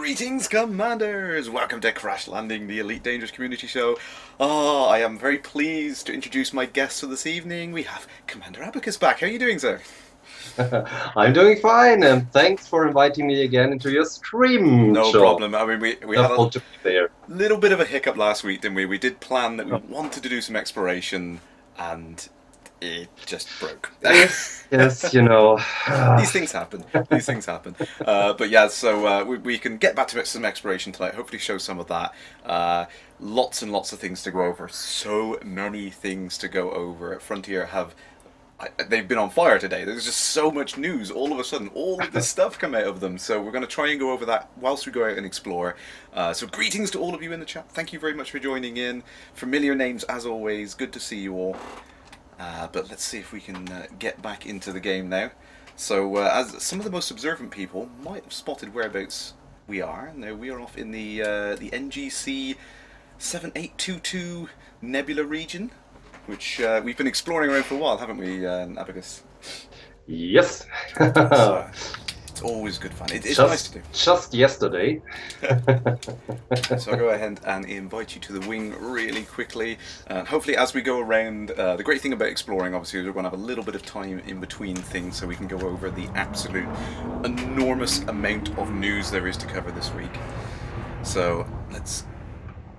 Greetings, Commanders! Welcome to Kerrash Landing, the Elite Dangerous Community Show. I am very pleased to introduce my guests for this evening. We have Commander Abacus back. How are you doing, sir? I'm doing fine, and thanks for inviting me again into your stream No show. problem. I mean, we had a Wonderful to be there. little bit of a hiccup last week, didn't we? We did plan that we wanted to do some exploration, and it just broke. Yes, you know. These things happen. These things happen. But yeah, so we can get back to some exploration tonight. Hopefully, show some of that. Lots and lots of things to go over. So many things to go over. Frontier have. They've been on fire today. There's just so much news. All of a sudden, all of this stuff come out of them. So we're going to try and go over that whilst we go out and explore. So greetings to all of you in the chat. Thank you very much for joining in. Familiar names as always. Good to see you all. But let's see if we can get back into the game now. So, as some of the most observant people might have spotted whereabouts we are. Now we are off in the NGC 7822 Nebula region, which we've been exploring around for a while, haven't we, Abacus? Yes. So, it's always good fun. It's nice to do. Just yesterday. So I'll go ahead and invite you to the wing really quickly. Hopefully as we go around, the great thing about exploring obviously is we're going to have a little bit of time in between things so we can go over the absolute enormous amount of news there is to cover this week. So let's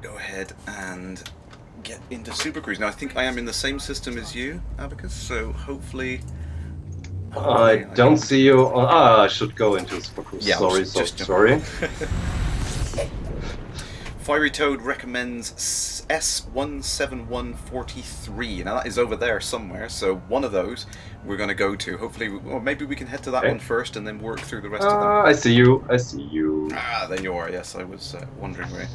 go ahead and get into Super Cruise. Now I think I am in the same system as you, Abacus, so hopefully... I don't see you. I should go into Super Cruise. Yeah, sorry. Fiery Toad recommends S17143. Now that is over there somewhere, so one of those we're going to go to. Hopefully, or maybe we can head to that one first and then work through the rest of them. I see you. I see you. Ah, there you are. Yes, I was wondering where.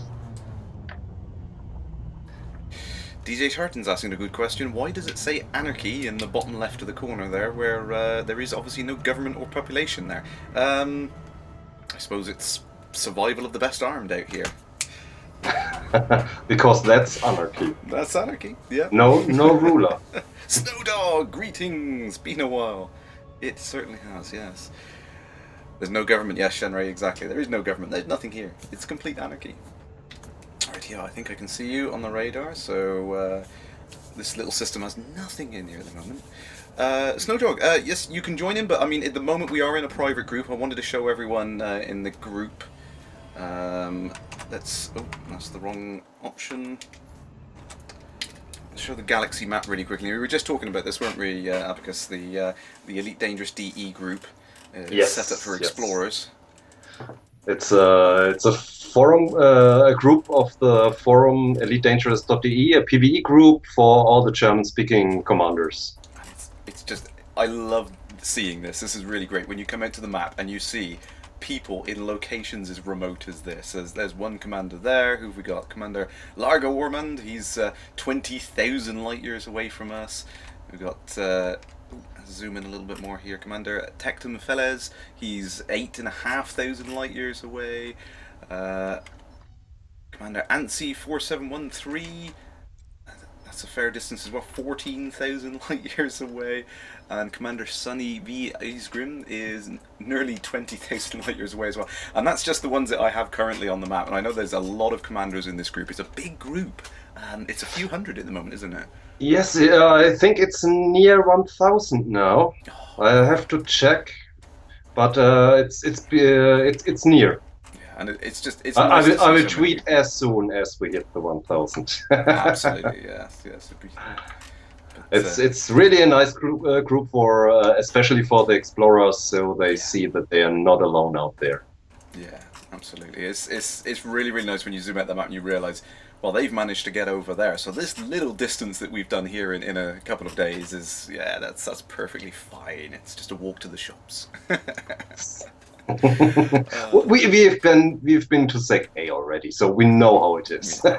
DJ Tartan's asking a good question. Why does it say anarchy in the bottom left of the corner there, where there is obviously no government or population there? I suppose it's survival of the best armed out here. Because that's anarchy. That's anarchy, yeah. No ruler. Snowdog, greetings! Been a while. It certainly has, yes. There's no government, yes, Shenray, exactly. There is no government. There's nothing here. It's complete anarchy. Right, yeah, I think I can see you on the radar, so this little system has nothing in here at the moment. Snowdog, yes, you can join in, but I mean, at the moment we are in a private group. I wanted to show everyone in the group. That's the wrong option. Let's show the galaxy map really quickly. We were just talking about this, weren't we, Abacus? The Elite Dangerous DE group Yes, set up for explorers. It's a forum, a group of the forum elitedangerous.de, a PvE group for all the German-speaking commanders. It's just, I love seeing this. This is really great. When you come out to the map and you see people in locations as remote as this. There's one commander there. Who've we got? Commander Largo Ormond. He's 20,000 light years away from us. We've got... zoom in a little bit more here. Commander Tectonics, he's 8,500 light years away. Commander Ansi 4713, that's a fair distance as well, 14,000 light years away. And Commander Sunny V Isgrim is nearly 20,000 light years away as well. And that's just the ones that I have currently on the map. And I know there's a lot of commanders in this group. It's a big group, and it's a few hundred at the moment, isn't it? Yes, I think it's near 1,000 now. I have to check, but it's near. Yeah, and it's just I nice will tweet as soon as we hit the 1,000. Absolutely, yes. It's really a nice group for especially for the explorers, so they see that they are not alone out there. Yeah, absolutely. It's really nice when you zoom out the map and you realise, well, they've managed to get over there. So this little distance that we've done here in a couple of days is, yeah, that's perfectly fine. It's just a walk to the shops. We've been to Sec A already, so we know how it is. Yeah,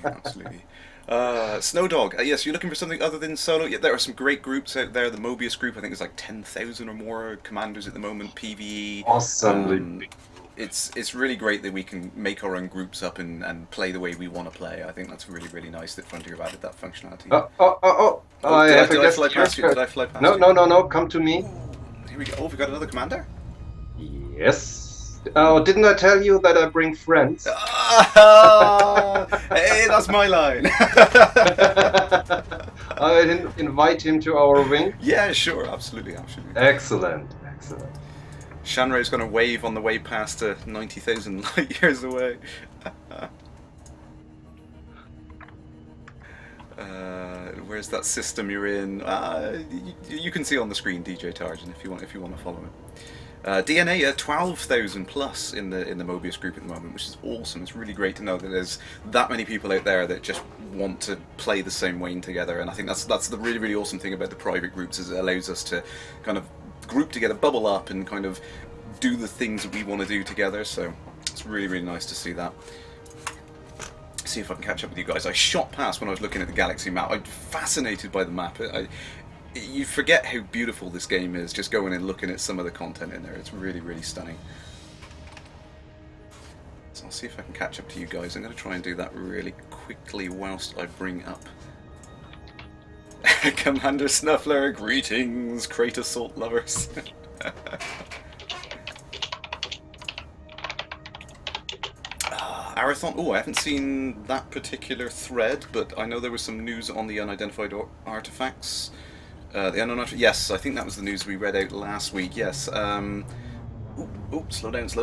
absolutely. Snowdog, yes, you're looking for something other than solo? Yeah, there are some great groups out there. The Mobius group, I think, is like 10,000 or more commanders at the moment. PvE. Awesomely. It's really great that we can make our own groups up and play the way we want to play. I think that's really nice that Frontier have added that functionality. Did I fly past you? Did I fly past you? No, come to me. Here we go. Oh, we got another commander? Yes. Oh, didn't I tell you that I bring friends? Hey, that's my line. I didn't invite him to our wing. Yeah, sure, absolutely, absolutely. Excellent, excellent. Shanray's going to wave on the way past 90,000 light years away. Where's that system you're in? You can see on the screen, DJ Tarjan, if you want to follow it. DNA 12,000 plus in the Mobius group at the moment, which is awesome. It's really great to know that there's that many people out there that just want to play the same Wayne together. And I think that's the really, really awesome thing about the private groups, is it allows us to kind of group together, bubble up, and kind of do the things that we want to do together. So it's really, really nice to see that. See if I can catch up with you guys. I shot past when I was looking at the galaxy map. I'm fascinated by the map. You forget how beautiful this game is just going and looking at some of the content in there. It's really, really stunning. So I'll see if I can catch up to you guys. I'm going to try and do that really quickly whilst I bring up Commander Snuffler. Greetings, Kratos Salt lovers. Arathon. Oh, I haven't seen that particular thread, but I know there was some news on the unidentified artifacts. The unknown artifact. Yes, I think that was the news we read out last week. Yes. Slow down. So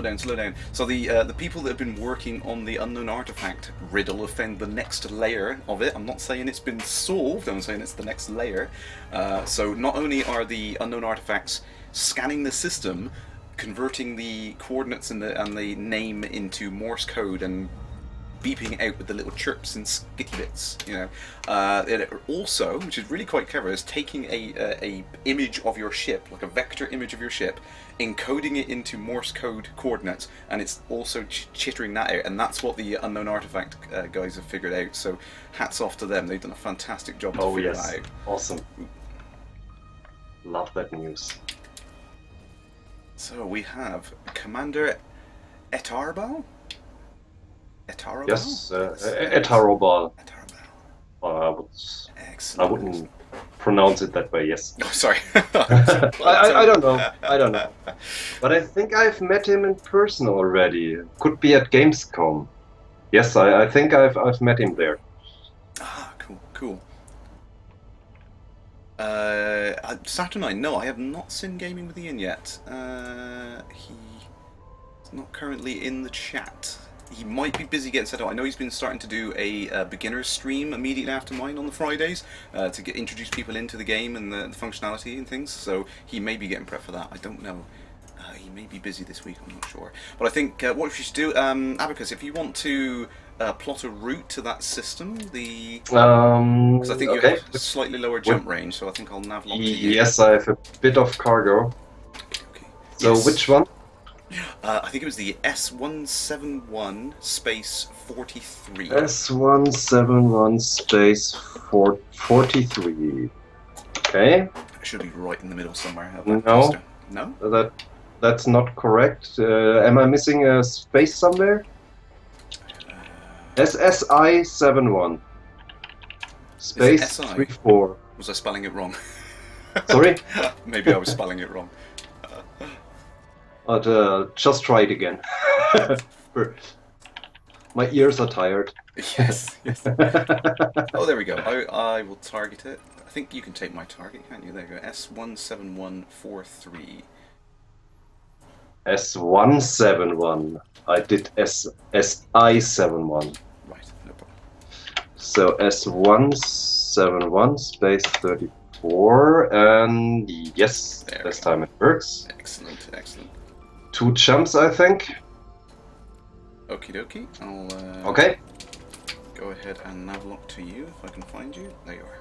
the people that have been working on the unknown artifact riddle have found the next layer of it. I'm not saying it's been solved. I'm saying it's the next layer. So not only are the unknown artifacts scanning the system, converting the coordinates and the name into Morse code and beeping out with the little chirps and skitty bits, you know. It also, which is really quite clever, is taking a image of your ship, like a vector image of your ship, encoding it into Morse code coordinates, and it's also chittering that out, and that's what the unknown artifact guys have figured out. So hats off to them. They've done a fantastic job to figure that out. Awesome. Love that news. So we have Commander Etarbal? Etarobal? Yes, Etarobal. Excellent. I wouldn't pronounce it that way, yes. Oh, sorry. I don't know. But I think I've met him in person already. Could be at Gamescom. Yes, I think I've met him there. Ah, cool. Saturnine, no, I have not seen Gaming with Ian yet. He's not currently in the chat. He might be busy getting set up. I know he's been starting to do a beginner's stream immediately after mine on the Fridays to introduce people into the game and the functionality and things. So he may be getting prepped for that. I don't know. He may be busy this week. I'm not sure. But I think what we should do, Abacus, if you want to plot a route to that system, because I think you have a slightly lower jump range, so I think I'll nav lock to you. Yes, I have a bit of cargo. Okay. So yes. Which one? I think it was the S171 space 43. S171 space 43. Okay. It should be right in the middle somewhere. No? That's not correct. Am I missing a space somewhere? SSI71. Space 34. Was I spelling it wrong? Sorry? Maybe I was spelling it wrong. But just try it again. My ears are tired. Yes. Oh, there we go. I will target it. I think you can take my target, can't you? There you go. S17143. S171. I did SI71. Right, no problem. So S171 space 34, and yes, this time it works. Excellent. 2 jumps, I think. Okie dokie. I'll okay. Go ahead and navlock to you if I can find you. There you are.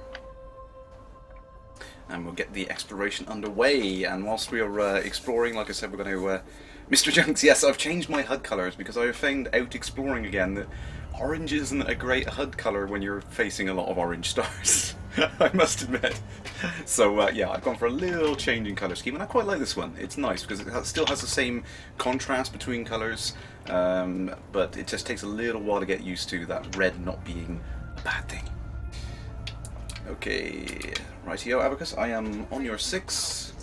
And we'll get the exploration underway. And whilst we are exploring, like I said, we're going to... Mr. Junks, yes, I've changed my HUD colours because I have found out exploring again that orange isn't a great HUD colour when you're facing a lot of orange stars. I must admit. So yeah, I've gone for a little change in colour scheme, and I quite like this one. It's nice because it still has the same contrast between colours, but it just takes a little while to get used to that red not being a bad thing. Okay, rightio, Abacus, I am on your 6.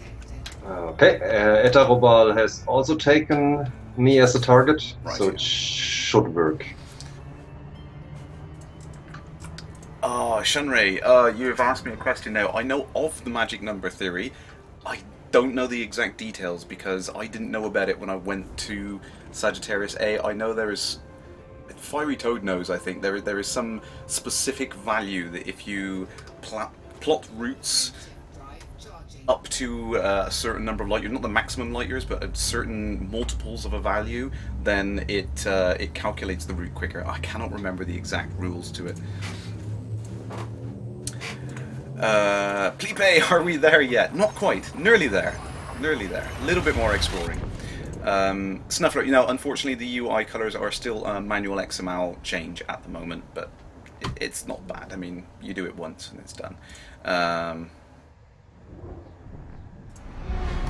Okay, Etarobal has also taken me as a target, Right, so yeah. it should work. Oh, Shunrei, you've asked me a question now. I know of the magic number theory. I don't know the exact details because I didn't know about it when I went to Sagittarius A. I know there is... Fiery Toad knows, I think. There is some specific value that if you plot routes up to a certain number of light years, not the maximum light years, but certain multiples of a value, then it calculates the route quicker. I cannot remember the exact rules to it. Plipe, are we there yet? Not quite. Nearly there. Nearly there. A little bit more exploring. Snuffler, unfortunately the UI colors are still manual XML change at the moment, but it's not bad. I mean, you do it once and it's done.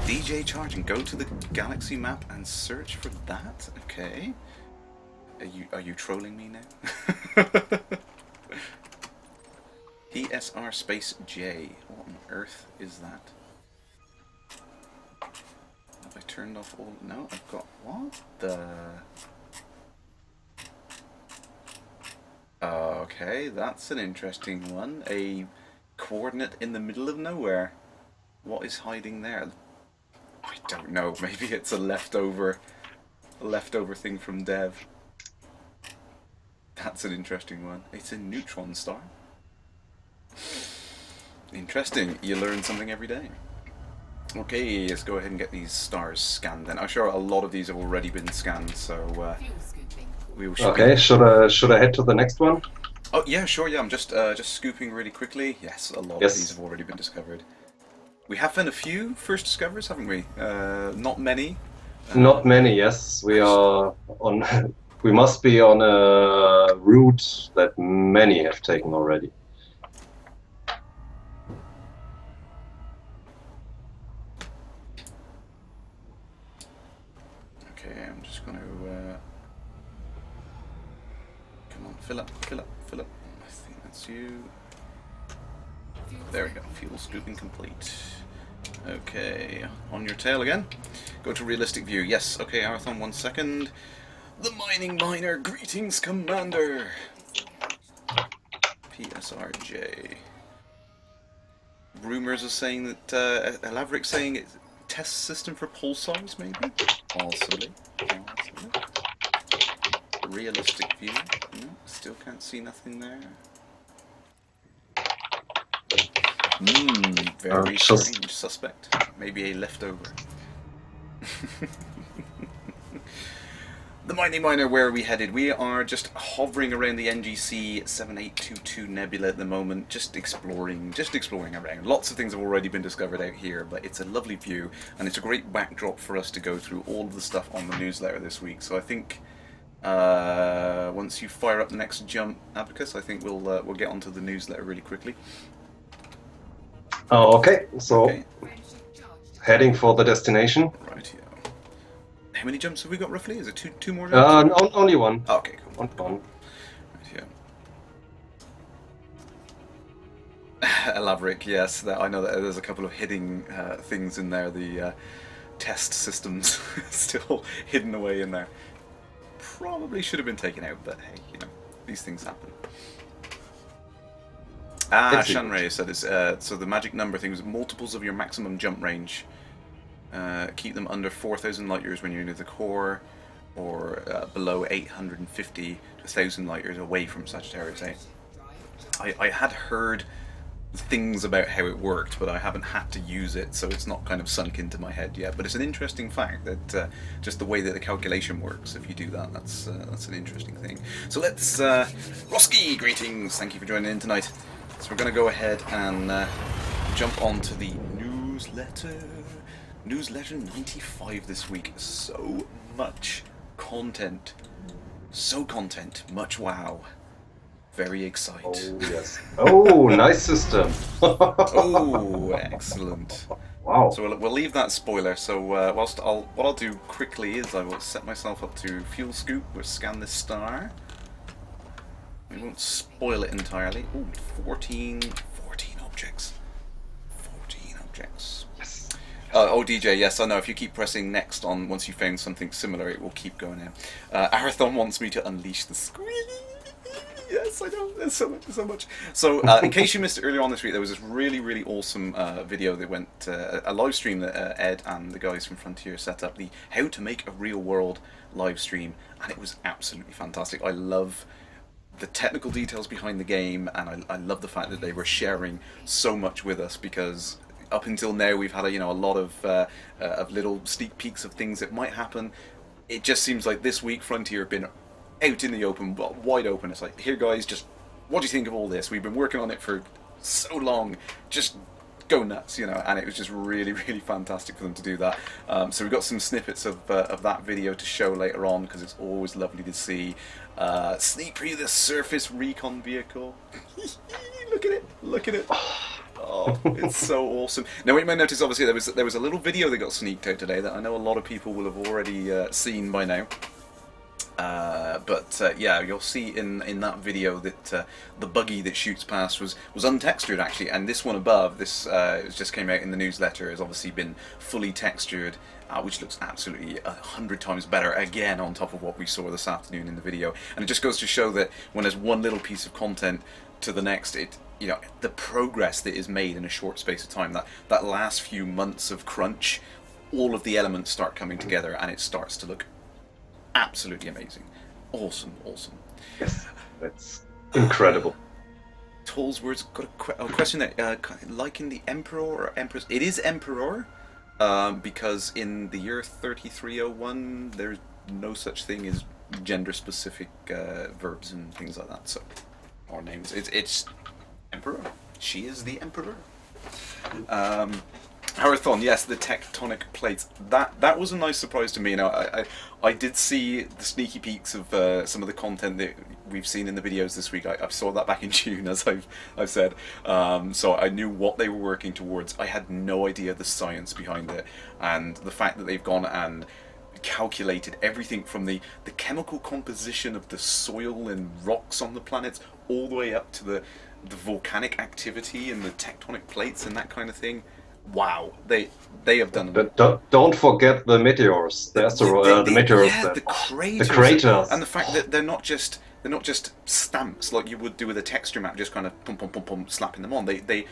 DJ charging. Go to the galaxy map and search for that. Okay. Are you trolling me now? PSR space J. What on earth is that? Have I turned off all? No, I've got what the? Okay, that's an interesting one. A coordinate in the middle of nowhere. What is hiding there? I don't know. Maybe it's a leftover thing from Dev. That's an interesting one. It's a neutron star. Interesting. You learn something every day. Okay, let's go ahead and get these stars scanned then. I'm sure a lot of these have already been scanned, so we will. Okay, should I head to the next one? Oh yeah, sure. Yeah, I'm just scooping really quickly. Yes, a lot of these have already been discovered. We have found a few first discoveries, haven't we? Not many. Not many. Yes, we are on. We must be on a route that many have taken already. Okay, I'm just going to... Come on, fill up. I think that's you. There we go, fuel scooping complete. Okay, on your tail again. Go to realistic view. Yes, okay, Arathon, 1 second. The mining miner, greetings, Commander. PSRJ. Rumors are saying that Elavric's saying it's test system for pulsars, maybe? Possibly. Realistic view. No, still can't see nothing there. Very strange suspect. Maybe a leftover. The mighty miner, where are we headed? We are just hovering around the NGC 7822 nebula at the moment, just exploring around. Lots of things have already been discovered out here, but it's a lovely view, and it's a great backdrop for us to go through all of the stuff on the newsletter this week. So I think once you fire up the next jump, Abacus, I think we'll get onto the newsletter really quickly. Oh, okay. So heading for the destination. Right. Yeah. How many jumps have we got roughly? Is it two more jumps? Only one. Oh, okay, cool. One. Right, yeah. Elaborate, yes. I know that there's a couple of hidden things in there. The test systems still hidden away in there. Probably should have been taken out, but hey, these things happen. Shanrei said it's so the magic number thing is multiples of your maximum jump range. Keep them under 4,000 light years when you're near the core, or below 850 to 1,000 light years away from Sagittarius A. I had heard things about how it worked, but I haven't had to use it, so it's not kind of sunk into my head yet. But it's an interesting fact that just the way that the calculation works, if you do that, that's an interesting thing. So let's... Roski, greetings! Thank you for joining in tonight. So we're going to go ahead and jump on to the newsletter. Newsletter 95 this week. So much content. Much wow. Very excited. Oh, yes. Oh, nice system. Oh, excellent. Wow. So we'll leave that spoiler. So what I'll do quickly is I will set myself up to fuel scoop. We'll scan this star. We won't spoil it entirely. Ooh, 14 objects. 14 objects. Yes. Oh, DJ, yes, I know. If you keep pressing next on once you found something similar, it will keep going in. Arathon wants me to unleash the squeak. Yes, I know. There's so much, so much. So, in case you missed it earlier on this week, there was this really, really awesome video that went a live stream that Ed and the guys from Frontier set up, the How to Make a Real World live stream, and it was absolutely fantastic. I love the technical details behind the game, and I love the fact that they were sharing so much with us, because up until now we've had a lot of little sneak peeks of things that might happen. It just seems like this week Frontier have been out in the open, wide open. It's like, here guys, just what do you think of all this? We've been working on it for so long, just go nuts, and it was just really, really fantastic for them to do that. So we've got some snippets of that video to show later on, because it's always lovely to see. Sneak preview the surface recon vehicle. Look at it. Oh, it's so awesome. Now, what you might notice, obviously, there was a little video that got sneaked out today that I know a lot of people will have already seen by now. But yeah, you'll see in that video that the buggy that shoots past was untextured, actually, and this one above, this it just came out in the newsletter, has obviously been fully textured, which looks absolutely 100 times better, again, on top of what we saw this afternoon in the video. And it just goes to show that when there's one little piece of content to the next, the progress that is made in a short space of time, that last few months of crunch, all of the elements start coming together, and it starts to look absolutely amazing. Awesome. Yes, that's incredible. Tollsworth's got a question there. Liking the Emperor or Empress? It is Emperor, because in the year 3301, there's no such thing as gender-specific verbs and things like that. So, or names. It's Emperor. She is the Emperor. Harathon, yes, the tectonic plates. That was a nice surprise to me. I did see the sneaky peeks of some of the content that we've seen in the videos this week. I saw that back in June, as I've said. So I knew what they were working towards. I had no idea the science behind it, and the fact that they've gone and calculated everything from the chemical composition of the soil and rocks on the planets all the way up to the volcanic activity and the tectonic plates and that kind of thing. Wow, they have done. But don't forget the meteors, the asteroids, the meteors, yeah, the craters, and the fact that they're not just stamps like you would do with a texture map, just kind of pum, slapping them on. They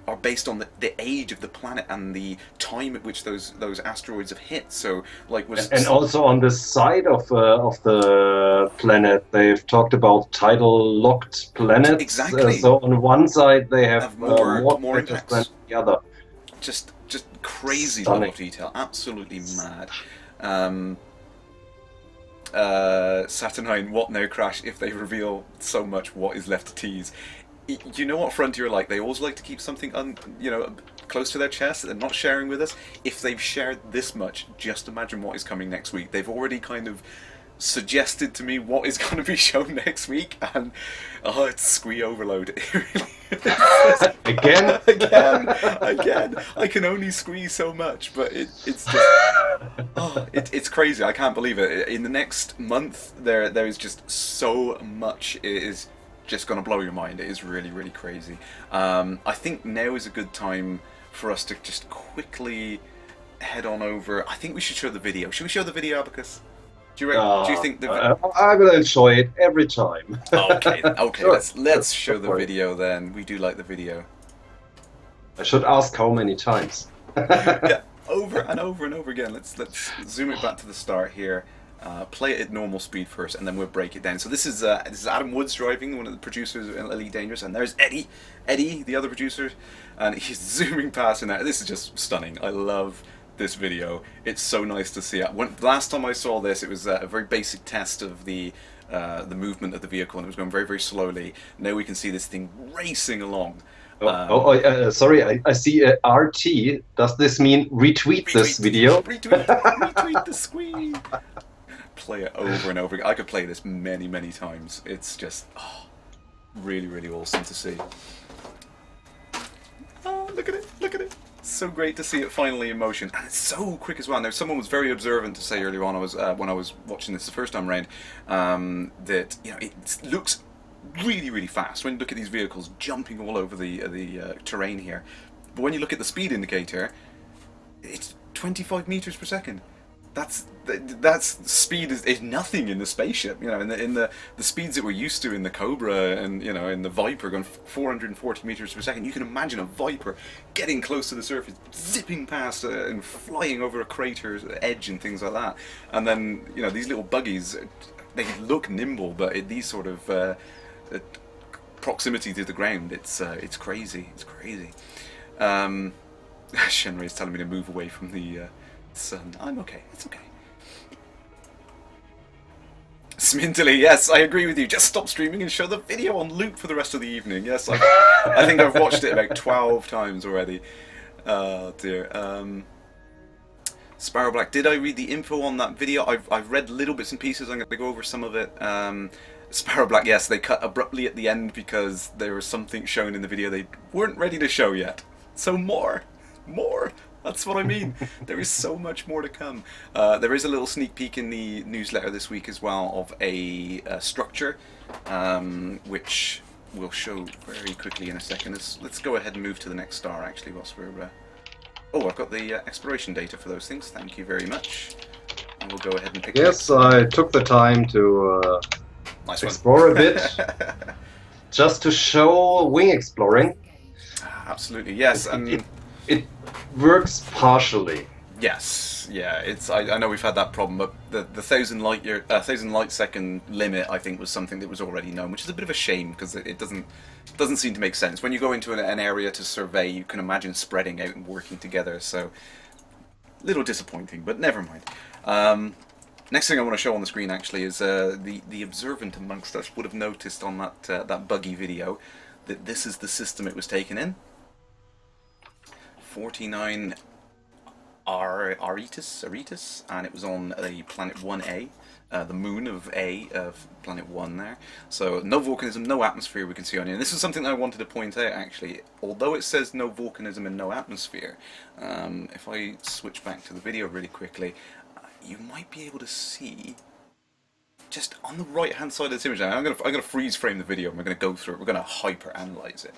are based on the age of the planet and the time at which those asteroids have hit. So, like, and also on the side of the planet, they've talked about tidal locked planets. Exactly. So on one side they have more impacts than the other. Just crazy Stunning. level of detail, absolutely mad. Saturnine, what now, Crash? If they reveal so much, what is left to tease? You know what Frontier are like? They always like to keep something close to their chest that they're not sharing with us. If they've shared this much, just imagine what is coming next week. They've already kind of suggested to me what is going to be shown next week, and it's Squeeeworthy. Again. I can only squeeze so much, but it's just it's crazy. I can't believe it. In the next month, there is just so much. It is just going to blow your mind. It is really, really crazy. I think now is a good time for us to just quickly head on over. I think we should show the video. Should we show the video, Abacus? Do you think I will enjoy it every time. Okay, Sure. let's show the video then. We do like the video. I should ask how many times. Yeah, over and over and over again. Let's zoom it back to the start here. Play it at normal speed first, and then we'll break it down. So this is Adam Woods driving, one of the producers of Elite Dangerous, and there's Eddie, the other producer, and he's zooming past. And this is just stunning. I love this video. It's so nice to see. Last time I saw this, it was a very basic test of the movement of the vehicle, and it was going very, very slowly. Now we can see this thing racing along. Sorry, I see RT. Does this mean retweet this video? Retweet the squeeze. Play it over and over again. I could play this many, many times. It's just really, really awesome to see. Oh, look at it. So great to see it finally in motion, and it's so quick as well. Now, someone was very observant to say earlier on, when I was watching this the first time round, that it looks really, really fast when you look at these vehicles jumping all over the terrain here. But when you look at the speed indicator, It's 25 meters per second. That's speed is nothing in the spaceship. You know, in the speeds that we're used to in the Cobra and you know in the Viper going 440 meters per second. You can imagine a Viper getting close to the surface, zipping past and flying over a crater's edge and things like that. And then you know these little buggies, they look nimble, but at these sort of proximity to the ground, it's crazy. It's crazy. Shenray's telling me to move away from the sun. I'm okay. It's okay. Smintily, yes, I agree with you. Just stop streaming and show the video on loop for the rest of the evening. Yes, I think I've watched it about 12 times already. Oh dear. Sparrow Black, did I read the info on that video? I've read little bits and pieces. I'm going to go over some of it. Sparrow Black, yes, they cut abruptly at the end because there was something shown in the video they weren't ready to show yet. So more. That's what I mean. There is so much more to come. There is a little sneak peek in the newsletter this week as well of a structure, which we'll show very quickly in a second. Let's go ahead and move to the next star actually whilst we're... Oh, I've got the exploration data for those things. Thank you very much. And we'll go ahead and pick Yes, I took the time to nice explore a bit, just to show wing exploring. Absolutely, yes. It works partially. Yes, yeah. I know we've had that problem, but the 1,000 light second limit I think was something that was already known, which is a bit of a shame because it doesn't seem to make sense. When you go into an area to survey, you can imagine spreading out and working together. So, little disappointing, but never mind. Next thing I want to show on the screen actually is the observant amongst us would have noticed on that buggy video that this is the system it was taken in. 49 Aritis, and it was on the planet 1A, the moon of planet 1 there. So no volcanism, no atmosphere we can see on here. And this is something I wanted to point out actually. Although it says no volcanism and no atmosphere, if I switch back to the video really quickly, you might be able to see just on the right hand side of this image. Now, I'm gonna freeze frame the video and we're gonna go through it. We're gonna hyper analyze it.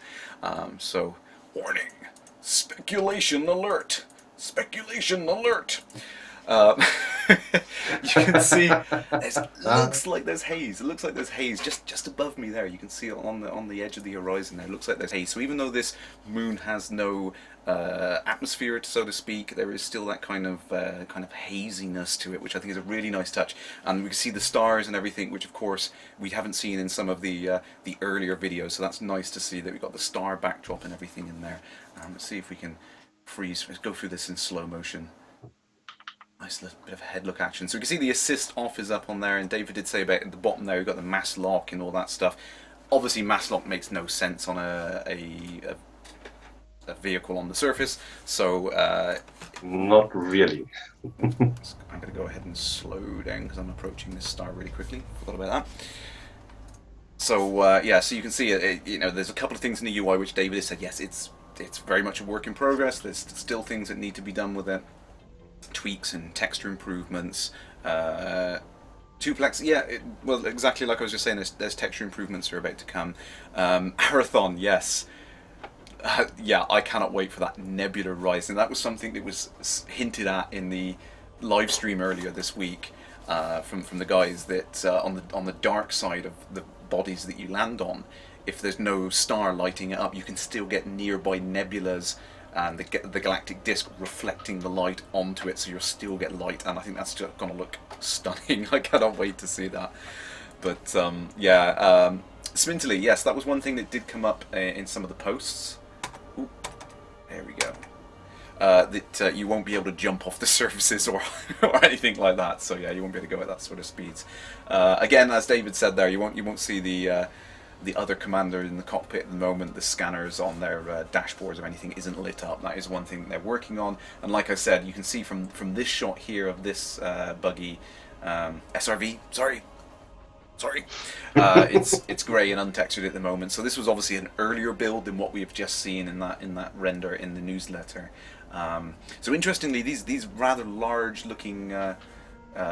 So warning. Speculation alert! Speculation alert! You can see looks like there's haze. It looks like there's haze just above me there. You can see it on the edge of the horizon there. It looks like there's haze. So even though this moon has no atmosphere, so to speak, there is still that kind of haziness to it, which I think is a really nice touch. And we can see the stars and everything, which of course we haven't seen in some of the earlier videos. So that's nice to see that we've got the star backdrop and everything in there. Let's see if we can let's go through this in slow motion. Nice little bit of a head look action. So we can see the assist off is up on there, and David did say about at the bottom there, we've got the mass lock and all that stuff. Obviously mass lock makes no sense on a vehicle on the surface, so... Not really. I'm going to go ahead and slow down because I'm approaching this star really quickly. Forgot about that. So yeah, so you can see you know, there's a couple of things in the UI which David has said, yes, it's very much a work in progress. There's still things that need to be done with it. Tweaks and texture improvements. Duplex, yeah, well, exactly like I was just saying, there's texture improvements that are about to come. Marathon, yes. Yeah, I cannot wait for that Nebula Rising. That was something that was hinted at in the live stream earlier this week from the guys that on the dark side of the bodies that you land on, if there's no star lighting it up, you can still get nearby nebulas and the galactic disk reflecting the light onto it, so you'll still get light, and I think that's just going to look stunning. I cannot wait to see that. But yeah, Smintily, yes, that was one thing that did come up in some of the posts. Ooh, there we go. That you won't be able to jump off the surfaces or anything like that. So yeah, you won't be able to go at that sort of speeds. Again, as David said there, you won't see the other commander in the cockpit at the moment. The scanners on their dashboards or anything isn't lit up. That is one thing that they're working on. And like I said, you can see from this shot here of this buggy, SRV. Sorry. It's grey and untextured at the moment. So this was obviously an earlier build than what we have just seen in that render in the newsletter. So interestingly, these rather large looking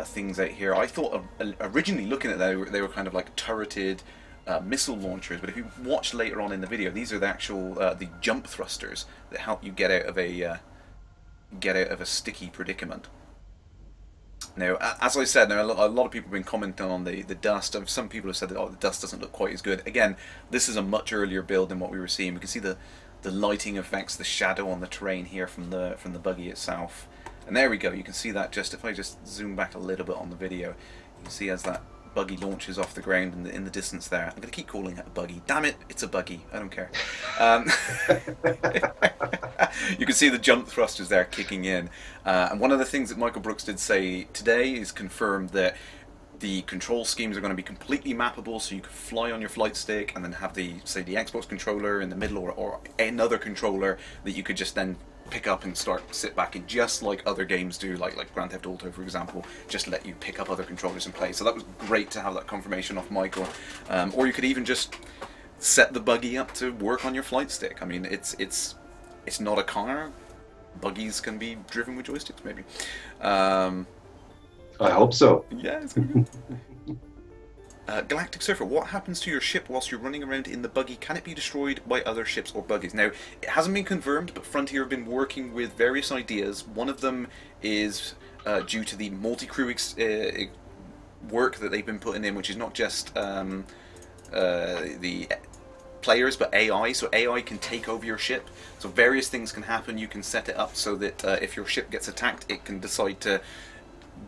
things out here, I thought originally looking at them, they were kind of like turreted missile launchers, but if you watch later on in the video, these are the actual the jump thrusters that help you get out of a get out of a sticky predicament. Now, as I said, now a lot of people have been commenting on the dust. Some people have said that the dust doesn't look quite as good. Again, this is a much earlier build than what we were seeing. We can see the lighting effects, the shadow on the terrain here from the buggy itself. And there we go. You can see that just if I just zoom back a little bit on the video, you can see as that buggy launches off the ground in the distance there. I'm going to keep calling it a buggy. Damn it, it's a buggy. I don't care. You can see the jump thrusters there kicking in. And one of the things that Michael Brooks did say today is confirmed that the control schemes are going to be completely mappable, so you can fly on your flight stick and then have the Xbox controller in the middle, or another controller that you could just then pick up and sit back in, just like other games do, like Grand Theft Auto, for example, just let you pick up other controllers and play. So that was great to have that confirmation off Michael. Or you could even just set the buggy up to work on your flight stick. I mean, it's not a car. Buggies can be driven with joysticks, maybe. I hope so. Yeah, it's gonna be. Galactic Surfer, what happens to your ship whilst you're running around in the buggy? Can it be destroyed by other ships or buggies? Now, it hasn't been confirmed, but Frontier have been working with various ideas. One of them is due to the multi-crew work that they've been putting in, which is not just the players, but AI. So AI can take over your ship. So various things can happen. You can set it up so that if your ship gets attacked, it can decide to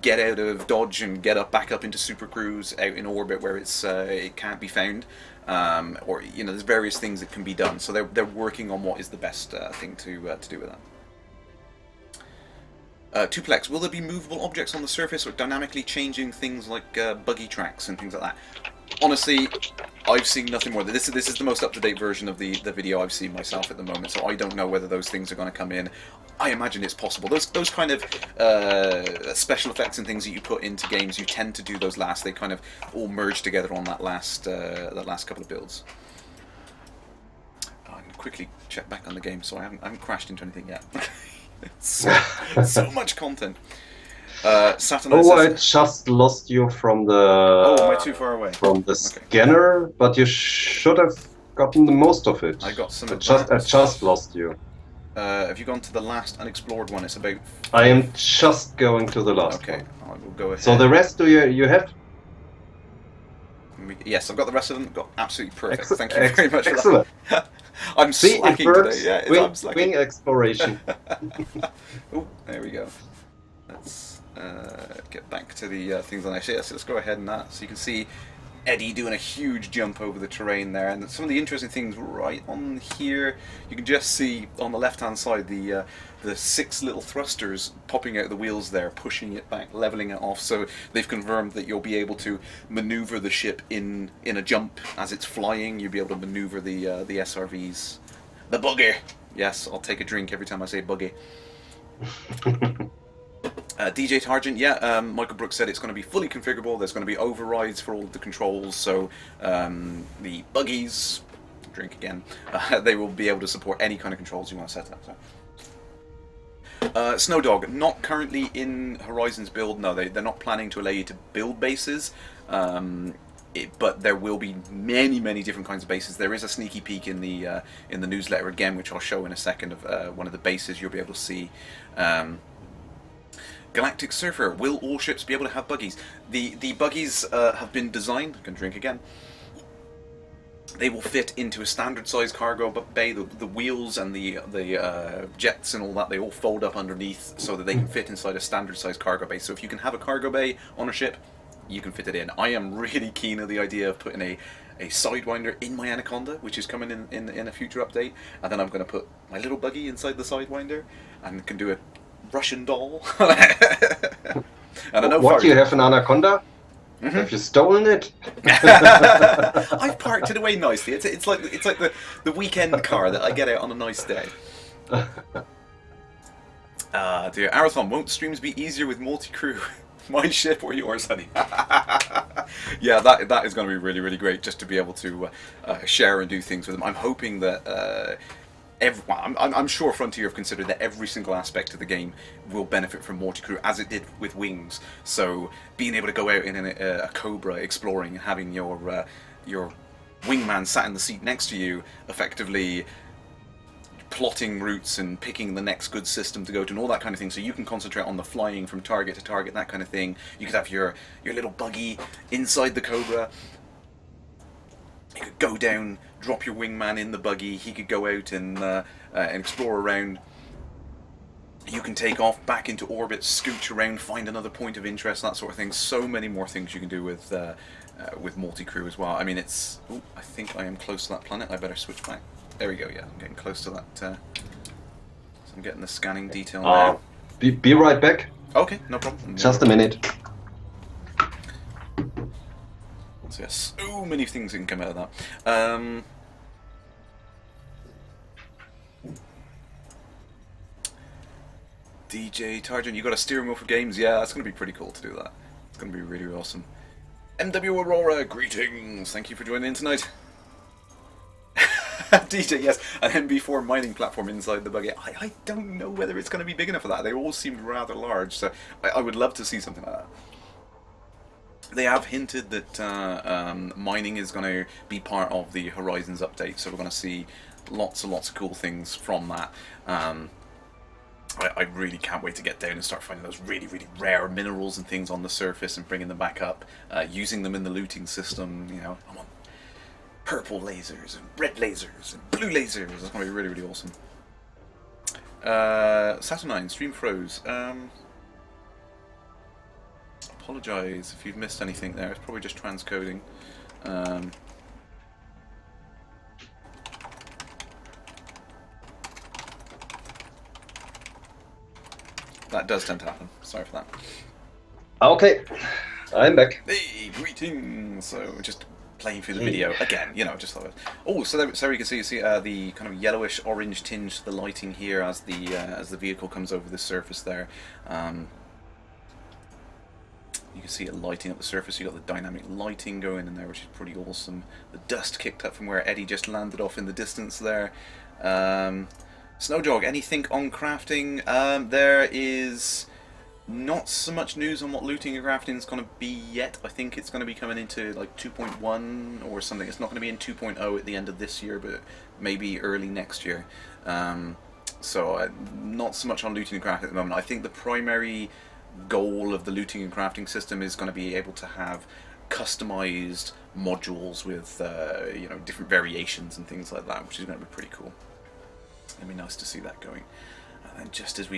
get out of dodge and get back up into super cruise out in orbit where it can't be found, or there's various things that can be done. So they're working on what is the best thing to do with that. Tuplex, will there be movable objects on the surface or dynamically changing things like buggy tracks and things like that? Honestly, I've seen nothing more. This is the most up-to-date version of the video I've seen myself at the moment, so I don't know whether those things are going to come in. I imagine it's possible. Those kind of special effects and things that you put into games, you tend to do those last. They kind of all merge together on that last couple of builds. I'm going to quickly check back on the game, so I haven't crashed into anything yet. so much content. Saturn Oh, says, I just lost you from the. Oh, am I too far away? From the scanner, but you should have gotten the most of it. I got some. I just lost you. Have you gone to the last unexplored one? It's about. I am just going to the last. Okay, I will go ahead. So the rest, do you have? Yes, I've got the rest of them. Got absolutely perfect. Thank you very much. Excellent. For that. I'm slacking today. Yeah, I'm slacking. Wing exploration. Oh, there we go. Let's get back to the things on actually. Let's go ahead and that. So you can see Eddie doing a huge jump over the terrain there, and some of the interesting things right on here, you can just see on the left hand side the 6 little thrusters popping out the wheels there, pushing it back, leveling it off. So they've confirmed that you'll be able to maneuver the ship in a jump as it's flying. You'll be able to maneuver the SRVs. The buggy. Yes, I'll take a drink every time I say buggy. DJ Targent, yeah, Michael Brooks said it's going to be fully configurable. There's going to be overrides for all of the controls, so the buggies, drink again, they will be able to support any kind of controls you want to set up. So. Snowdog, not currently in Horizon's build. No, they're not planning to allow you to build bases, but there will be many different kinds of bases. There is a sneaky peek in the newsletter again, which I'll show in a second, of one of the bases you'll be able to see. Galactic Surfer, will all ships be able to have buggies? The buggies have been designed, I can drink again, they will fit into a standard size cargo bay. The wheels and the jets and all that, they all fold up underneath so that they can fit inside a standard size cargo bay. So if you can have a cargo bay on a ship, you can fit it in. I am really keen on the idea of putting a Sidewinder in my Anaconda, which is coming in a future update, and then I'm going to put my little buggy inside the Sidewinder and can do a Russian doll. And I know what, do you have an Anaconda? Mm-hmm. Have you stolen it? I've parked it away nicely. It's like the weekend car that I get out on a nice day. Dear Arathon, won't streams be easier with multi-crew? My ship or yours, honey? Yeah, that is going to be really great, just to be able to share and do things with them. I'm hoping that I'm sure Frontier have considered that every single aspect of the game will benefit from multi-crew, as it did with Wings. So being able to go out in a Cobra exploring and having your wingman sat in the seat next to you, effectively plotting routes and picking the next good system to go to and all that kind of thing, so you can concentrate on the flying from target to target, that kind of thing. You could have your little buggy inside the Cobra. You could go down, drop your wingman in the buggy, he could go out and explore around. You can take off back into orbit, scooch around, find another point of interest, that sort of thing. So many more things you can do with multi-crew as well. I mean, it's... Oh, I think I am close to that planet. I better switch back. There we go, yeah. I'm getting close to that. So I'm getting the scanning detail now. Be right back. Okay, no problem. Just a minute. So yeah, so many things that can come out of that. DJ Tarjan, you got a steering wheel for games? Yeah, that's going to be pretty cool to do that. It's going to be really awesome. MW Aurora, greetings! Thank you for joining in tonight. DJ, yes, an MB4 mining platform inside the buggy. I don't know whether it's going to be big enough for that. They all seemed rather large, so I would love to see something like that. They have hinted that mining is going to be part of the Horizons update, so we're going to see lots and lots of cool things from that. I really can't wait to get down and start finding those really, really rare minerals and things on the surface and bringing them back up, using them in the looting system. You know, I want purple lasers and red lasers and blue lasers. That's going to be really, really awesome. Saturnine, stream froze. Apologise if you've missed anything there. It's probably just transcoding. That does tend to happen. Sorry for that. Okay, I'm back. Hey, greetings! So, just playing through the video again, you know, just thought it. Oh, so there you can see the kind of yellowish orange tinge to the lighting here as the vehicle comes over the surface there. You can see it lighting up the surface. You got the dynamic lighting going in there, which is pretty awesome. The dust kicked up from where Eddie just landed off in the distance there. Snowdog, anything on crafting? There is not so much news on what looting and crafting is going to be yet. I think it's going to be coming into like 2.1 or something. It's not going to be in 2.0 at the end of this year, but maybe early next year. So not so much on looting and crafting at the moment. I think the primary goal of the looting and crafting system is going to be able to have customized modules with you know, different variations and things like that, which is going to be pretty cool. It'd be nice to see that going. And then just as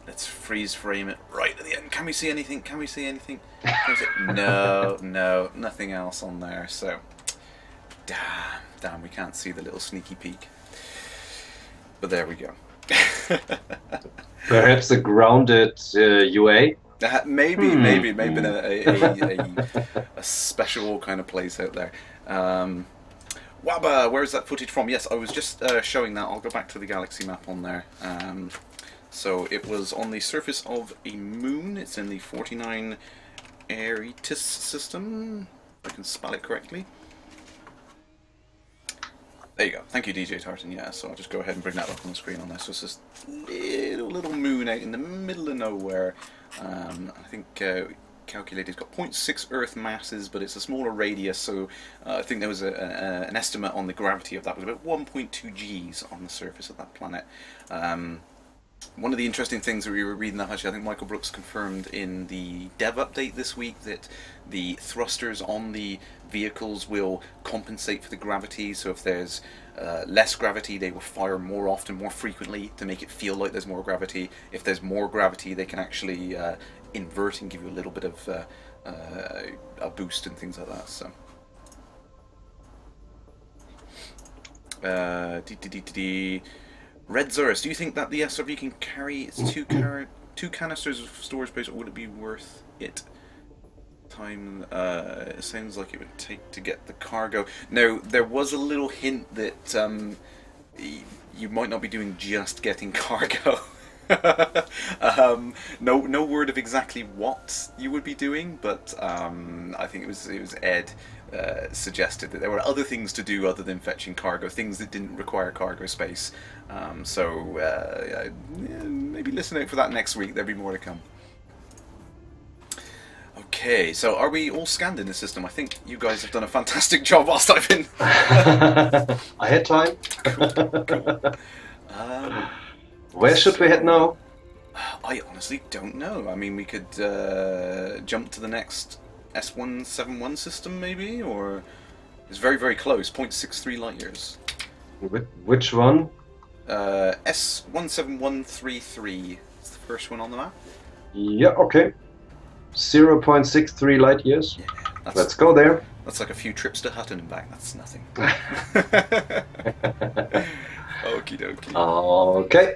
let's freeze frame it right at the end. Can we see anything? Can we see anything? No, nothing else on there. So, damn, we can't see the little sneaky peek. But there we go. Perhaps a grounded UA? Maybe a special kind of place out there. Wabba, where is that footage from? Yes, I was just showing that. I'll go back to the galaxy map on there. So it was on the surface of a moon. It's in the 49 Aritis system, if I can spell it correctly. There you go. Thank you, DJ Tartan. Yeah, so I'll just go ahead and bring that up on the screen on there. So it's this little moon out in the middle of nowhere. I think calculated it's got 0.6 Earth masses, but it's a smaller radius. So I think there was an estimate on the gravity of that was about 1.2 Gs on the surface of that planet. One of the interesting things that we were reading that actually, I think Michael Brooks confirmed in the dev update this week that the thrusters on the vehicles will compensate for the gravity. So if there's less gravity, they will fire more often, more frequently to make it feel like there's more gravity. If there's more gravity, they can actually invert and give you a little bit of a boost and things like that. So. Red Zurus, do you think that the SRV can carry its two canisters of storage space, or would it be worth it? It sounds like it would take to get the cargo. Now, there was a little hint that you might not be doing just getting cargo. No word of exactly what you would be doing, but I think it was Ed suggested that there were other things to do other than fetching cargo, things that didn't require cargo space. So maybe listen out for that next week. There'll be more to come. Okay, so are we all scanned in the system? I think you guys have done a fantastic job whilst I've been... I had time. Cool. Um, Where should we head now? I honestly don't know. I mean, we could jump to the next S171 system, maybe, or it's very, very close. 0.63 light years. Which one? S17133 is the first one on the map. Yeah, okay. 0.63 light years. Yeah, Let's go there. That's like a few trips to Hutton and back. That's nothing. Okie dokie. Okay.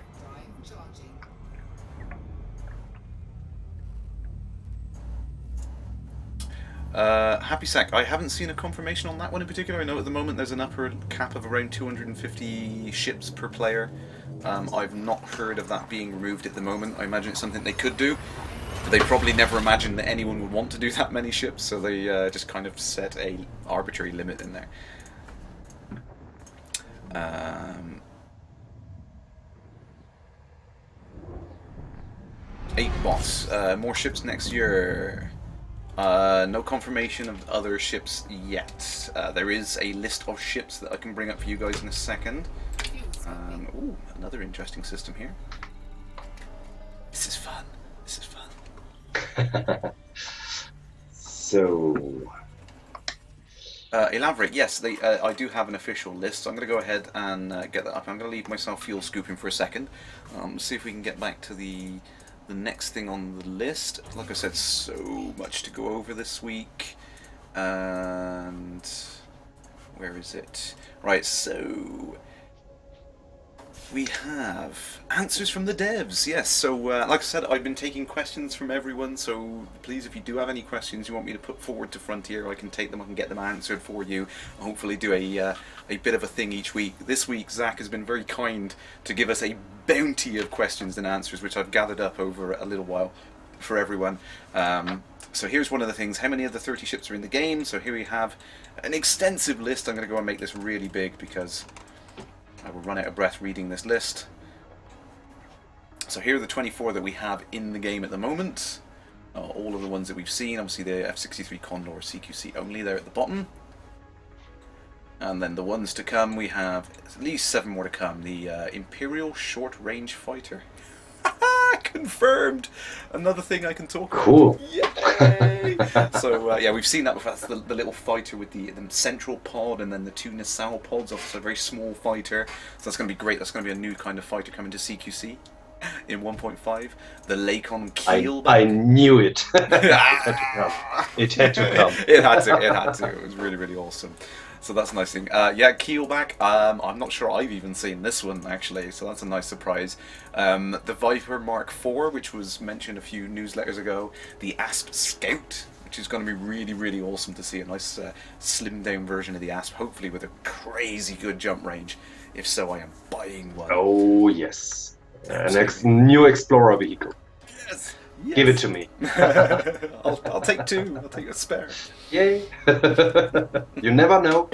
Happy Sack. I haven't seen a confirmation on that one in particular. I know at the moment there's an upper cap of around 250 ships per player. I've not heard of that being removed at the moment. I imagine it's something they could do. But they probably never imagined that anyone would want to do that many ships, so they just kind of set a arbitrary limit in there. 8 bots. More ships next year. No confirmation of other ships yet. There is a list of ships that I can bring up for you guys in a second. Ooh, another interesting system here. This is fun. This is fun. So... elaborate. Yes, I do have an official list, so I'm going to go ahead and get that up. I'm going to leave myself fuel scooping for a second. See if we can get back to the next thing on the list. Like I said, so much to go over this week. And where is it? Right, so we have answers from the devs. Yes, so like I said, I've been taking questions from everyone, so please, if you do have any questions you want me to put forward to Frontier, I can take them, I can get them answered for you, and hopefully do a bit of a thing each week. This week, Zach has been very kind to give us a bounty of questions and answers, which I've gathered up over a little while for everyone. So here's one of the things: how many of the 30 ships are in the game? So here we have an extensive list. I'm going to go and make this really big because I will run out of breath reading this list. So here are the 24 that we have in the game at the moment. All of the ones that we've seen. Obviously the F-63 Condor CQC only there at the bottom. And then the ones to come, we have at least 7 more to come. The Imperial Short Range Fighter. Confirmed! Another thing I can talk about. Cool. Yay! So yeah, we've seen that before. That's the little fighter with the central pod and then the 2 nacelle pods. It's a very small fighter. So that's going to be great. That's going to be a new kind of fighter coming to CQC in 1.5. The Lakon Keelback. I knew it. It had to come. It had to. It had to. It was really, really awesome. So that's a nice thing. Yeah, Keelback. I'm not sure I've even seen this one actually, so that's a nice surprise. The Viper Mark IV, which was mentioned a few newsletters ago. The Asp Scout, which is going to be really, really awesome to see. A nice slimmed down version of the Asp, hopefully with a crazy good jump range. If so, I am buying one. Oh yes, new Explorer vehicle. Yes. Yes. Give it to me. I'll take 2. I'll take a spare. Yay! You never know.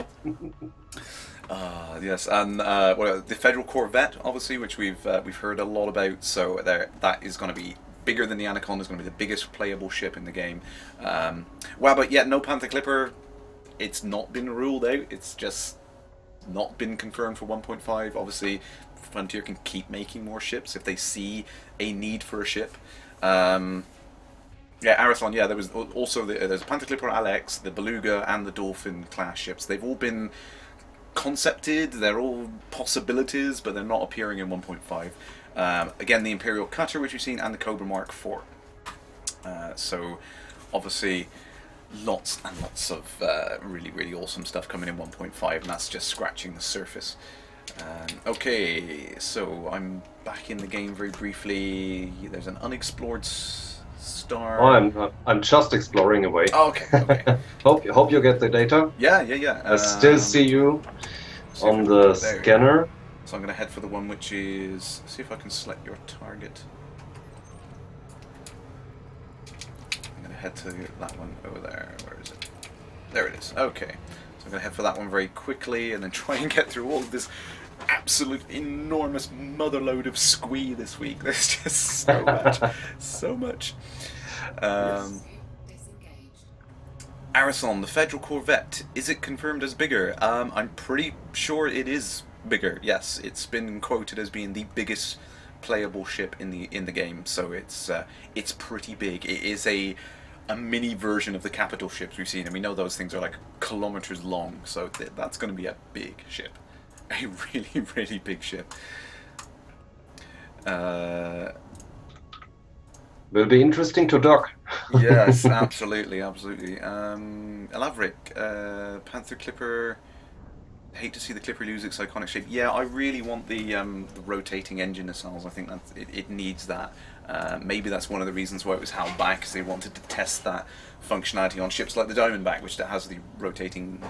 Yes, and well, the Federal Corvette, obviously, which we've heard a lot about. So that is going to be bigger than the Anaconda. Is going to be the biggest playable ship in the game. Well, but yeah, no Panther Clipper. It's not been ruled out. It's just not been confirmed for 1.5. Obviously, Frontier can keep making more ships if they see a need for a ship. Yeah, Arathon, yeah, there was also there's Panther Clipper Alex, the Beluga, and the Dolphin class ships. They've all been concepted, they're all possibilities, but they're not appearing in 1.5. Again, the Imperial Cutter, which we've seen, and the Cobra Mark IV. So, obviously, lots and lots of really, really awesome stuff coming in 1.5, and that's just scratching the surface. Okay, so I'm back in the game very briefly. There's an unexplored star. Oh, I'm just exploring away. Oh, okay. hope you get the data. Yeah. I still see you on the scanner. So I'm going to head for the one which is... See if I can select your target. I'm going to head to that one over there. Where is it? There it is. Okay. So I'm going to head for that one very quickly and then try and get through all of this absolute enormous mother-lode of squee this week. There's just so much. So much. Arathon, the Federal Corvette, is it confirmed as bigger? I'm pretty sure it is Bigger, yes. It's been quoted as being the biggest playable ship in the game, so it's pretty big. It is a mini version of the capital ships we've seen, and we know those things are like kilometers long, so that's going to be a big ship. A really, really big ship. Will be interesting to dock. Yes, absolutely, absolutely. Elavric, Panther Clipper. Hate to see the Clipper lose its iconic shape. Yeah, I really want the rotating engine nacelles. I think that it needs that. Maybe that's one of the reasons why it was held back, because they wanted to test that functionality on ships like the Diamondback, which has the rotating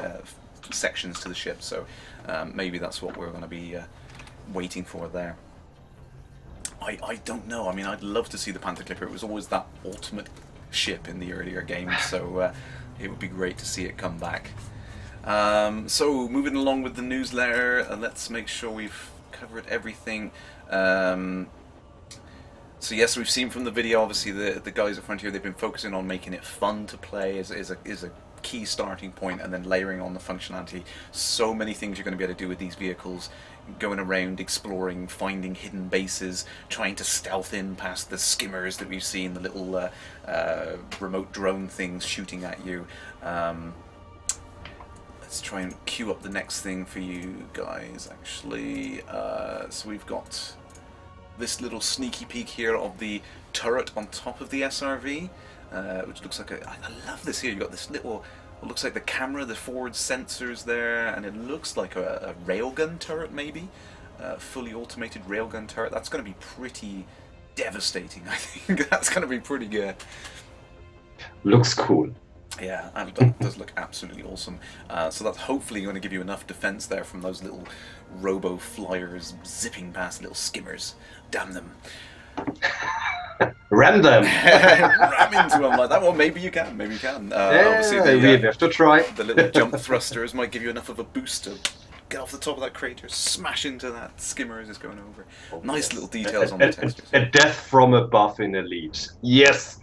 sections to the ship. So maybe that's what we're going to be waiting for there. I don't know. I mean, I'd love to see the Panther Clipper. It was always that ultimate ship in the earlier games, so it would be great to see it come back. So moving along with the newsletter, let's make sure we've covered everything. So yes, we've seen from the video, obviously the guys at Frontier, they've been focusing on making it fun to play is a key starting point, and then layering on the functionality. So many things you're going to be able to do with these vehicles, going around, exploring, finding hidden bases, trying to stealth in past the skimmers that we've seen, the little remote drone things shooting at you. Let's try and queue up the next thing for you guys, actually. So we've got this little sneaky peek here of the turret on top of the SRV, which looks like I love this here. You've got this little, it looks like the camera, the forward sensors there, and it looks like a railgun turret, maybe. Fully automated railgun turret. That's going to be pretty devastating, I think. That's going to be pretty good. Looks cool. Yeah, and that does look absolutely awesome. So that's hopefully going to give you enough defense there from those little robo-flyers zipping past, little skimmers. Damn them. Ram them! Ram into them like that. Well, maybe you can, maybe you can. Obviously we have to try. The little jump thrusters might give you enough of a boost to get off the top of that crater, smash into that skimmer as it's going over. Oh, nice yes. little details on the textures. A death from above in Elite. Yes!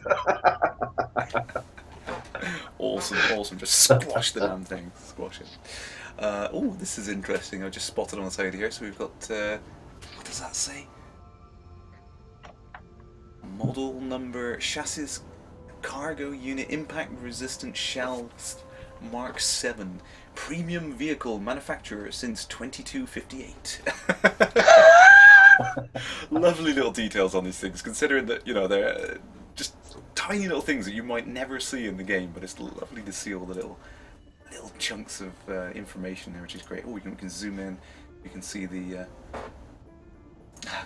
Awesome, awesome. Just squash the damn thing. Squash it. Oh, this is interesting. I just spotted on the side here. So we've got, what does that say? Model number, chassis, cargo unit, impact resistant shells, Mark 7. Premium vehicle manufacturer since 2258. Lovely little details on these things, considering that, you know, they're just tiny little things that you might never see in the game, but it's lovely to see all the little chunks of information there, which is great. Oh, we can zoom in. You can see the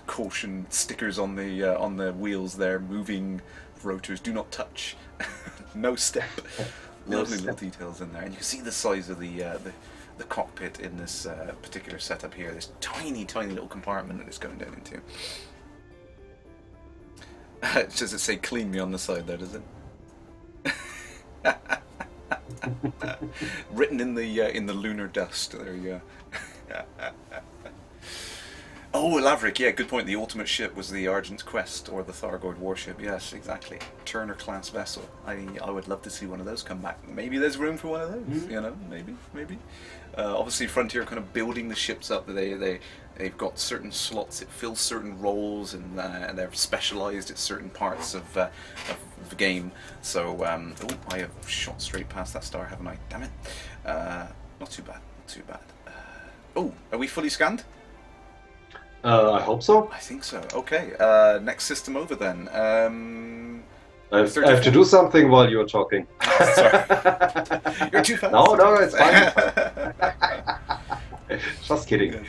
caution stickers on the wheels there. Moving rotors, do not touch. No step. Lovely little details in there, and you can see the size of the cockpit in this particular setup here. This tiny little compartment that it's going down into. Does it say "clean me" on the side there? Does it? Written in the lunar dust. There you go. Oh, Laverick, yeah, good point. The ultimate ship was the Argent's Quest, or the Thargoid warship. Yes, exactly. Turner class vessel. I would love to see one of those come back. Maybe there's room for one of those. You know, maybe. Obviously, Frontier kind of building the ships up. They've got certain slots. It fills certain roles, and they're specialised at certain parts of the game. So, oh, I have shot straight past that star, haven't I? Damn it. Not too bad. Not too bad. Oh, are we fully scanned? I hope so. I think so. Okay. Next system over then. I have to do something while you're talking. Sorry. You're too fast. No, it's fine. Just kidding.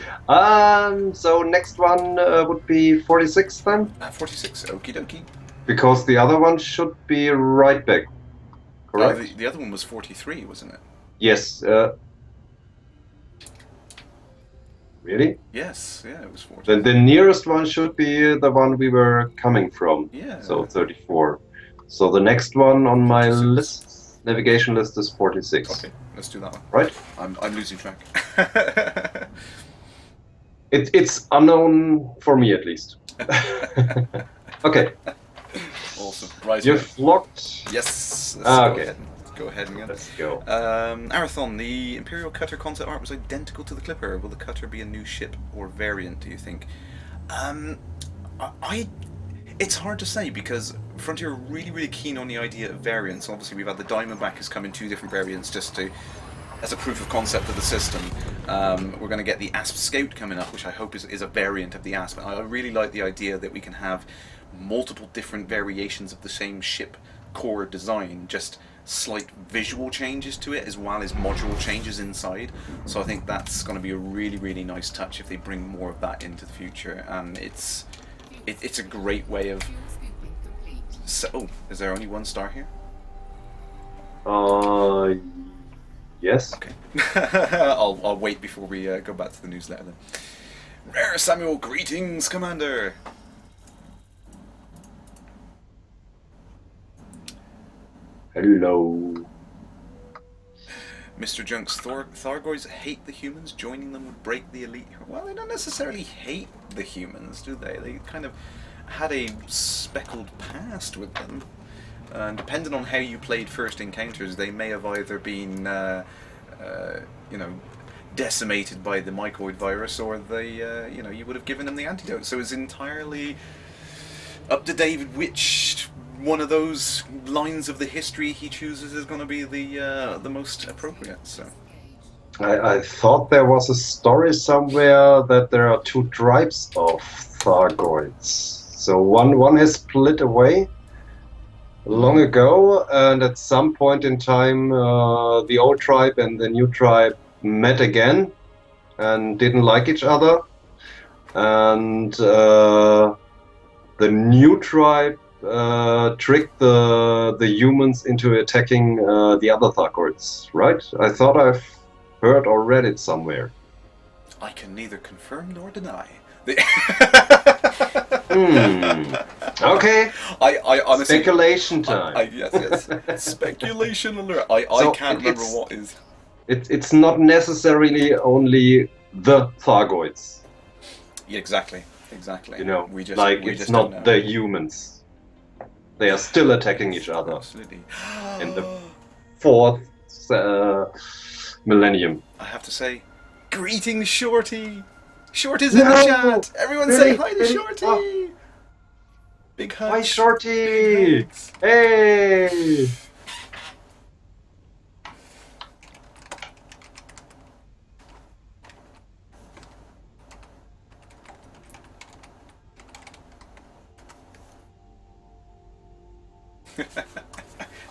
So next one would be 46 then? 46. Okie dokie. Because the other one should be right back. Correct? The other one was 43, wasn't it? Yes. Really? Yes, yeah, it was 40. Then the nearest one should be the one we were coming from. Yeah. So 34. So the next one on my 46. list, navigation list, is 46. Okay, let's do that one. Right? I'm losing track. It's unknown for me at least. Okay. Awesome. Right. You've locked. Yes. Let's go Okay. ahead. go ahead and get. Let's go. Arathon, the Imperial Cutter concept art was identical to the Clipper. Will the Cutter be a new ship or variant, do you think? It's hard to say because Frontier are really, really keen on the idea of variants. Obviously, we've had the Diamondback has come in 2 different variants just to, as a proof of concept of the system. We're going to get the Asp Scout coming up, which I hope is a variant of the Asp. I really like the idea that we can have multiple different variations of the same ship core design, just slight visual changes to it as well as module changes inside. So I think that's going to be a really, really nice touch if they bring more of that into the future. And it's a great way of. So, is there only 1 star here? Yes. Okay. I'll wait before we go back to the newsletter then. Rare Samuel, greetings, Commander. Hello. Mr. Junk's Thargoids hate the humans, joining them would break the elite. Well, they don't necessarily hate the humans, do they? They kind of had a speckled past with them. And depending on how you played First Encounters, they may have either been, decimated by the mycoid virus, or they, you would have given them the antidote. So it's entirely up to David which one of those lines of the history he chooses is going to be the most appropriate. So I thought there was a story somewhere that there are 2 tribes of Thargoids. So one has split away long ago, and at some point in time, the old tribe and the new tribe met again and didn't like each other, and the new tribe tricked the humans into attacking the other Thargoids, right? I thought I've heard or read it somewhere. I can neither confirm nor deny. Okay. I honestly. Speculation time. Yes. Speculation alert. I can't remember what is. It's not necessarily only the Thargoids. Yeah, exactly. You know, we it's just not the humans. They are still attacking each other. Absolutely. In the 4th millennium. I have to say, greetings, Shorty. Shorty's in the chat. Everyone say hi to Shorty. Oh. Big hugs. Hi, Shorty. Hey.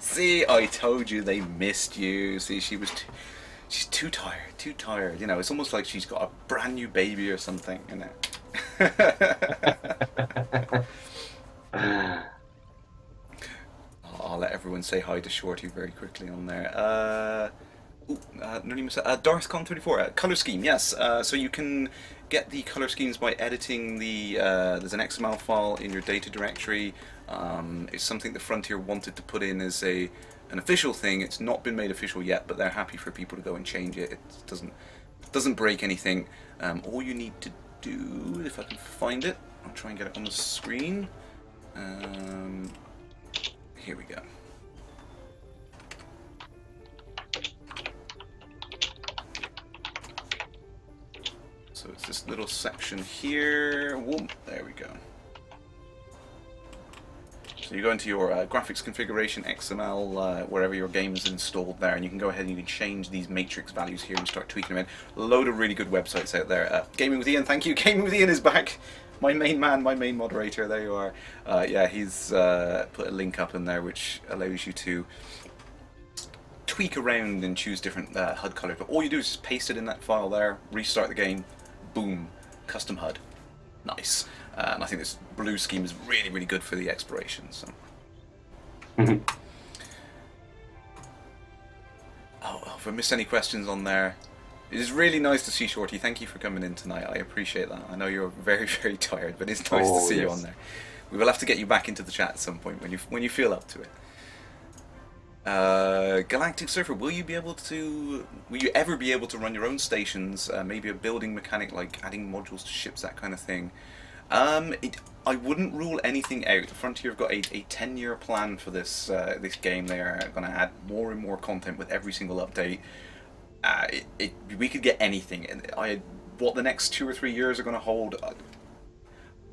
See, I told you they missed you. See, she's too tired. You know, it's almost like she's got a brand new baby or something, you know. I'll let everyone say hi to Shorty very quickly on there. Darthcon34, color scheme, yes. So you can get the color schemes by editing there's an XML file in your data directory. It's something that Frontier wanted to put in as an official thing. It's not been made official yet, but they're happy for people to go and change it. It doesn't break anything. All you need to do, if I can find it, I'll try and get it on the screen. Here we go. So it's this little section here. Whoa, there we go. So you go into your graphics configuration, XML, wherever your game is installed there, and you can go ahead and you can change these matrix values here and start tweaking them in. A load of really good websites out there. Gaming with Ian, thank you. Gaming with Ian is back. My main man, my main moderator. There you are. Yeah, he's put a link up in there which allows you to tweak around and choose different HUD colors. But all you do is just paste it in that file there, restart the game, boom, custom HUD. Nice. And I think this blue scheme is really, really good for the exploration. So. Oh, if I missed any questions on there, it is really nice to see Shorty. Thank you for coming in tonight. I appreciate that. I know you're very, very tired, but it's nice to see you on there. We will have to get you back into the chat at some point when you feel up to it. Galactic Surfer, will you ever be able to run your own stations? Maybe a building mechanic like adding modules to ships, that kind of thing. I wouldn't rule anything out. Frontier have got a 10-year plan for this this game. They are going to add more and more content with every single update. We could get anything. And what the next 2 or 3 years are going to hold,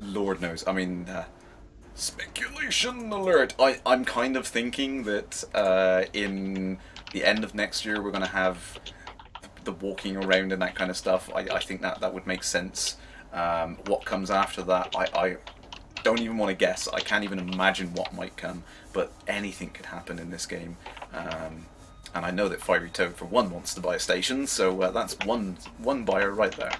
Lord knows. I mean, speculation alert. I'm kind of thinking that in the end of next year we're going to have the walking around and that kind of stuff. I think that would make sense. What comes after that, I don't even want to guess. I can't even imagine what might come, but anything could happen in this game. And I know that Fiery Toad, for one, wants to buy a station, so that's one buyer right there.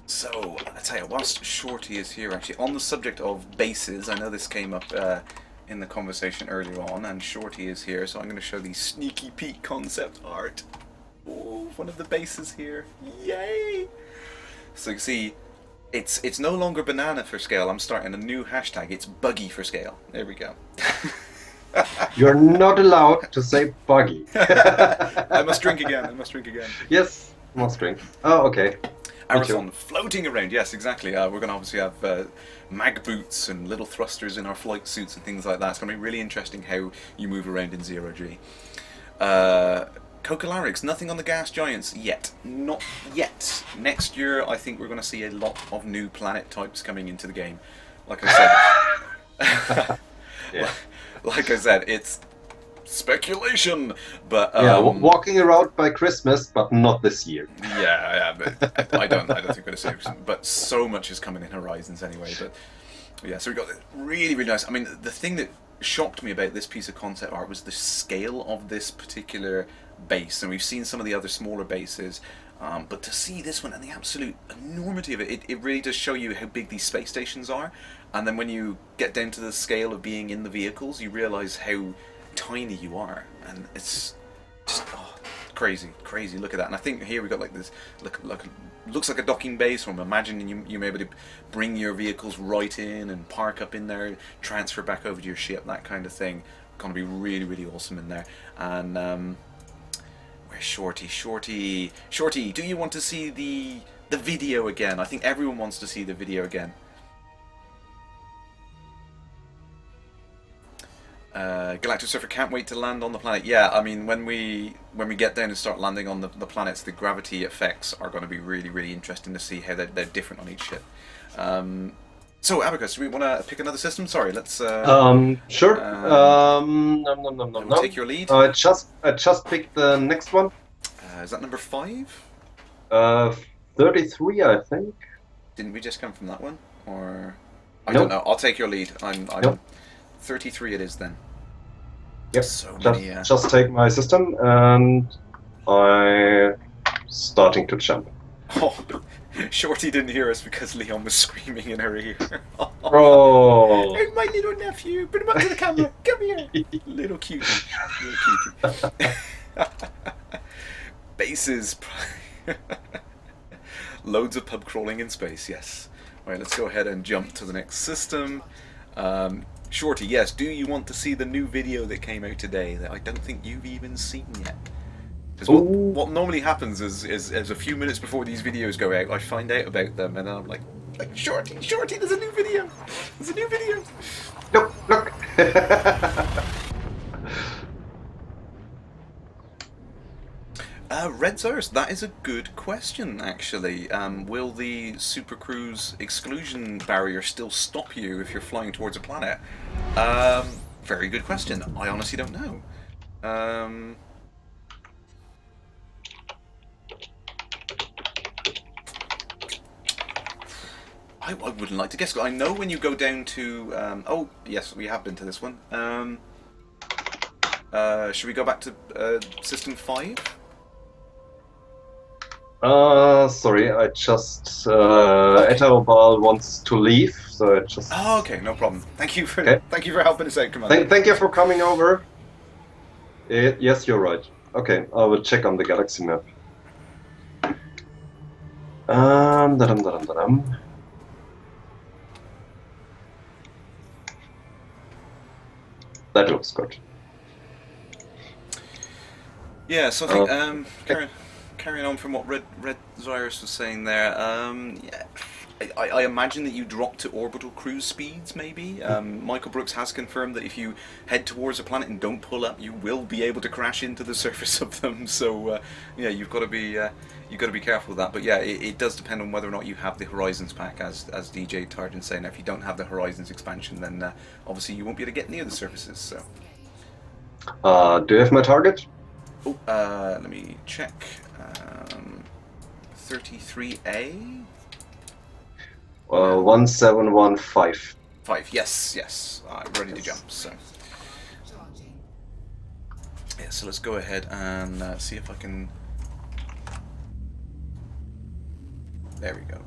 So, I tell you, whilst Shorty is here, actually, on the subject of bases, I know this came up in the conversation earlier on, and Shorty is here, so I'm going to show the Sneaky Pete concept art. Oh, one of the bases here. Yay! So you see, it's no longer banana for scale. I'm starting a new hashtag. It's buggy for scale. There we go. You're not allowed to say buggy. I must drink again. Yes, must drink. Oh, okay. Arathon floating around. Yes, exactly. We're going to obviously have mag boots and little thrusters in our flight suits and things like that. It's going to be really interesting how you move around in Zero G. Cocalarix, nothing on the gas giants yet. Not yet. Next year, I think we're going to see a lot of new planet types coming into the game. Like I said, yeah. Like I said, it's speculation, but yeah, walking around by Christmas, but not this year. Yeah, but I don't think we're going to see it. But so much is coming in Horizons anyway. But yeah, so we got really nice. I mean, the thing that shocked me about this piece of concept art was the scale of this particular base, and we've seen some of the other smaller bases, but to see this one and the absolute enormity of it, it really does show you how big these space stations are. And then when you get down to the scale of being in the vehicles, you realise how tiny you are, and it's just crazy. Look at that. And I think here we got like this looks like a docking base, or I'm imagining you may be able to bring your vehicles right in and park up in there, transfer back over to your ship, that kind of thing. Gonna be really awesome in there. And where's Shorty, do you want to see the video again? I think everyone wants to see the video again. Galactic Surfer can't wait to land on the planet. Yeah, I mean, when we get down and start landing on the planets, the gravity effects are going to be really interesting to see how they're different on each ship. So, Abacus, do we want to pick another system? Sorry, let's... Sure. Take your lead. I just picked the next one. Is that number 5? 33, I think. Didn't we just come from that one? Or... I Nope. don't know. I'll take your lead. I'm Nope. 33 it is then. Yep. So many, just take my system, and I'm starting to jump. Oh, Shorty didn't hear us because Leon was screaming in her ear. Oh! Hey, my little nephew, put him up to the camera. Come here, little cutie. Bases. Loads of pub crawling in space. Yes. All right, let's go ahead and jump to the next system. Shorty, yes, do you want to see the new video that came out today that I don't think you've even seen yet? Because what normally happens is a few minutes before these videos go out, I find out about them, and then I'm like Shorty, there's a new video! There's a new video! Look! Red Zers, that is a good question, actually. Will the Super Cruise exclusion barrier still stop you if you're flying towards a planet? Very good question. I honestly don't know. I wouldn't like to guess. I know when you go down to... oh, yes, we have been to this one. Should we go back to System 5? Sorry, I just... Etobal wants to leave, so I just... Oh, okay, no problem. Thank you for helping us out, Commander. Thank you for coming over. Yes, you're right. Okay, I will check on the galaxy map. That looks good. Yeah, so I think carrying on from what Red Zyrus was saying there, yeah, I imagine that you drop to orbital cruise speeds, maybe. Michael Brooks has confirmed that if you head towards a planet and don't pull up, you will be able to crash into the surface of them. So yeah, you've got to be careful with that. But yeah, it does depend on whether or not you have the Horizons pack, as DJ Targent's saying. Now, if you don't have the Horizons expansion, then obviously you won't be able to get near the surfaces. So. Do you have my target? Oh, let me check. 33A. 1715. 5. Yes. I'm ready to jump. So. Yeah. So let's go ahead and see if I can. There we go.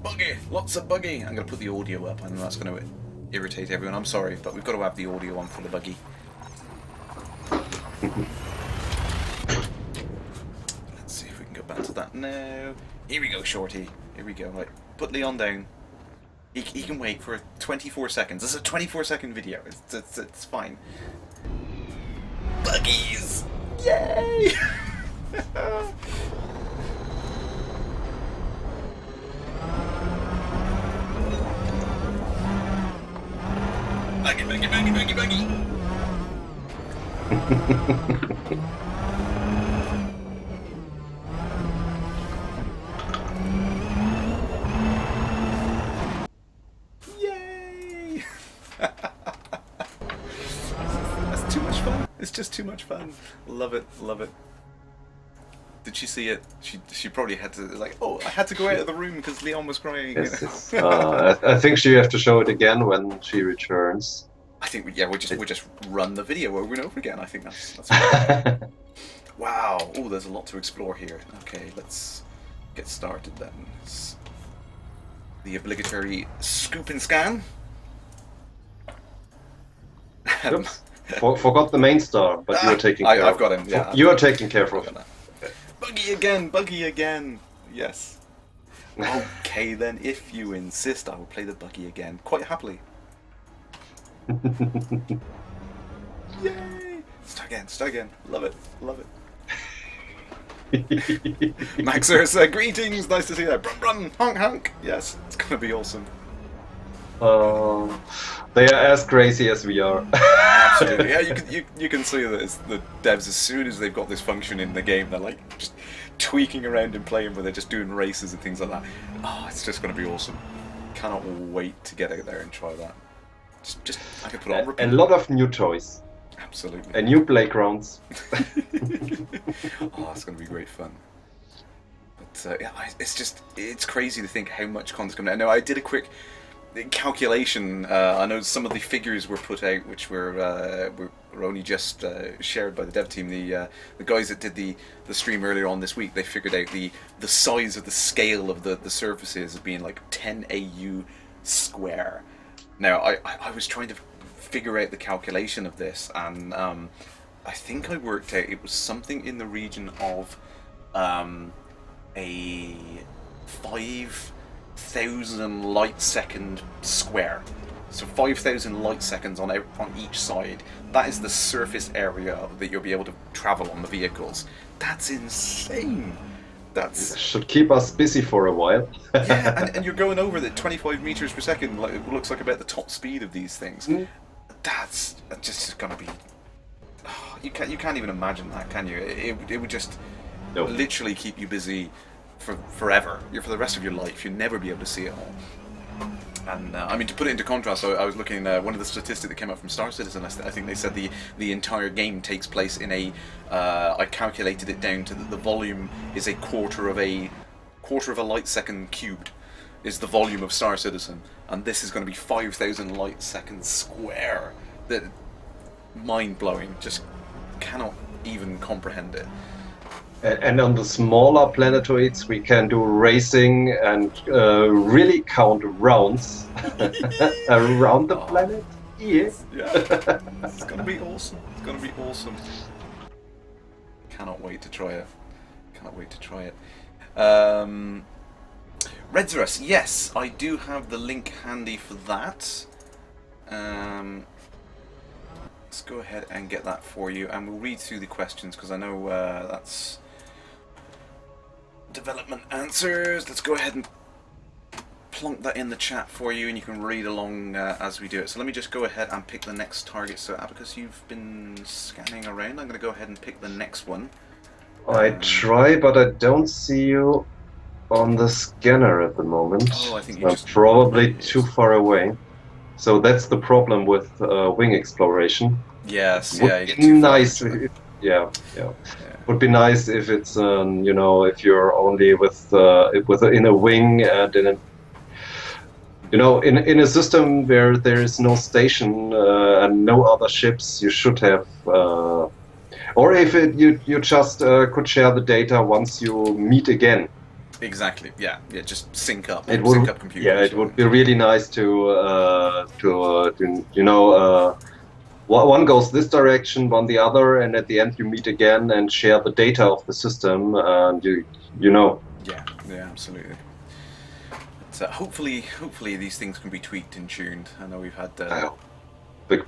Buggy! Lots of buggy! I'm going to put the audio up. I know that's going to irritate everyone. I'm sorry, but we've got to have the audio on for the buggy. Let's see if we can go back to that now. Here we go, Shorty. Here we go. Right. Put Leon down. He can wait for 24 seconds. This is a 24-second video. It's fine. Buggies! Yay! Buggy! Yay! That's too much fun. It's just too much fun. Love it. Did she see it? She probably had to, like, oh, I had to go out of the room because Leon was crying. Yes. I think she have to show it again when she returns. I think we'll just run the video over and over again. I think that's right. Wow. Oh, there's a lot to explore here. Okay, let's get started then. The obligatory scoop and scan. Oops. Forgot the main star, but you are taking care of. I've got him. Yeah, you are taking care of him. Buggy again. Yes. Okay then, if you insist, I will play the buggy again quite happily. Yay! Start again. Love it. Max Ursa, greetings. Nice to see you. Brum, honk. Yes, it's gonna be awesome. They are as crazy as we are. Absolutely. Yeah, you can see that it's the devs, as soon as they've got this function in the game, they're like just tweaking around and playing with it, just doing races and things like that. Oh, it's just going to be awesome. Cannot wait to get out there and try that. Just I can put it on repeat. A lot of new toys. Absolutely. And new playgrounds. Oh, it's going to be great fun. But yeah, it's crazy to think how much content's coming out. Now, I did a quick calculation. I know some of the figures were put out, which were only just shared by the dev team. The guys that did the stream earlier on this week, they figured out the size of the scale of the surfaces as being like 10 AU square. Now, I was trying to figure out the calculation of this, and I think I worked out it was something in the region of a 5,000 light second square. So 5,000 light seconds on each side. That is the surface area that you'll be able to travel on the vehicles. That's insane. That should keep us busy for a while. Yeah, and you're going over the 25 meters per second. Like, it looks like about the top speed of these things. That's just gonna be. Oh, you can't even imagine that, can you? It would just literally keep you busy for forever. For the rest of your life, you'll never be able to see it all. And I mean, to put it into contrast, I was looking one of the statistics that came out from Star Citizen. I think they said the entire game takes place in a. I calculated it down to the volume is a quarter of a light second cubed, is the volume of Star Citizen, and this is going to be 5,000 light seconds square. That mind blowing. Just cannot even comprehend it. And on the smaller planetoids, we can do racing and really count rounds around the planet. Yes. Yeah. It's gonna be awesome. It's gonna be awesome. Cannot wait to try it. Redzerus, yes, I do have the link handy for that. Let's go ahead and get that for you, and we'll read through the questions because I know that's development answers. Let's go ahead and plonk that in the chat for you, and you can read along as we do it. So let me just go ahead and pick the next target. So Abacus, you've been scanning around. I'm going to go ahead and pick the next one. I try, but I don't see you on the scanner at the moment. Oh, I think you I'm just probably too far away. So that's the problem with wing exploration. Yes, Would yeah, you get be too far nice. into it. Yeah. Would be nice if it's you know, if you're only in a wing and in a, you know, in a system where there is no station and no other ships, you should have. Or if you just could share the data once you meet again. Exactly. Yeah. Just sync up. It sync would. up computers. Yeah, it would be really nice to you know. One goes this direction, one the other, and at the end you meet again and share the data of the system, and you know. Yeah, absolutely. So hopefully these things can be tweaked and tuned. I know we've had.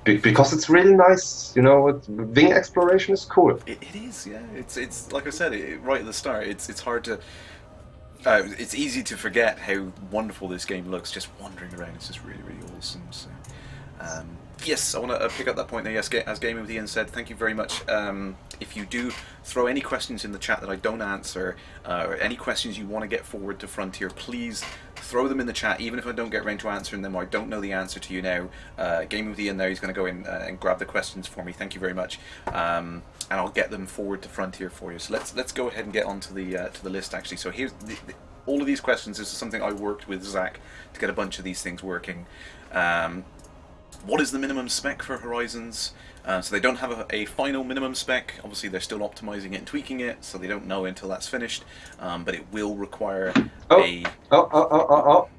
Because it's really nice, you know. Wing exploration is cool. It is, yeah. It's like I said right at the start. It's hard to. It's easy to forget how wonderful this game looks just wandering around. It's just really awesome. So, yes, I want to pick up that point there. Yes, as Game of the End said, thank you very much. If you do throw any questions in the chat that I don't answer, or any questions you want to get forward to Frontier, please throw them in the chat. Even if I don't get around to answering them or I don't know the answer to you now, Game of the End there, he's going to go in and grab the questions for me. Thank you very much. And I'll get them forward to Frontier for you. So let's go ahead and get onto the list actually. So here's all of these questions. This is something I worked with Zach to get a bunch of these things working. What is the minimum spec for Horizons? So they don't have a final minimum spec. Obviously, they're still optimizing it and tweaking it, so they don't know until that's finished. But it will require a.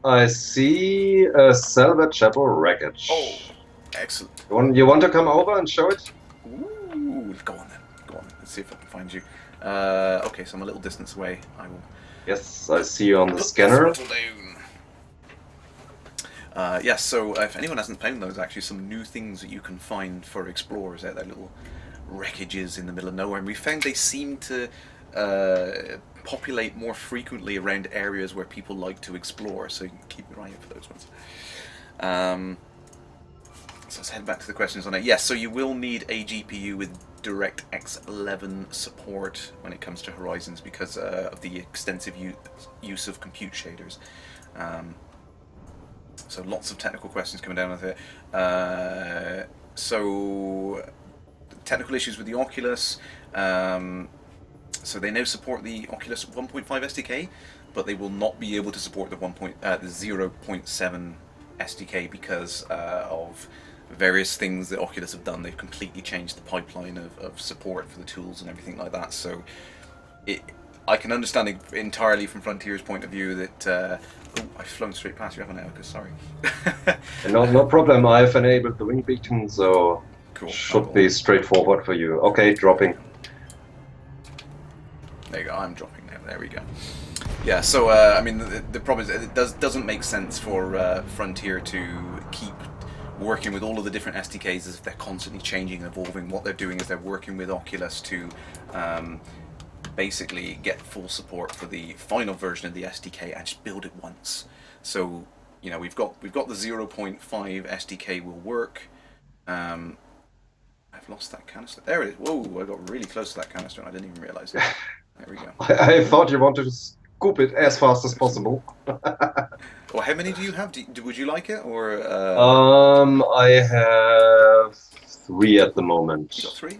I see a salvageable wreckage. Oh, excellent. You want to come over and show it? Ooh, go on then. Go on. Let's see if I can find you. Okay, so I'm a little distance away. I will. Yes, I see you on the scanner. Yes, so if anyone hasn't found those, actually some new things that you can find for explorers out there, little wreckages in the middle of nowhere, and we found they seem to populate more frequently around areas where people like to explore, so you can keep your eye out for those ones. So let's head back to the questions on it. Yes, so you will need a GPU with DirectX 11 support when it comes to Horizons because of the extensive use of compute shaders. So lots of technical questions coming down with it. So technical issues with the Oculus. So they now support the Oculus 1.5 SDK, but they will not be able to support the 0.7 SDK because of various things that Oculus have done. They've completely changed the pipeline of support for the tools and everything like that. So I can understand entirely from Frontier's point of view that. Oh, I've flown straight past you, haven't I? Okay, sorry. No problem. I've enabled the wing beacon, so cool. Should be straightforward for you. Okay, dropping. There you go. I'm dropping now. There we go. Yeah. So I mean, the problem is it doesn't make sense for Frontier to keep working with all of the different SDKs as if they're constantly changing and evolving. What they're doing is they're working with Oculus to basically get full support for the final version of the SDK and just build it once. So you know we've got the 0.5 SDK will work. I've lost that canister. There it is. Whoa! I got really close to that canister and I didn't even realize it. There we go. I thought you wanted to scoop it as fast as possible. Well, how many do you have? Would you like it or? I have 3 at the moment. You got 3?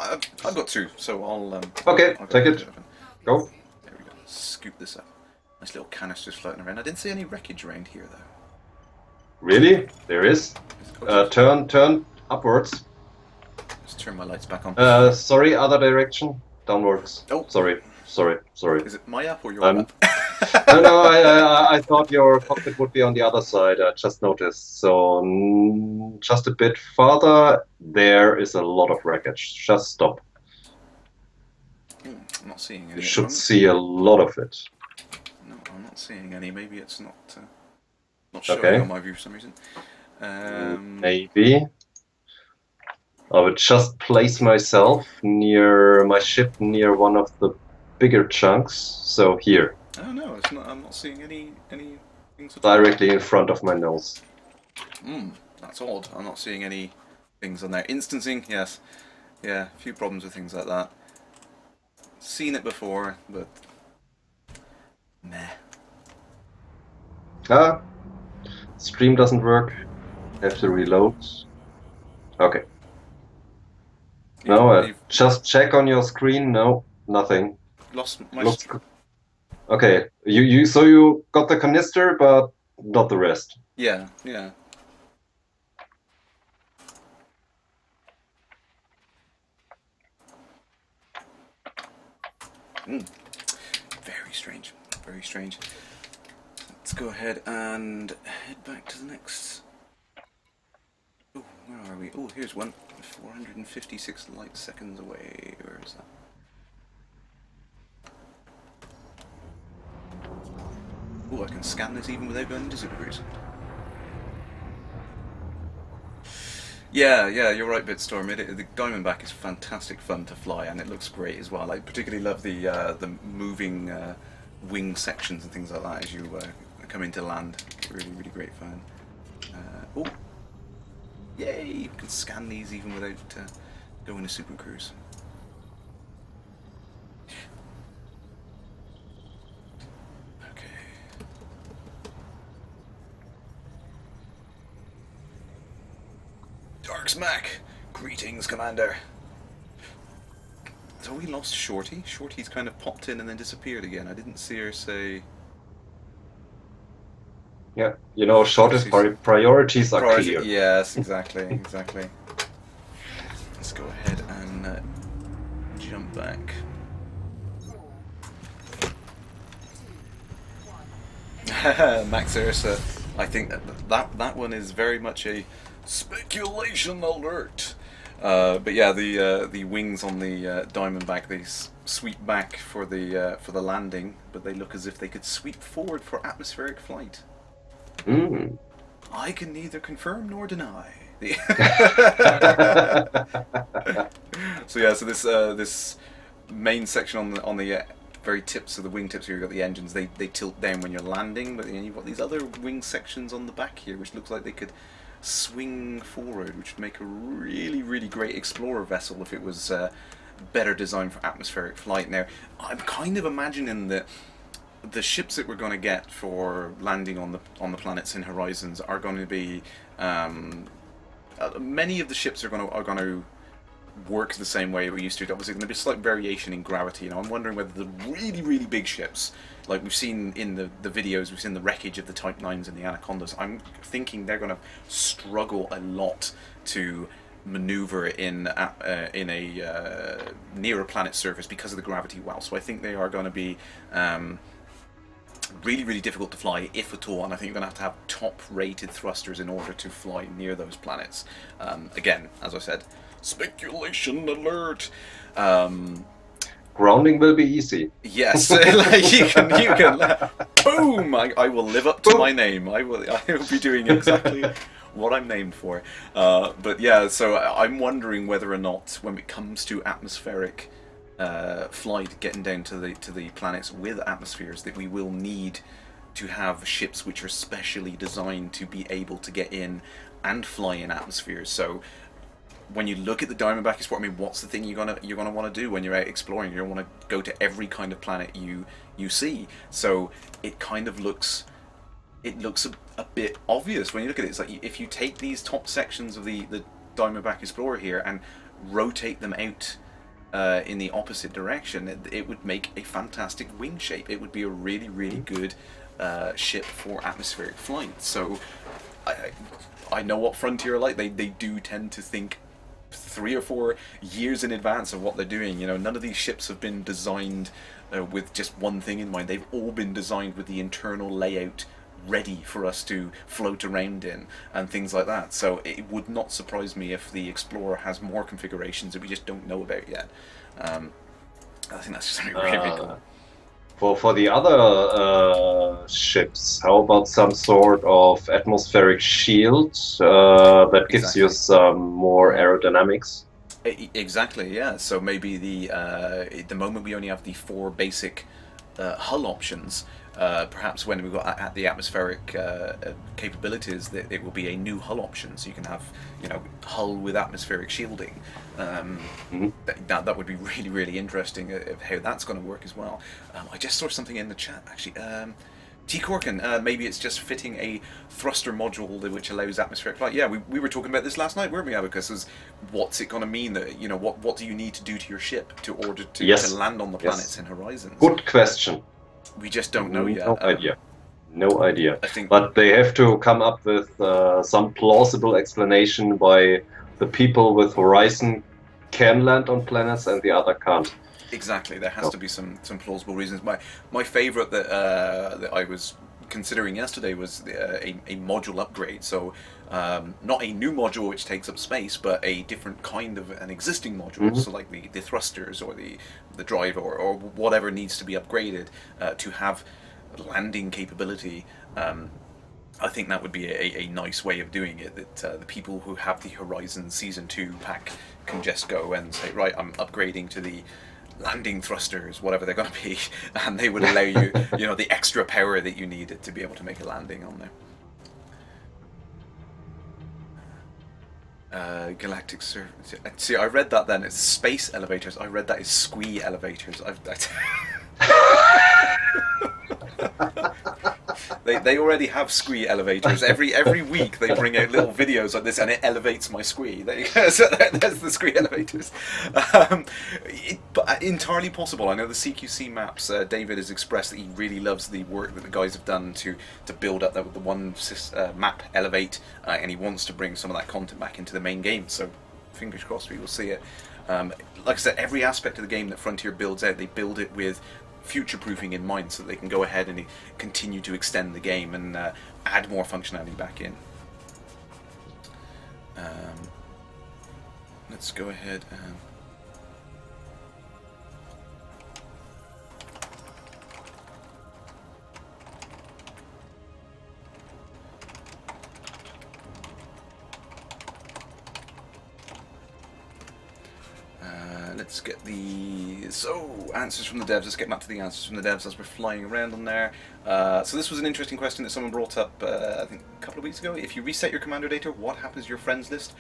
I've got 2, so I'll. Okay, I'll take it. Go. There we go. Scoop this up. Nice little canisters floating around. I didn't see any wreckage around here though. Really? There is. Turn upwards. Just turn my lights back on. Sorry, other direction. Downwards. Oh, sorry. Is it my app or your app? No, I thought your cockpit would be on the other side. I just noticed. So just a bit farther, there is a lot of wreckage. Just stop. I'm not seeing any. You should see a lot of it. No, I'm not seeing any. Maybe it's not showing on my view for some reason. Maybe. I would just place myself near my ship, near one of the bigger chunks. So here, Oh no, it's not. I'm not seeing any things at all. directly in front of my nose. That's odd. I'm not seeing any things on there. Instancing, yes. Yeah, a few problems with things like that. Seen it before, but meh. Ah, stream doesn't work. Have to reload. Okay. No, You've just check on your screen. No, nothing. lost my. Looks okay. So you got the canister, but not the rest. Yeah, yeah. Very strange. Very strange. Let's go ahead and head back to the next. Oh, where are we? Oh, here's one. 456 light seconds away. Where is that? Oh, I can scan this even without going into Super Cruise. Yeah, you're right, Bitstorm. The Diamondback is fantastic fun to fly, and it looks great as well. I particularly love the moving wing sections and things like that as you come into land. Really, really great fun. Oh, yay! You can scan these even without going to Super Cruise. Smack! Greetings, Commander. So we lost Shorty? Shorty's kind of popped in and then disappeared again. I didn't see her say... Yeah, you know, shortest priorities are clear. Yes, exactly. Let's go ahead and jump back. Max Ursa. I think that one is very much a speculation alert. But yeah, the wings on the Diamondback, they sweep back for the landing, but they look as if they could sweep forward for atmospheric flight. I can neither confirm nor deny. So yeah, so this main section on the very tips of the wingtips here, you've got the engines. They tilt down when you're landing, but then you've got these other wing sections on the back here, which looks like they could swing forward, which would make a really, really great explorer vessel if it was better designed for atmospheric flight. Now, I'm kind of imagining that the ships that we're going to get for landing on the planets in Horizons are going to be many of the ships are going to work the same way we used to. Obviously, going to be a slight variation in gravity. You know, I'm wondering whether the really, really big ships, like we've seen in the videos, we've seen the wreckage of the Type 9s and the Anacondas, I'm thinking they're going to struggle a lot to maneuver in a near a planet's surface because of the gravity well. So I think they are going to be really, really difficult to fly, if at all, and I think you're going to have top-rated thrusters in order to fly near those planets. Again, as I said, speculation alert. Grounding will be easy. Yes, like you can boom! I will live up to my name. I will be doing exactly what I'm named for. But yeah, so I'm wondering whether or not, when it comes to atmospheric flight, getting down to the planets with atmospheres, that we will need to have ships which are specially designed to be able to get in and fly in atmospheres. So when you look at the Diamondback Explorer, I mean, what's the thing you're gonna want to do when you're out exploring? You're gonna want to go to every kind of planet you see. So it kind of looks a bit obvious when you look at it. It's like if you take these top sections of the Diamondback Explorer here and rotate them out in the opposite direction, it would make a fantastic wing shape. It would be a really, really good ship for atmospheric flight. So I know what Frontier are like. They do tend to think 3 or 4 years in advance of what they're doing. You know, none of these ships have been designed with just one thing in mind. They've all been designed with the internal layout ready for us to float around in and things like that. So it would not surprise me if the Explorer has more configurations that we just don't know about yet. I think that's just really, really cool. For the other ships, how about some sort of atmospheric shield that gives you some more aerodynamics? Exactly, yeah. So maybe at the moment we only have the four basic hull options. Perhaps when we've got at the atmospheric capabilities, that it will be a new hull option. So you can have, hull with atmospheric shielding. Mhm. That would be really really interesting of how that's going to work as well. I just saw something in the chat actually. T Corkin, maybe it's just fitting a thruster module which allows atmospheric flight. Yeah, we were talking about this last night, weren't we, Abacus? Is what's it going to mean that what do you need to do to your ship to order to Yes, land on the planets yes. and horizons? Good question. We just don't know No yet. idea. No idea. I think But they have to come up with some plausible explanation why the people with Horizon can land on planets and the other can't. exactly there has So, to be some plausible reasons. My favorite that I was considering yesterday was a module upgrade. So not a new module which takes up space, but a different kind of an existing module. mhm. So like the thrusters or the drive or whatever needs to be upgraded to have landing capability. I think that would be a nice way of doing it. That the people who have the Horizon Season 2 pack can just go and say, right, I'm upgrading to the landing thrusters, whatever they're going to be, and they would allow you, the extra power that you needed to be able to make a landing on there. Galactic Service. See, I read that then. It's space elevators. I read that as squee elevators. They already have squee elevators. Every week they bring out little videos like this, and it elevates my squee. There you go. So there's the squee elevators. But entirely possible. I know the CQC maps. David has expressed that he really loves the work that the guys have done to build up the one map elevate, and he wants to bring some of that content back into the main game. So fingers crossed we will see it. Like I said, every aspect of the game that Frontier builds out, they build it with future-proofing in mind, so that they can go ahead and continue to extend the game and add more functionality back in. Let's go ahead and let's get the answers from the devs. Let's get back to the answers from the devs as we're flying around on there. So this was an interesting question that someone brought up I think a couple of weeks ago. If you reset your commander data, what happens to your friends list?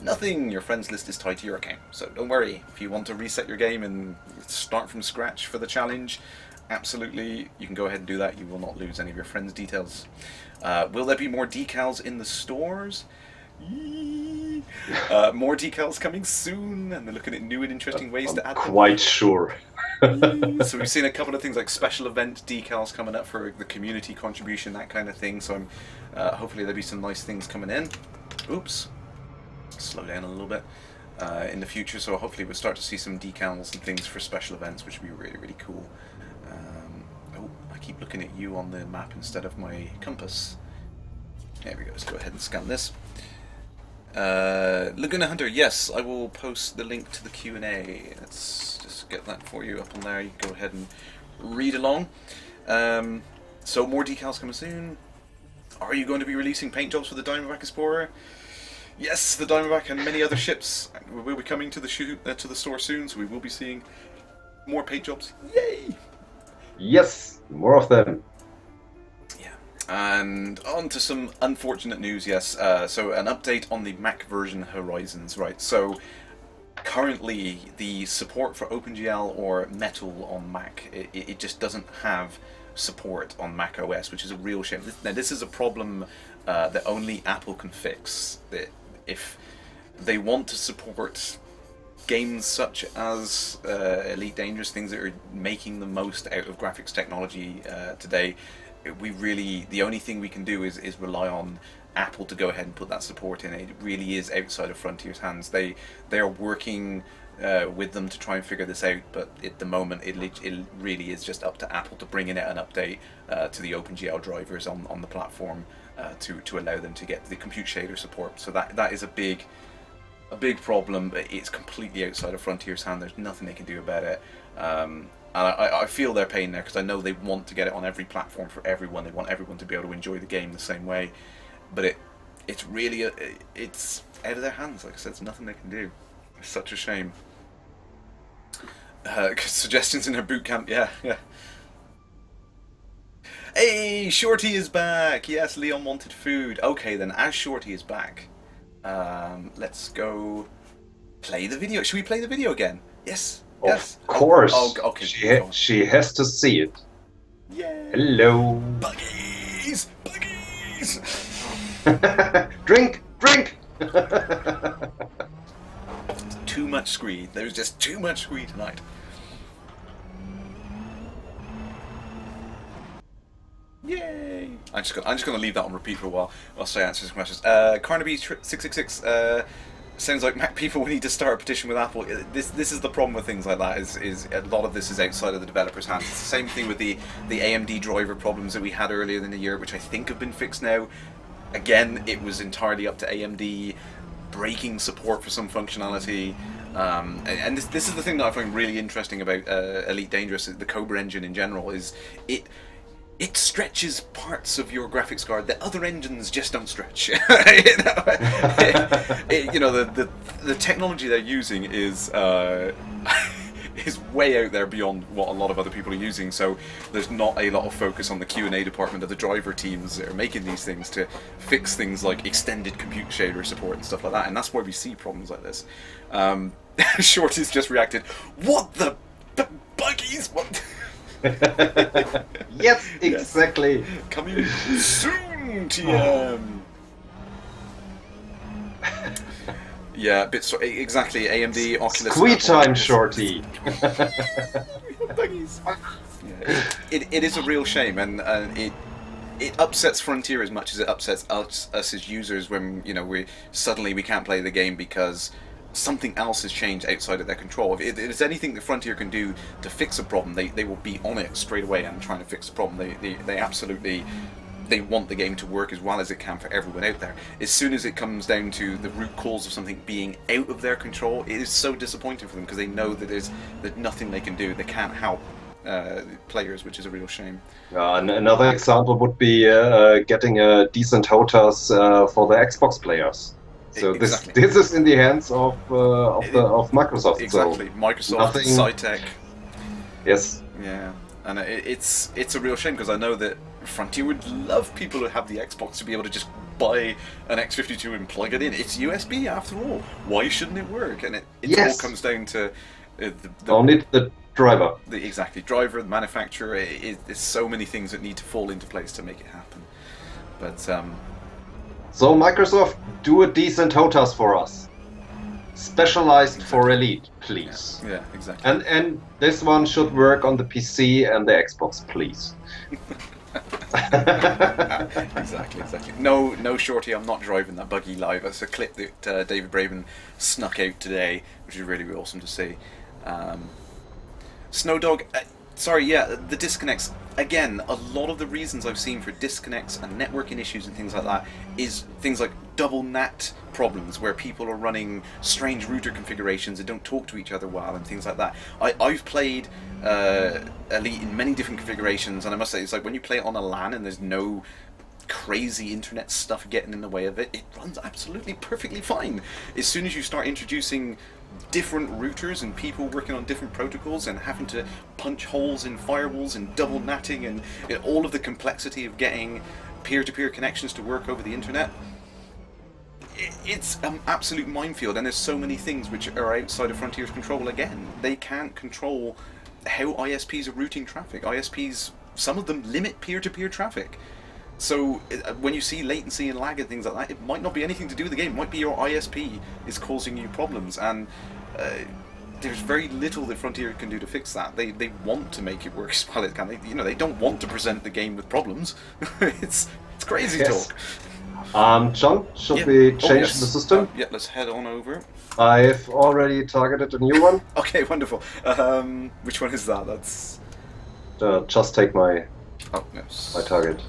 Nothing. Your friends list is tied to your account, so don't worry. If you want to reset your game and start from scratch for the challenge, absolutely, you can go ahead and do that. You will not lose any of your friends' details. Will there be more decals in the stores? More decals coming soon, and they're looking at new and interesting ways to add them. Quite sure. So we've seen a couple of things like special event decals coming up for the community contribution, that kind of thing. So hopefully there'll be some nice things coming in. Oops, slow down a little bit in the future. So hopefully we'll start to see some decals and things for special events, which would be really really cool. I keep looking at you on the map instead of my compass. There we go. Let's go ahead and scan this. Laguna Hunter, yes, I will post the link to the Q&A. Let's just get that for you up on there. You can go ahead and read along. So more decals coming soon. Are you going to be releasing paint jobs for the Diamondback Explorer? Yes, the Diamondback and many other ships will be coming to the store soon, so we will be seeing more paint jobs. Yay! Yes, more of them. And on to some unfortunate news, yes. So an update on the Mac version Horizons, right? So currently the support for OpenGL or Metal on Mac, it just doesn't have support on Mac OS, which is a real shame. Now this is a problem that only Apple can fix. That if they want to support games such as Elite Dangerous, things that are making the most out of graphics technology today, the only thing we can do is rely on Apple to go ahead and put that support in. It really is outside of Frontier's hands. They are working with them to try and figure this out, but at the moment it really is just up to Apple to bring in an update to the OpenGL drivers on the platform to allow them to get the compute shader support. So that is a big problem, but it's completely outside of Frontier's hand. There's nothing they can do about it. And I feel their pain there, because I know they want to get it on every platform for everyone. They want everyone to be able to enjoy the game the same way, but it's really it's out of their hands. Like I said, there's nothing they can do. Such a shame. Suggestions in her boot camp, yeah, yeah. Hey, Shorty is back! Yes, Leon wanted food. Okay, then, as Shorty is back, let's go play the video. Should we play the video again? Yes, yes. Of course. Oh, okay. She has to see it. Yay! Hello. Buggies! Buggies! Drink! Drink! Too much screen. There's just too much screen tonight. Yay! I'm just gonna leave that on repeat for a while whilst I answer some questions. Carnaby666 sounds like Mac people we need to start a petition with Apple. This is the problem with things like that. Is a lot of this is outside of the developer's hands. It's the same thing with the AMD driver problems that we had earlier in the year, which I think have been fixed now. Again, it was entirely up to AMD breaking support for some functionality. And this is the thing that I find really interesting about Elite Dangerous, the Cobra engine in general, is it stretches parts of your graphics card that other engines just don't stretch. You know, the technology they're using is is way out there beyond what a lot of other people are using. So there's not a lot of focus on the Q&A department of the driver teams that are making these things to fix things like extended compute shader support and stuff like that. And that's why we see problems like this. Shorty's just reacted. What the buggies? What? Yes, exactly. Yes. Coming soon, TM. Yeah, exactly. AMD, Oculus. Squeeze time, Shorty. Buggies. Yeah, it is a real shame, and it upsets Frontier as much as it upsets us as users when we can't play the game because something else has changed outside of their control. If there's anything that Frontier can do to fix a problem, they will be on it straight away and trying to fix the problem. They absolutely want the game to work as well as it can for everyone out there. As soon as it comes down to the root cause of something being out of their control, it is so disappointing for them because they know that there's nothing they can do. They can't help players, which is a real shame. Another example would be getting a decent HOTAS for the Xbox players. So exactly. this is in the hands of Microsoft. Exactly, so Microsoft, Cytec. Yes. Yeah, and it's a real shame because I know that Frontier would love people who have the Xbox to be able to just buy an X52 and plug it in. It's USB after all. Why shouldn't it work? And it all comes down to only the driver. Exactly, driver, the manufacturer. There's so many things that need to fall into place to make it happen. But so Microsoft, do a decent HOTAS for us. Specialized for Elite, please. Yeah, exactly. And this one should work on the PC and the Xbox, please. Exactly. No, Shorty, I'm not driving that buggy live. That's a clip that David Braben snuck out today, which is really, really awesome to see. Snowdog, the disconnects. Again, a lot of the reasons I've seen for disconnects and networking issues and things like that is things like double NAT problems where people are running strange router configurations and don't talk to each other well and things like that. I've played Elite in many different configurations, and I must say it's like when you play it on a LAN and there's no crazy internet stuff getting in the way of it, it runs absolutely perfectly fine. As soon as you start introducing different routers and people working on different protocols and having to punch holes in firewalls and double natting and all of the complexity of getting peer-to-peer connections to work over the internet, it's an absolute minefield, and there's so many things which are outside of Frontier's control. Again, they can't control how ISPs are routing traffic. ISPs, some of them limit peer-to-peer traffic. So when you see latency and lag and things like that, it might not be anything to do with the game. It might be your ISP is causing you problems, and there's very little that Frontier can do to fix that. They want to make it work as well as it can. They don't want to present the game with problems. It's crazy talk. John, should we change the system? Yeah, let's head on over. I've already targeted a new one. Okay, wonderful. Which one is that? That's just take my my target.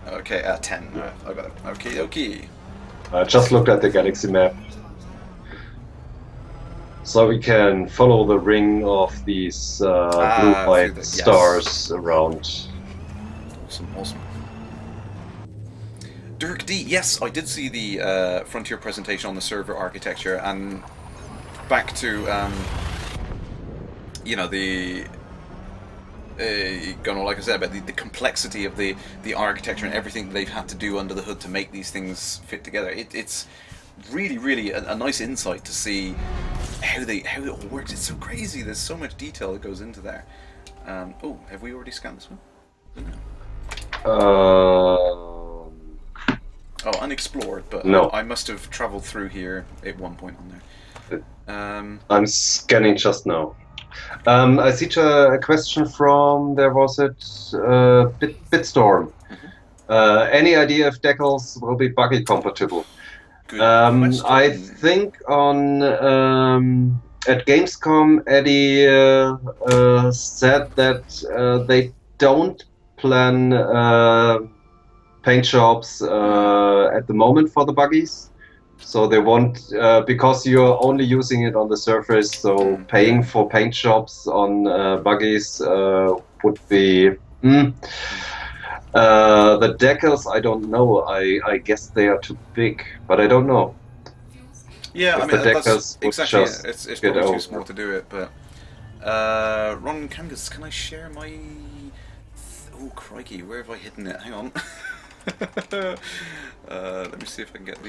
Okay, 10. I got it. Okay. I just looked at the galaxy map. So we can follow the ring of these blue-white stars around. Awesome. Dirk D, yes, I did see the Frontier presentation on the server architecture, and back to you know, the like I said, about the complexity of the architecture and everything that they've had to do under the hood to make these things fit together. It's really a nice insight to see how it all works. It's so crazy. There's so much detail that goes into there. Oh, have we already scanned this one? No. Oh, unexplored, but No. I must have travelled through here at one point on there. I'm scanning just now. I see a question from, there was it, Bitstorm. Any idea if decals will be buggy compatible? Good question. I think on at Gamescom, Eddie said that they don't plan paint jobs at the moment for the buggies. So they want, because you're only using it on the surface, so paying for paint jobs on buggies would be... the decals, I don't know. I guess they are too big, but I don't know. Yeah, If I mean, the that's decals would exactly it. just It's get probably too over. small to do it, but... Ron Canvas, can I share my... Oh, crikey, where have I hidden it? Hang on. Let me see if I can get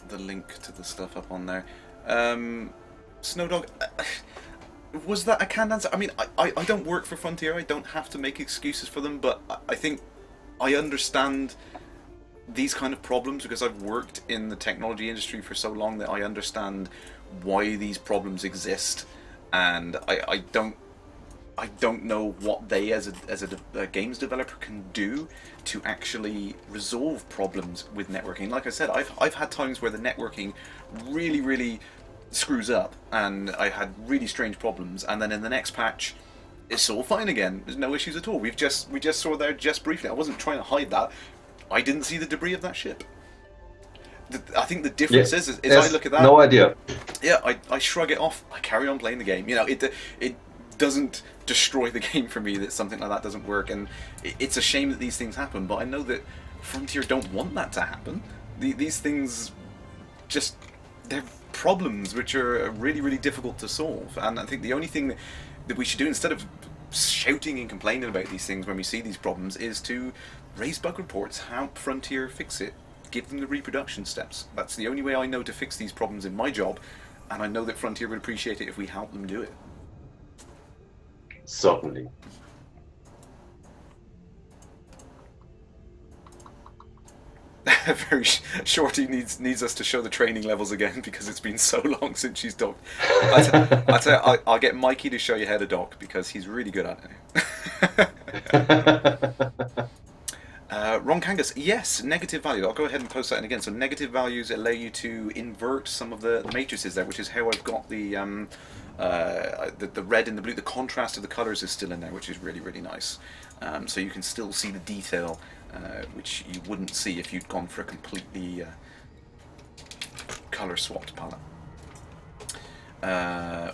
the link to the stuff up on there. Snowdog, was that a canned answer? I mean, I don't work for Frontier. I don't have to make excuses for them, but I think I understand these kind of problems because I've worked in the technology industry for so long that I understand why these problems exist, and I don't know what they as a games developer can do to actually resolve problems with networking. Like I said, I've had times where the networking really screws up, and I had really strange problems, and then in the next patch it's all fine again. There's no issues at all. We just saw there just briefly. I wasn't trying to hide that. I didn't see the debris of that ship. I think the difference is I look at that. No idea. Yeah, I shrug it off. I carry on playing the game. You know, it doesn't destroy the game for me that something like that doesn't work, and it's a shame that these things happen. But I know that Frontier don't want that to happen. These things just, they're problems which are really difficult to solve. And I think the only thing that we should do, instead of shouting and complaining about these things when we see these problems, is to raise bug reports, help Frontier fix it, give them the reproduction steps. That's the only way I know to fix these problems in my job, and I know that Frontier would appreciate it if we help them do it. Certainly. Very Shorty needs us to show the training levels again because it's been so long since she's docked. I'll get Mikey to show you how to dock because he's really good at it. Ron Kangas, yes, negative value. I'll go ahead and post that in again. So negative values allow you to invert some of the matrices there, which is how I've got the red and the blue. The contrast of the colours is still in there, which is really nice. So you can still see the detail, which you wouldn't see if you'd gone for a completely colour swapped palette.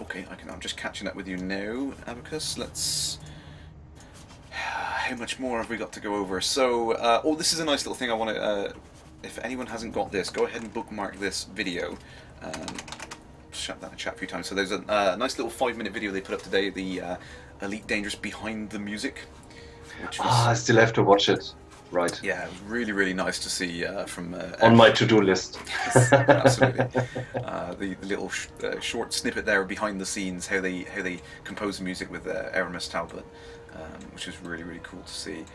Okay, I'm just catching up with you now, Abacus. Let's... How much more have we got to go over? So, oh, this is a nice little thing I want to... if anyone hasn't got this, go ahead and bookmark this video. Shut that in chat a few times. So there's a nice little 5-minute video they put up today, the Elite Dangerous Behind the Music. Which was, I still have to watch it. Right. Yeah, it was really nice to see from... on my to-do list. Yes, absolutely. The little short snippet there behind the scenes, how they compose the music with Aramis Talbot, which was really cool to see.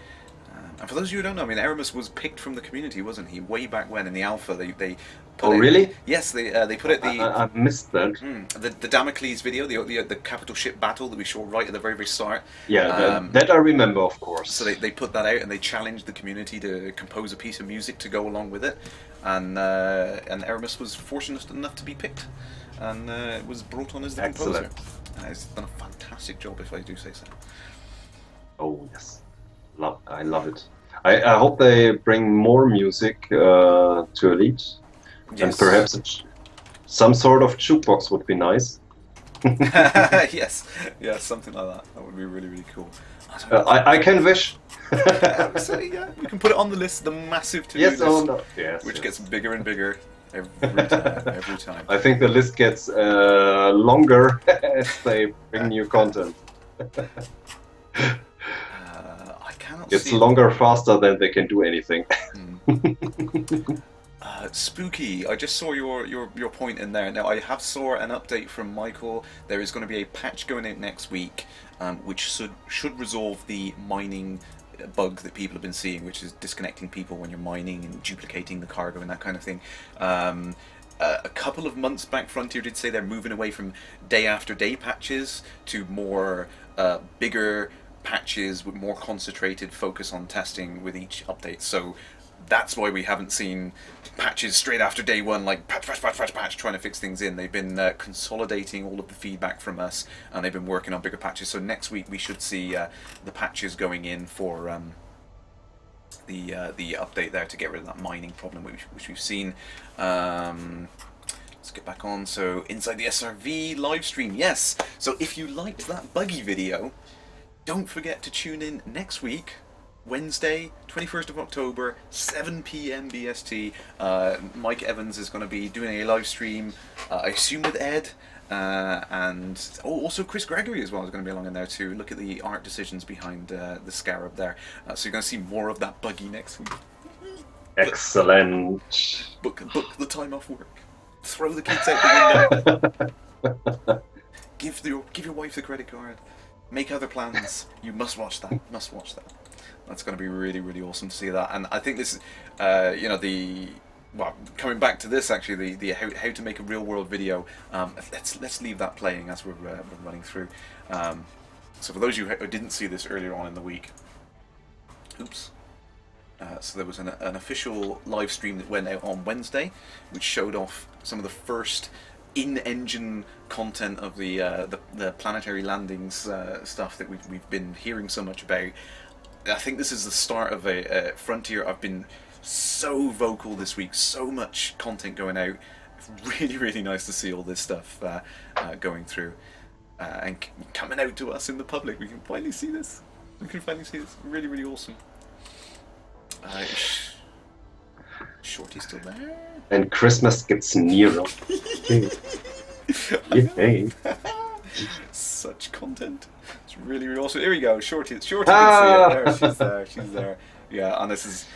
And for those of you who don't know, I mean, Aramis was picked from the community, wasn't he? Way back when in the alpha, they put Oh, it, really? Yes, they put it I missed that. the Damocles video, the capital ship battle that we saw right at the very start. Yeah, that I remember, of course. So they put that out and they challenged the community to compose a piece of music to go along with it, and Aramis was fortunate enough to be picked, and was brought on as the composer. And he's done a fantastic job, if I do say so. Oh yes, I love it. I hope they bring more music to Elite, and perhaps some sort of jukebox would be nice. yes, something like that. That would be really cool. I can wish. So, yeah, we can put it on the list, the massive to-do list, Yes, which gets bigger and bigger. Every time, every time. I think the list gets longer as they bring new content. I cannot It's see. longer faster than they can do anything. Spooky. I just saw your point in there. Now I have saw an update from Michael. There is going to be a patch going out next week, which should resolve the mining bug that people have been seeing, which is disconnecting people when you're mining and duplicating the cargo and that kind of thing. A couple of months back, Frontier did say they're moving away from day after day patches to more bigger patches with more concentrated focus on testing with each update. So that's why we haven't seen patches straight after day one, like patch, trying to fix things in. They've been consolidating all of the feedback from us, and they've been working on bigger patches. So next week we should see the patches going in for the update there to get rid of that mining problem which we've seen. Let's get back on. So inside the SRV live stream, yes. So if you liked that buggy video, don't forget to tune in next week. Wednesday, 21st of October, 7 p.m. BST. Mike Evans is going to be doing a live stream, I assume with Ed, and also Chris Gregory as well is going to be along in there too. Look at the art decisions behind the Scarab there. So you're going to see more of that buggy next week. Excellent. Book the time off work. Throw the kids out the window. Give your wife the credit card. Make other plans. You must watch that. Must watch that. That's going to be really, really awesome to see that. And I think this, coming back to this actually, the how to make a real world video. Let's leave that playing as we're running through. So for those of you who didn't see this earlier on in the week, oops. So there was an official live stream that went out on Wednesday, which showed off some of the first in-engine content of the Planetary landings stuff that we've been hearing so much about. I think this is the start of a Frontier. I've been so vocal this week, so much content going out. Really, really nice to see all this stuff going through and coming out to us in the public. We can finally see this. Really, really awesome. Shorty's still there. And Christmas gets nearer. Yay. Such content. It's really, really awesome. Here we go. Shorty can see it. There, she's there. Yeah, and this is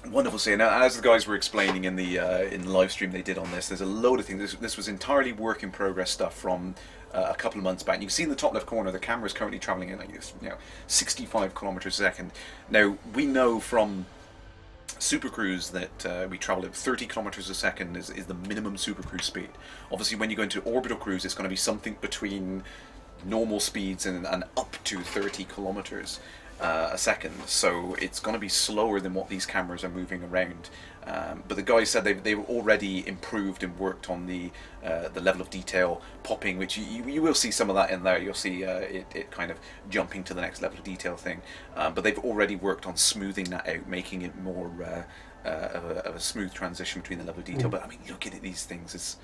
wonderful seeing. Now, as the guys were explaining in the live stream they did on this, there's a load of things. This was entirely work in progress stuff from a couple of months back. And you can see in the top left corner, the camera is currently traveling at 65 kilometers a second. Now, we know from Super Cruise that we travel at 30 kilometers a second is the minimum Super Cruise speed. Obviously, when you go into orbital cruise, it's going to be something between normal speeds and up to 30 kilometers a second. So it's going to be slower than what these cameras are moving around. But the guys said they've already improved and worked on the level of detail popping, which you will see some of that in there. You'll see it kind of jumping to the next level of detail thing. But they've already worked on smoothing that out, making it more of a smooth transition between the level of detail. But I mean, look at these things.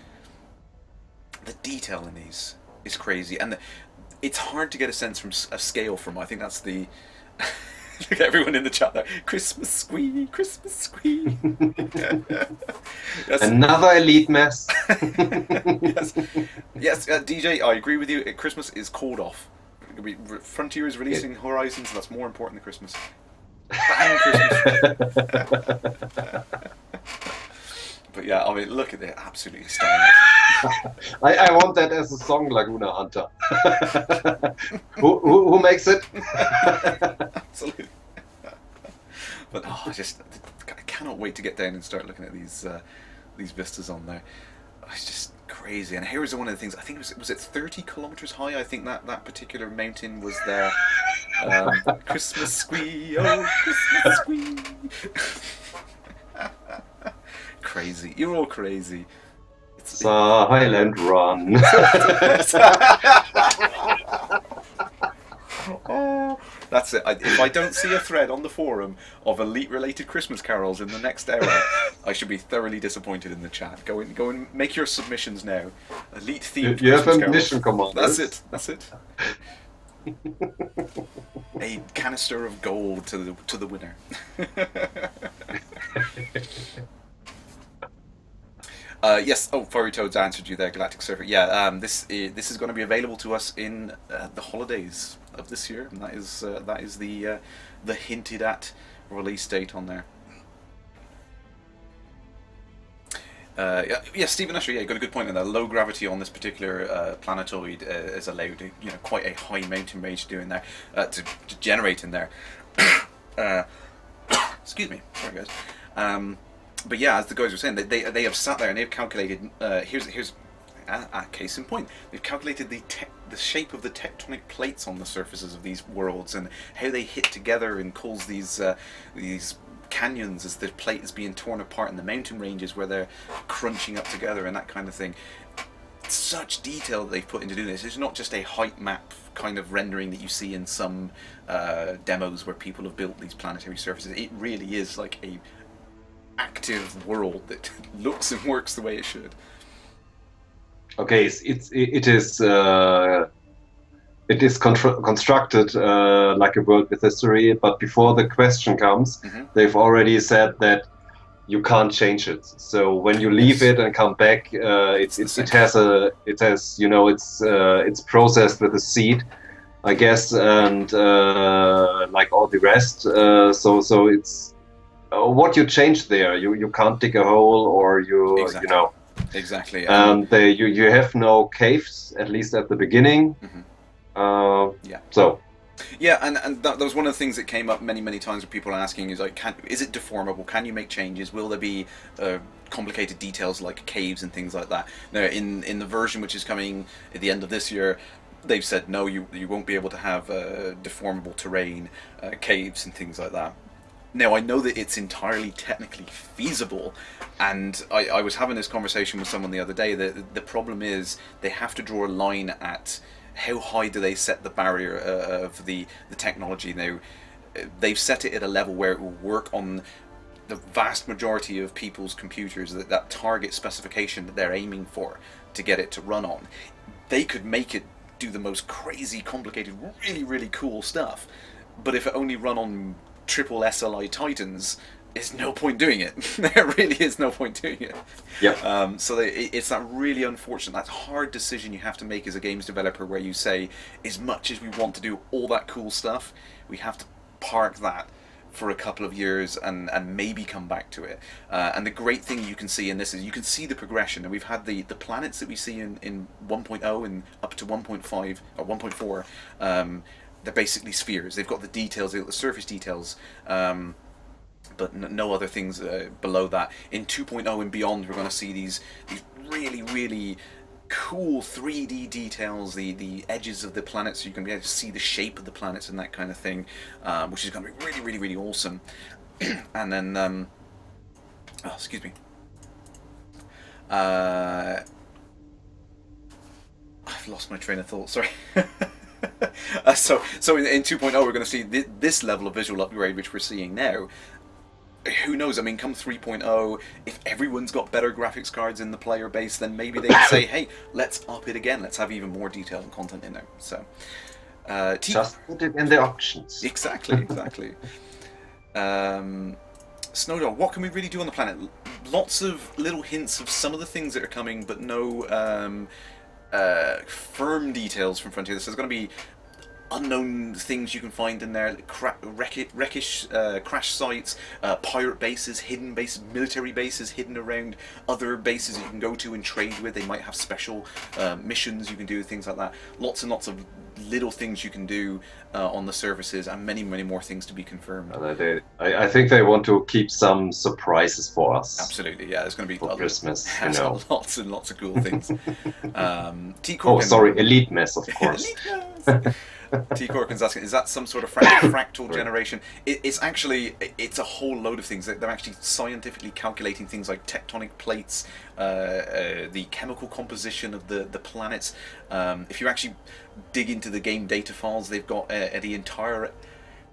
The detail in these is crazy, and it's hard to get a sense from a scale from. I think that's the. Look at everyone in the chat there. Christmas squee. Yes. Another elite mess. Yes, DJ, I agree with you. Christmas is called off. Frontier is releasing Horizons, and that's more important than Christmas. Bang Christmas. But yeah, I mean, look at it, absolutely stunning. I want that as a song, Laguna Hunter. who makes it? Absolutely. But I cannot wait to get down and start looking at these vistas on there. It's just crazy. And here is one of the things. I think was it 30 kilometers high. I think that particular mountain was there. Christmas squee, oh Christmas squee. Crazy. You're all crazy. Silent Run. Oh, that's it. If I don't see a thread on the forum of elite-related Christmas carols in the next hour, I should be thoroughly disappointed in the chat. Go and make your submissions now. Elite-themed You Christmas have a carols. mission, Commander. That's it. A canister of gold to the winner. Yes. Oh, Fiery Toads answered you there, Galactic Surfer. Yeah. This is going to be available to us in the holidays of this year, and that is the hinted at release date on there. Yeah, Stephen Usher. Yeah, got a good point on that. Low gravity on this particular planetoid is allowed, quite a high mountain range to do in there, to generate in there. uh, excuse me, sorry guys. But yeah, as the guys were saying, they have sat there and they've calculated. Here's a case in point. They've calculated the shape of the tectonic plates on the surfaces of these worlds and how they hit together and cause these canyons as the plate is being torn apart in the mountain ranges where they're crunching up together and that kind of thing. Such detail that they've put into doing this. It's not just a height map kind of rendering that you see in some demos where people have built these planetary surfaces. It really is like a active world that looks and works the way it should. Okay, it is constructed like a world with history, but before the question comes, they've already said that you can't change it. So when you leave it and come back, it has it's processed with a seed, I guess, and like all the rest. So it's what you change there. You can't dig a hole, or Exactly. Exactly. you have no caves, at least at the beginning. Yeah. So. Yeah, and that was one of the things that came up many times with people asking is like, is it deformable? Can you make changes? Will there be complicated details like caves and things like that? Now, in the version which is coming at the end of this year, they've said no, you won't be able to have deformable terrain, caves and things like that. Now, I know that it's entirely technically feasible, and I was having this conversation with someone the other day that the problem is they have to draw a line at how high do they set the barrier of the technology. Now, they've set it at a level where it will work on the vast majority of people's computers, that target specification that they're aiming for to get it to run on. They could make it do the most crazy, complicated, really cool stuff, but if it only run on triple SLI Titans, there's no point doing it. There really is no point doing it. Yeah. So it's that really unfortunate, that hard decision you have to make as a games developer, where you say, as much as we want to do all that cool stuff, we have to park that for a couple of years and maybe come back to it. And the great thing you can see in this is you can see the progression. And we've had the planets that we see in 1.0 and up to 1.5 or 1.4. They're basically spheres. They've got the details, they've got the surface details, but no other things below that. In 2.0 and beyond, we're going to see these really cool 3D details, the edges of the planets, so you can be able to see the shape of the planets and that kind of thing, which is going to be really awesome. And then, excuse me. I've lost my train of thought. Sorry. So in 2.0 we're going to see this level of visual upgrade which we're seeing now. Who knows? I mean, come 3.0, if everyone's got better graphics cards in the player base, then maybe they can say, hey, let's up it again. Let's have even more detail and content in there. So, just put it in the options. Exactly. Snowdog, what can we really do on the planet? Lots of little hints of some of the things that are coming, but no firm details from Frontier. There's going to be unknown things you can find in there, wreckage crash sites, pirate bases, hidden bases, military bases hidden around other bases you can go to and trade with. They might have special missions you can do, things like that. Lots and lots of little things you can do on the surfaces, and many more things to be confirmed. I think they want to keep some surprises for us. Absolutely, yeah. There's going to be for Christmas, lots and lots of cool things. Elite mess, of course. Elite mess. T. Corkin's asking, is that some sort of fractal generation? It's actually, it's a whole load of things. They're actually scientifically calculating things like tectonic plates, the chemical composition of the planets. If you actually dig into the game data files, they've got the entire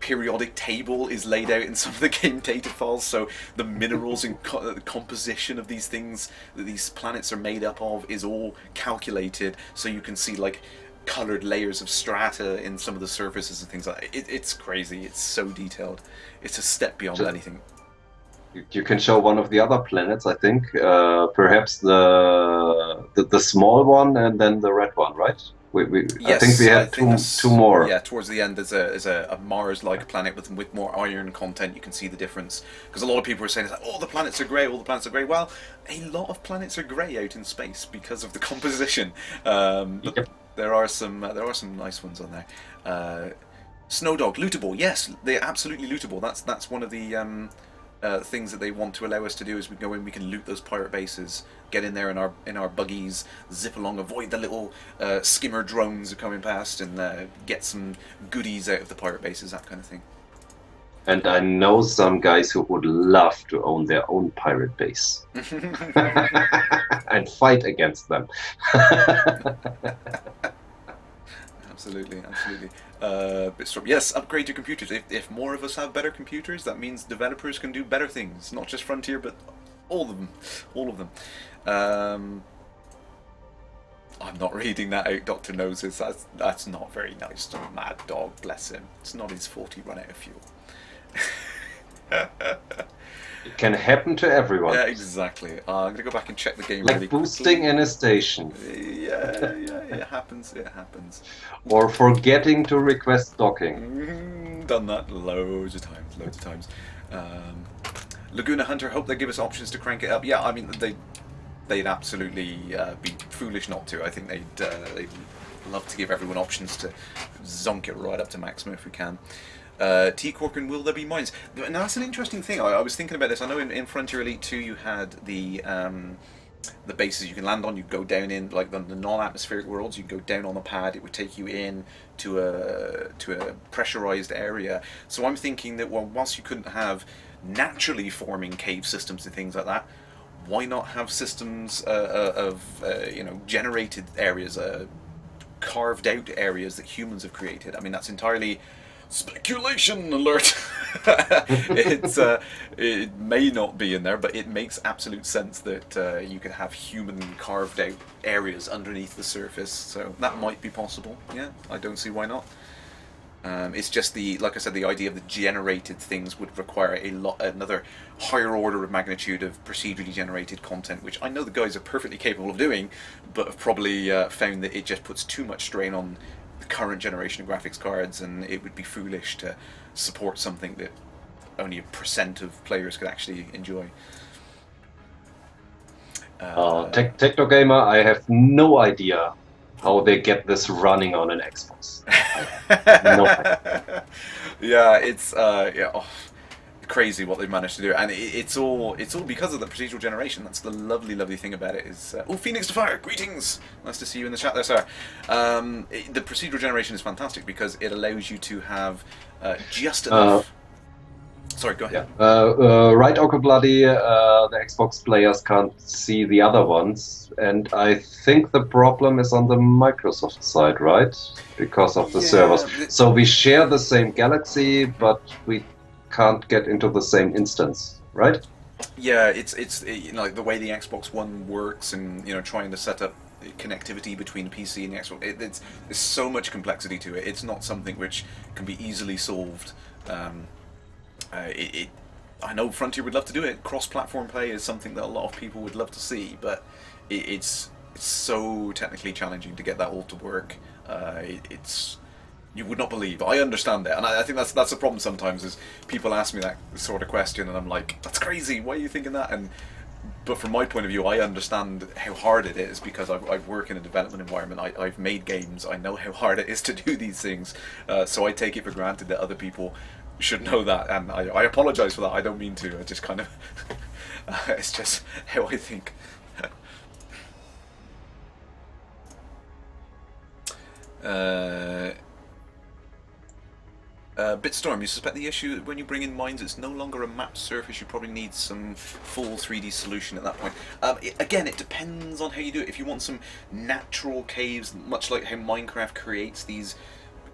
periodic table is laid out in some of the game data files, so the minerals and the composition of these things that these planets are made up of is all calculated, so you can see like coloured layers of strata in some of the surfaces and things like that. It's crazy. It's so detailed. It's a step beyond anything. You can show one of the other planets, I think. Perhaps the small one and then the red one, right? I think we Yes, I had think two that's more. yeah. Towards the end, there's a Mars-like planet with more iron content. You can see the difference because a lot of people are saying, "Oh, the planets are grey. All the planets are grey." Well, a lot of planets are grey out in space because of the composition. But Yep. there are some nice ones on there. Snow Dog, lootable. Yes, they're absolutely lootable. That's one of the things that they want to allow us to do is we go in, we can loot those pirate bases, get in there in our buggies, zip along, avoid the little skimmer drones that are coming past, and get some goodies out of the pirate bases, that kind of thing. And I know some guys who would love to own their own pirate base and fight against them. Absolutely, absolutely. Bitstorm, yes, upgrade your computers. If more of us have better computers, that means developers can do better things. Not just Frontier, but all of them. All of them. Um, I'm not reading that out, Dr. Noses. That's not very nice to Mad Dog, bless him. It's not his fault he run out of fuel. It can happen to everyone. Yeah, exactly. I'm gonna go back and check the game Like really boosting in a station. Yeah, it happens, it happens. Or forgetting to request docking. Done that loads of times. Um, Laguna Hunter, hope they give us options to crank it up. Yeah, I mean, they'd absolutely be foolish not to. I think they'd love to give everyone options to zonk it right up to maximum if we can. T Corkin, will there be mines? Now that's an interesting thing. I was thinking about this. I know in Frontier Elite 2 you had the bases you can land on. You go down in like the non-atmospheric worlds. You go down on the pad. It would take you in to a pressurized area. So I'm thinking that whilst you couldn't have naturally forming cave systems and things like that, why not have systems of generated areas, carved out areas that humans have created? I mean, that's entirely speculation alert. It may not be in there, but it makes absolute sense that you could have human carved out areas underneath the surface. So that might be possible. Yeah, I don't see why not. It's just like I said, the idea of the generated things would require another higher order of magnitude of procedurally generated content, which I know the guys are perfectly capable of doing, but have probably found that it just puts too much strain on the current generation of graphics cards, and it would be foolish to support something that only a % of players could actually enjoy. Techno Gamer, I have no idea how they get this running on an Xbox. No idea. Yeah, it's crazy what they've managed to do, and it's all because of the procedural generation. That's the lovely thing about it. Is Phoenix to Fire, greetings, nice to see you in the chat there, sir. The procedural generation is fantastic because it allows you to have just enough. Sorry, go ahead. Right, Oko Bloody, the Xbox players can't see the other ones, and I think the problem is on the Microsoft side, right? Because of the servers. So we share the same galaxy, but we can't get into the same instance, right? Yeah, it's like the way the Xbox One works, and trying to set up connectivity between the PC and the Xbox. There's so much complexity to it. It's not something which can be easily solved. I know Frontier would love to do it. Cross-platform play is something that a lot of people would love to see, but it's so technically challenging to get that all to work. It's you would not believe. I understand it, and I think that's the problem sometimes. Is people ask me that sort of question, and I'm like, "That's crazy. Why are you thinking that?" But from my point of view, I understand how hard it is because I've worked in a development environment. I've made games. I know how hard it is to do these things. So I take it for granted that other people should know that, and I apologize for that. I don't mean to. I just kind of it's just how I think. Bitstorm, you suspect the issue when you bring in mines, it's no longer a mapped surface. You probably need some full 3D solution at that point. Again, it depends on how you do it. If you want some natural caves, much like how Minecraft creates these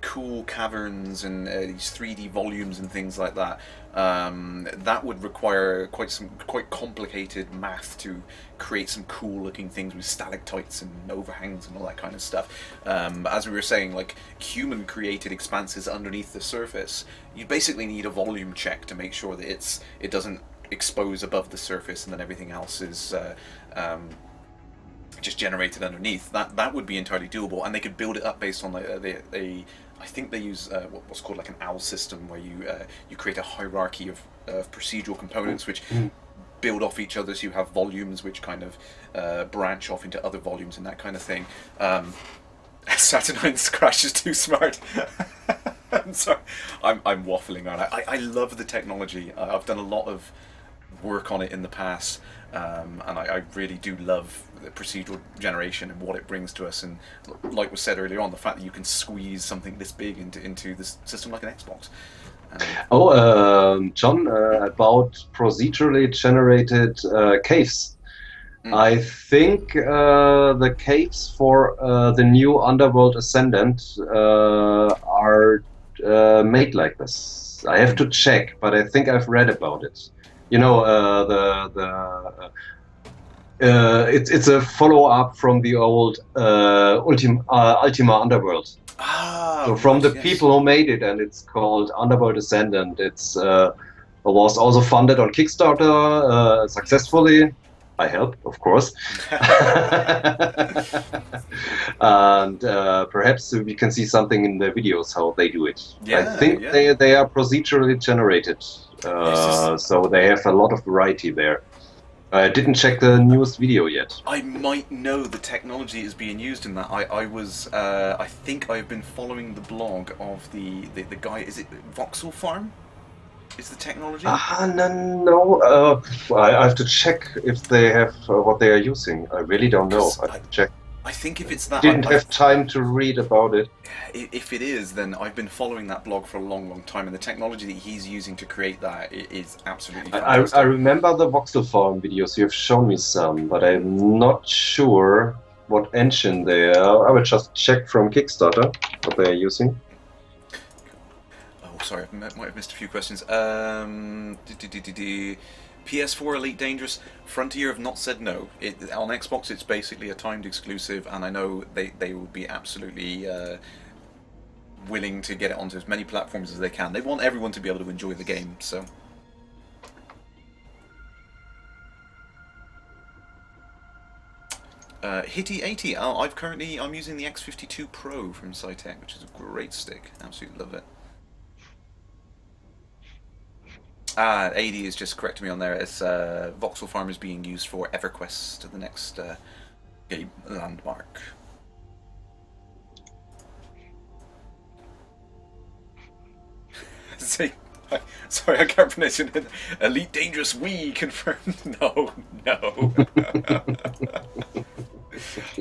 cool caverns and these 3D volumes and things like that, that would require quite complicated math to create some cool looking things with stalactites and overhangs and all that kind of stuff. As we were saying, like human created expanses underneath the surface, you basically need a volume check to make sure that it doesn't expose above the surface, and then everything else is just generated underneath. That would be entirely doable, and they could build it up based on I think they use what's called like an OWL system, where you create a hierarchy of procedural components which build off each other, so you have volumes which kind of branch off into other volumes and that kind of thing. Saturnine's Crash is too smart. I'm sorry, I'm waffling around. I love the technology. I've done a lot of work on it in the past, and I really do love the procedural generation and what it brings to us. And like was said earlier on, the fact that you can squeeze something this big into this system like an Xbox. John, about procedurally generated caves. I think the caves for the new Underworld Ascendant are made like this. I have to check, but I think I've read about it. You know, it's a follow-up from the old Ultima Underworld. So from the people who made it, and it's called Underworld Ascendant. It's was also funded on Kickstarter successfully. I helped, of course. And perhaps we can see something in the videos how they do it. I think they are procedurally generated, so they have a lot of variety there. I didn't check the newest video yet. I might know the technology is being used in that. I think I've been following the blog of the guy. Is it Voxel Farm? Is the technology? No. I have to check if they have what they are using. I really don't know. I have to check. I think if it's that, didn't have time to read about it. If it is, then I've been following that blog for a long, long time, and the technology that he's using to create that is absolutely fantastic. I remember the Voxel Farm videos. You have shown me some, but I'm not sure what engine they are. I will just check from Kickstarter what they are using. Oh, sorry, I might have missed a few questions. PS4 Elite Dangerous. Frontier have not said no. On Xbox, it's basically a timed exclusive, and I know they will be absolutely willing to get it onto as many platforms as they can. They want everyone to be able to enjoy the game, so. Hitty80. I'm using the X52 Pro from Cytec, which is a great stick. Absolutely love it. 80 is just correcting me on there. It's Voxel Farm is being used for EverQuest, the next game landmark. Sorry, I can't pronounce it. Elite Dangerous Wii confirmed. No.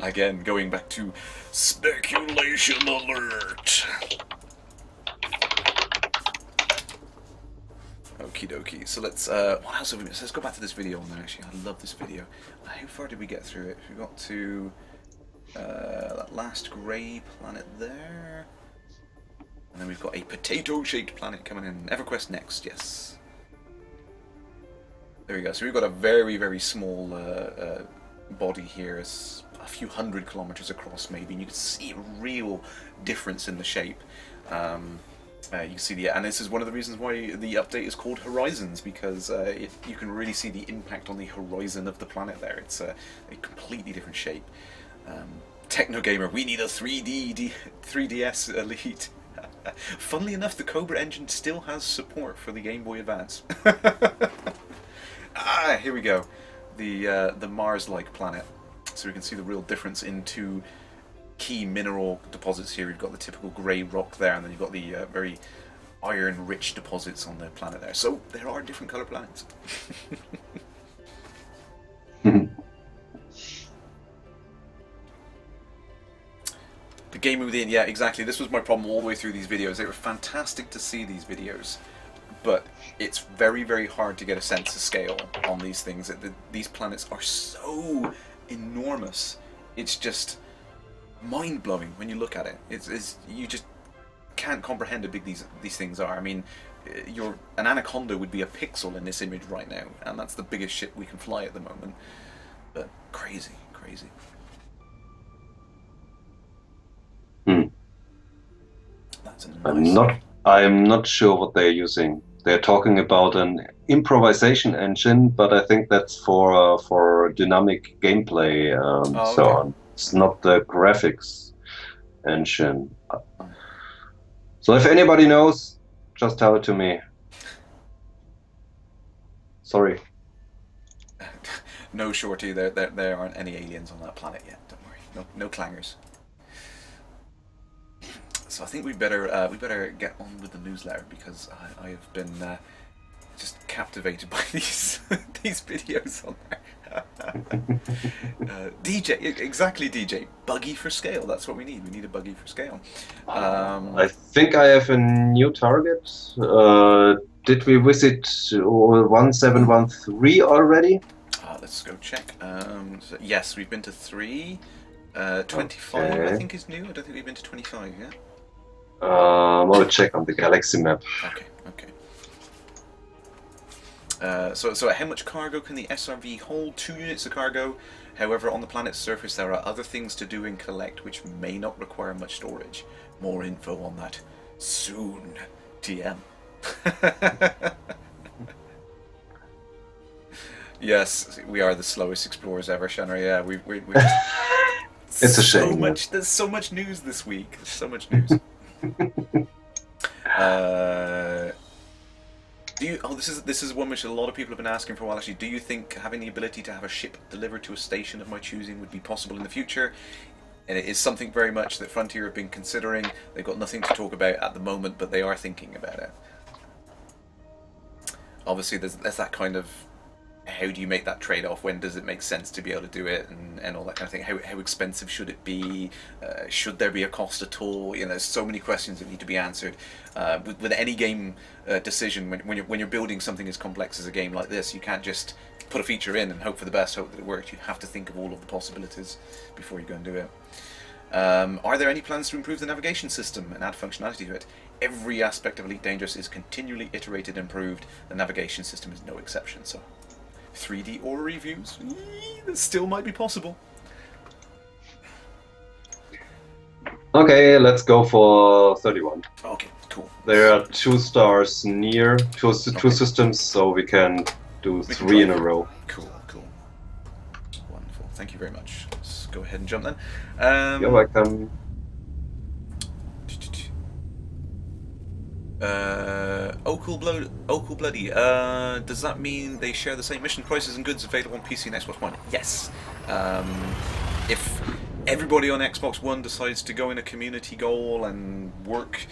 Again, going back to speculation alert. Okie dokie. So let's. What else have we missed? Let's go back to this video on there. Actually, I love this video. How far did we get through it? We got to that last grey planet there, and then we've got a potato-shaped planet coming in. EverQuest next, yes. There we go. So we've got a very, very small body here. It's a few hundred kilometers across, maybe, and you can see a real difference in the shape. You can see and this is one of the reasons why the update is called Horizons, because you can really see the impact on the horizon of the planet there. It's a completely different shape. Techno Gamer, we need a 3DS Elite. Funnily enough, the Cobra engine still has support for the Game Boy Advance. Here we go. The Mars-like planet. So we can see the real difference in two key mineral deposits here. You've got the typical grey rock there, and then you've got the very iron-rich deposits on the planet there. So there are different colour planets. The game within, yeah, exactly. This was my problem all the way through these videos. They were fantastic to see these videos, but it's very, very hard to get a sense of scale on these things. These planets are so enormous. It's just mind-blowing when you look at it. You just can't comprehend how big these things are. I mean, an anaconda would be a pixel in this image right now, and that's the biggest ship we can fly at the moment. But crazy. That's a nice. I'm not sure what they're using. they're talking about an improvisation engine, but I think that's for dynamic gameplay and Oh, so okay. on. It's Okay. not the graphics engine. So if anybody knows, just tell it to me. Sorry. No, Shorty, there aren't any aliens on that planet yet. Don't worry. No clangers. So I think we better get on with the newsletter because I have been just captivated by these these videos on there. DJ, exactly, DJ. Buggy for scale. That's what we need. We need a buggy for scale. I think I have a new target. Did we visit 1713 already? Let's go check. So yes, we've been to 3. 25, I Okay. think, is new. I don't think we've been to 25 yet. I'll check on the galaxy map. Okay, okay. So how much cargo can the SRV hold? 2 units of cargo. However, on the planet's surface there are other things to do and collect which may not require much storage. More info on that soon. TM. Yes, we are the slowest explorers ever, Shannon. Yeah, we It's a shame. There's so much news this week. There's so much news. This is one which a lot of people have been asking for a while. Actually, do you think having the ability to have a ship delivered to a station of my choosing would be possible in the future? And it is something very much that Frontier have been considering. They've got nothing to talk about at the moment, but they are thinking about it. Obviously, there's that kind of, how do you make that trade-off? When does it make sense to be able to do it, and all that kind of thing? How expensive should it be? Should there be a cost at all? You know, there's so many questions that need to be answered. With any game decision, when you're building something as complex as a game like this, you can't just put a feature in and hope for the best, hope that it works. You have to think of all of the possibilities before you go and do it. Are there any plans to improve the navigation system and add functionality to it? Every aspect of Elite Dangerous is continually iterated and improved. The navigation system is no exception. So 3D aura reviews, that still might be possible. Okay, let's go for 31. Okay, cool. There are 2 stars near, two Okay. systems, so we can do We can 3 in a drive. row. Cool. Wonderful. Thank you very much. Let's go ahead and jump then. You're welcome. Cool Bloody. Does that mean they share the same mission prices and goods available on PC and Xbox One? Yes. If everybody on Xbox One decides to go in a community goal and work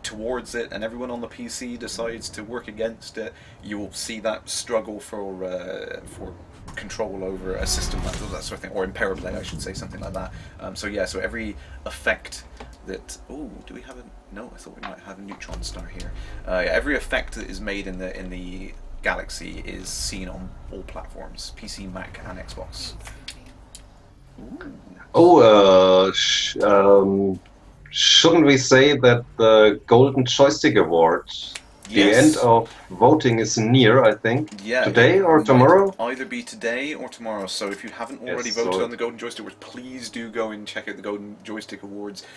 towards it, and everyone on the PC decides to work against it, you will see that struggle for control over a system, that sort of thing, or in power play, I should say, something like that. So every effect that do we have a no? I thought we might have a neutron star here. Every effect that is made in the galaxy is seen on all platforms: PC, Mac, and Xbox. Shouldn't we say that the Golden Joystick Award, the end of voting is near, I think? Yeah, today or tomorrow? Either be today or tomorrow. So if you haven't already voted on the Golden Joystick Awards, please do go and check out the Golden Joystick Awards.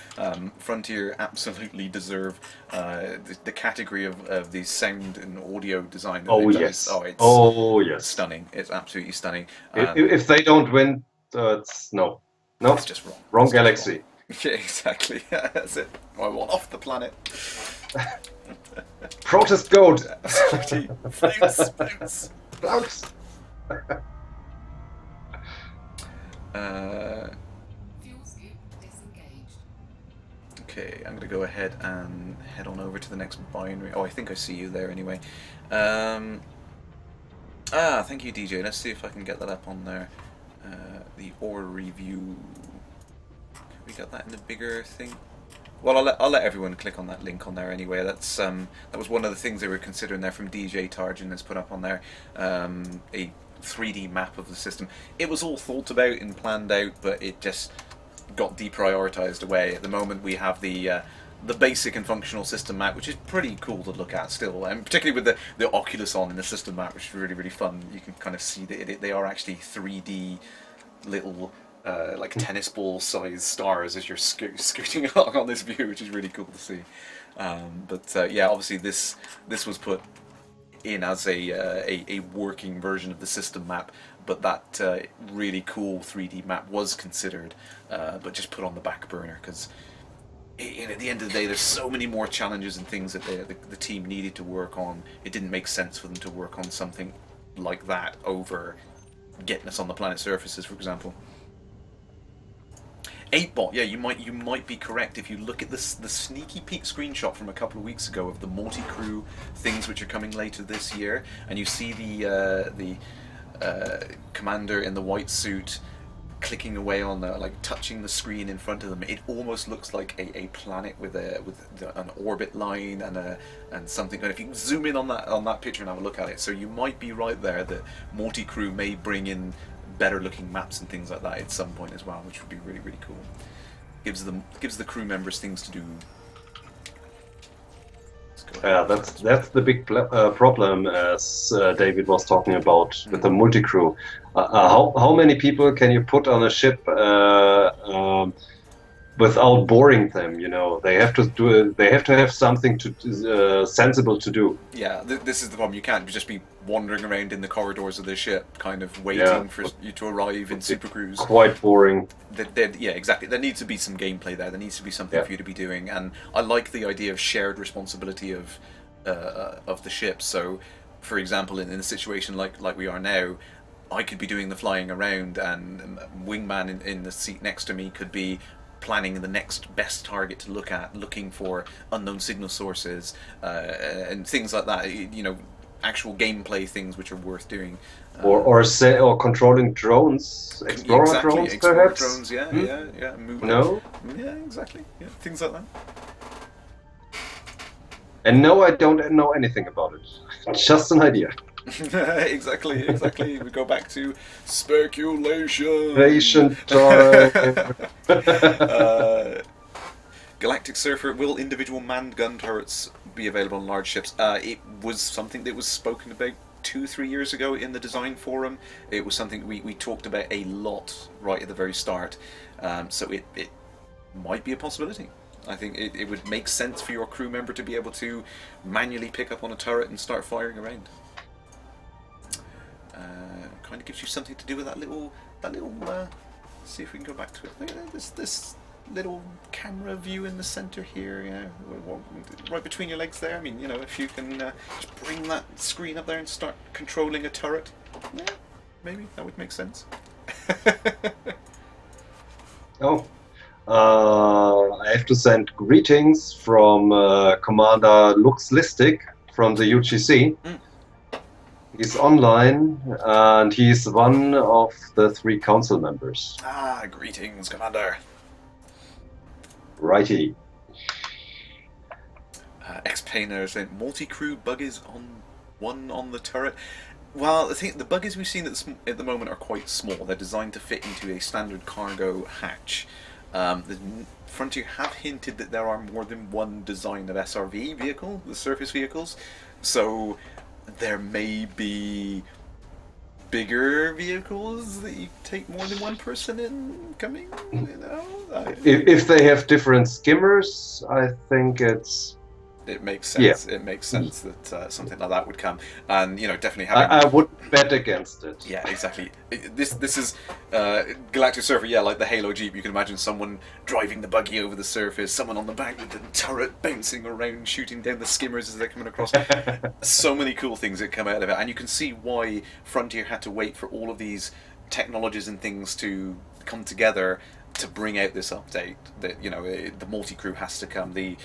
Frontier absolutely deserve the category of the sound and audio design. Yes. It's stunning. It's absolutely stunning. If they don't win, it's no. It's just wrong. Wrong galaxy. Wrong. Yeah, exactly. That's it. I want off the planet. Protest goat. Floats. Okay, I'm gonna go ahead and head on over to the next binary. Oh, I think I see you there anyway. Thank you, DJ. Let's see if I can get that up on there. The aura review. We got that in the bigger thing. Well, I'll let everyone click on that link on there anyway. That's that was one of the things they were considering there from DJ Tarjan that's put up on there. A 3D map of the system. It was all thought about and planned out, but it just got deprioritized away. At the moment, we have the basic and functional system map, which is pretty cool to look at still, and particularly with the Oculus on in the system map, which is really fun. You can kind of see that they are actually 3D little like tennis ball sized stars as you're scooting along on this view, which is really cool to see. Yeah, obviously this was put in as a working version of the system map, but that really cool 3D map was considered, but just put on the back burner because at the end of the day, there's so many more challenges and things that the team needed to work on. It didn't make sense for them to work on something like that over getting us on the planet surfaces, for example. 8bot, yeah, you might be correct if you look at the sneaky peek screenshot from a couple of weeks ago of the multi-crew things which are coming later this year, and you see the commander in the white suit clicking away on like touching the screen in front of them. It almost looks like a planet with an orbit line and something. And if you zoom in on that picture and have a look at it, so you might be right there that multi-crew may bring in better looking maps and things like that at some point as well, which would be really, really cool. Gives the crew members things to do. Yeah, that's the big problem, as David was talking about with the multi-crew. How many people can you put on a ship without boring them? You know, they have to do it. They have to have something to sensible to do. Yeah, this is the problem. You can't just be wandering around in the corridors of the ship, kind of waiting for you to arrive in super cruise. Quite boring. Yeah, exactly. There needs to be some gameplay there. There needs to be something for you to be doing, and I like the idea of shared responsibility of the ship. So, for example, in a situation like we are now, I could be doing the flying around, and wingman in the seat next to me could be planning the next best target to look at, looking for unknown signal sources and things like that. You know, actual gameplay things which are worth doing. Or controlling drones, explorer drones, perhaps. Drones, yeah. No. Yeah, exactly. Yeah, things like that. And no, I don't know anything about it. Just an idea. Exactly. We go back to speculation. Galactic Surfer, will individual manned gun turrets be available on large ships? It was something that was spoken about 2-3 years ago in the design forum. It was something we talked about a lot right at the very start. So it might be a possibility. I think it would make sense for your crew member to be able to manually pick up on a turret and start firing around. Kind of gives you something to do with that little. Let's see if we can go back to it. Look at this little camera view in the center here. Yeah, right between your legs there. I mean, you know, if you can just bring that screen up there and start controlling a turret, yeah, maybe that would make sense. I have to send greetings from Commander Luxlistic from the UGC. He's online, and he's one of the 3 council members. Greetings, Commander. Righty. X-Painter saying multi-crew buggies on the turret. Well, I think the buggies we've seen at the moment are quite small. They're designed to fit into a standard cargo hatch. The Frontier have hinted that there are more than one design of SRV vehicle, the surface vehicles. So there may be bigger vehicles that you take more than one person in coming, you know? If they have different skimmers, I think it makes sense. Yeah. It makes sense that something like that would come, and you know, definitely having. I would bet against it. Yeah, exactly. This is Galactic Surfer. Yeah, like the Halo Jeep. You can imagine someone driving the buggy over the surface, someone on the back with the turret bouncing around, shooting down the skimmers as they're coming across. So many cool things that come out of it, and you can see why Frontier had to wait for all of these technologies and things to come together to bring out this update. That, you know, the multi-crew has to come. You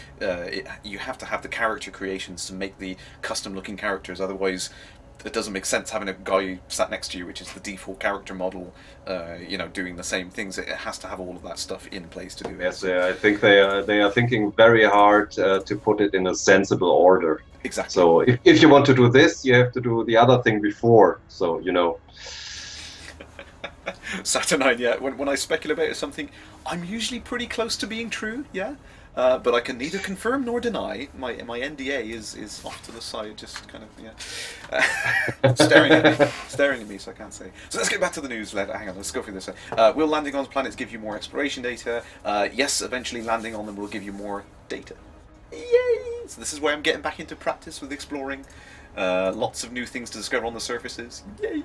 have to have the character creations to make the custom-looking characters. Otherwise, it doesn't make sense having a guy sat next to you, which is the default character model, you know, doing the same things. It has to have all of that stuff in place to do it. Yes, I think they are thinking very hard to put it in a sensible order. Exactly. So if you want to do this, you have to do the other thing before. So, you know. Saturnine, yeah. When I speculate about something, I'm usually pretty close to being true, yeah. But I can neither confirm nor deny. My NDA is off to the side, just kind of staring at me, so I can't say. So let's get back to the news. Hang on, let's go through this. Will landing on planets give you more exploration data? Yes, eventually landing on them will give you more data. Yay! So this is where I'm getting back into practice with exploring. Lots of new things to discover on the surfaces. Yay!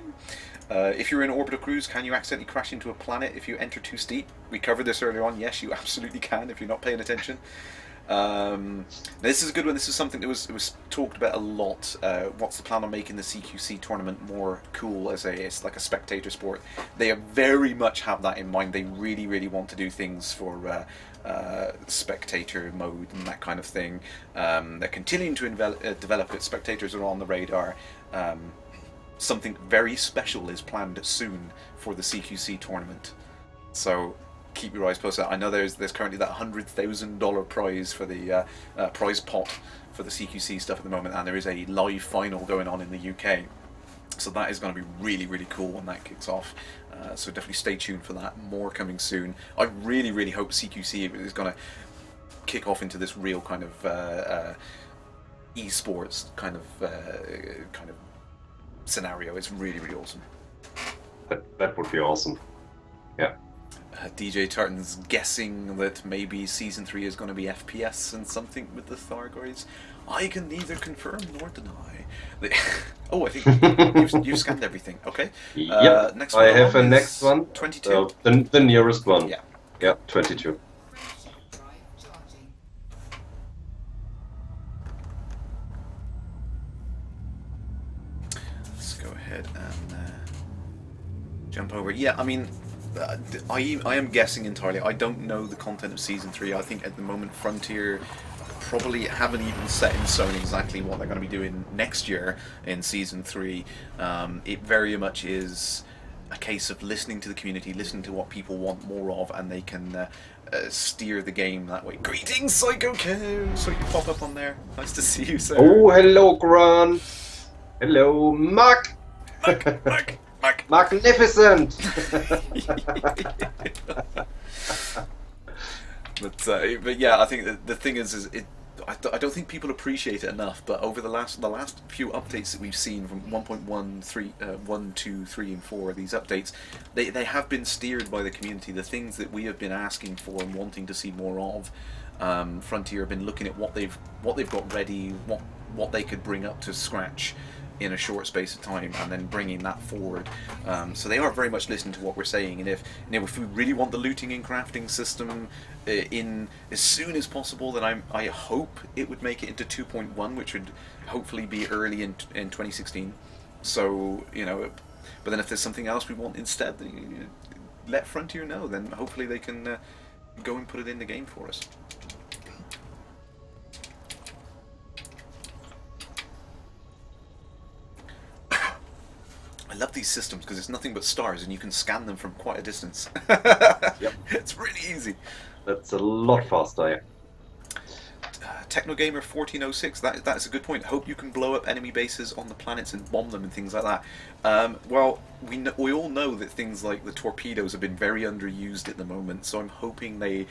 If you're in orbital cruise, can you accidentally crash into a planet if you enter too steep? We covered this earlier on. Yes, you absolutely can if you're not paying attention. This is a good one. This is something that was talked about a lot. What's the plan on making the CQC tournament more cool it's like a spectator sport? They very much have that in mind. They really, really want to do things for spectator mode and that kind of thing. They're continuing to develop it. Spectators are on the radar. Something very special is planned soon for the CQC tournament. So keep your eyes posted. I know there's currently that $100,000 prize for the prize pot for the CQC stuff at the moment, and there is a live final going on in the UK. So that is going to be really, really cool when that kicks off. So definitely stay tuned for that. More coming soon. I really, really hope CQC is going to kick off into this real kind of esports kind of scenario. It's really, really awesome. That would be awesome. Yeah. DJ Tartan's guessing that maybe Season 3 is going to be FPS and something with the Thargoids. I can neither confirm nor deny. Oh, I think you've scanned everything. Okay. Yep. Next one I have a next one. 22. The nearest one. Yeah. Yeah, 22. Let's go ahead and jump over. Yeah, I mean, I am guessing entirely. I don't know the content of Season 3. I think at the moment Frontier probably haven't even set in stone exactly what they're going to be doing next year in Season 3. It very much is a case of listening to the community, listening to what people want more of, and they can steer the game that way. Greetings, Psycho Cow! So you pop up on there. Nice to see you, sir. Oh, hello, Grant. Hello, Mark. Mark. Magnificent. But yeah, I think the thing is I don't think people appreciate it enough. But over the last few updates that we've seen from 1.1, 1, 2, 3, and 4, these updates, they have been steered by the community. The things that we have been asking for and wanting to see more of. Frontier have been looking at what they've got ready, what they could bring up to scratch in a short space of time, and then bringing that forward. So they are very much listening to what we're saying, and if we really want the looting and crafting system in as soon as possible, then I hope it would make it into 2.1, which would hopefully be early in 2016. So but then if there's something else we want instead, let Frontier know. Then hopefully they can go and put it in the game for us. I love these systems because it's nothing but stars and you can scan them from quite a distance. Yep. It's really easy. That's a lot faster, yeah. Technogamer 1406, that's a good point. Hope you can blow up enemy bases on the planets and bomb them and things like that. Well, we all know that things like the torpedoes have been very underused at the moment, so I'm hoping they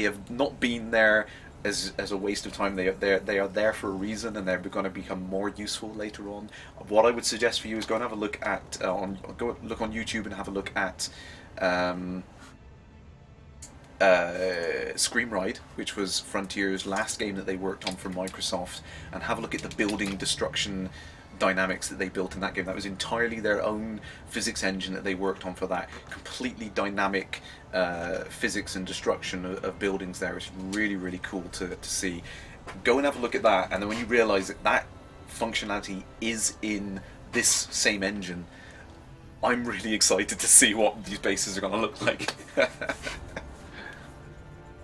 have not been there as a waste of time. They are there for a reason, and they're going to become more useful later on. What I would suggest for you is go and have a look at look on YouTube and have a look at Scream Ride, which was Frontier's last game that they worked on for Microsoft, and have a look at the building destruction dynamics that they built in that game. That was entirely their own physics engine that they worked on for that. Completely dynamic physics and destruction of buildings there. It's really, really cool to see. Go and have a look at that, and then when you realise that functionality is in this same engine, I'm really excited to see what these bases are going to look like.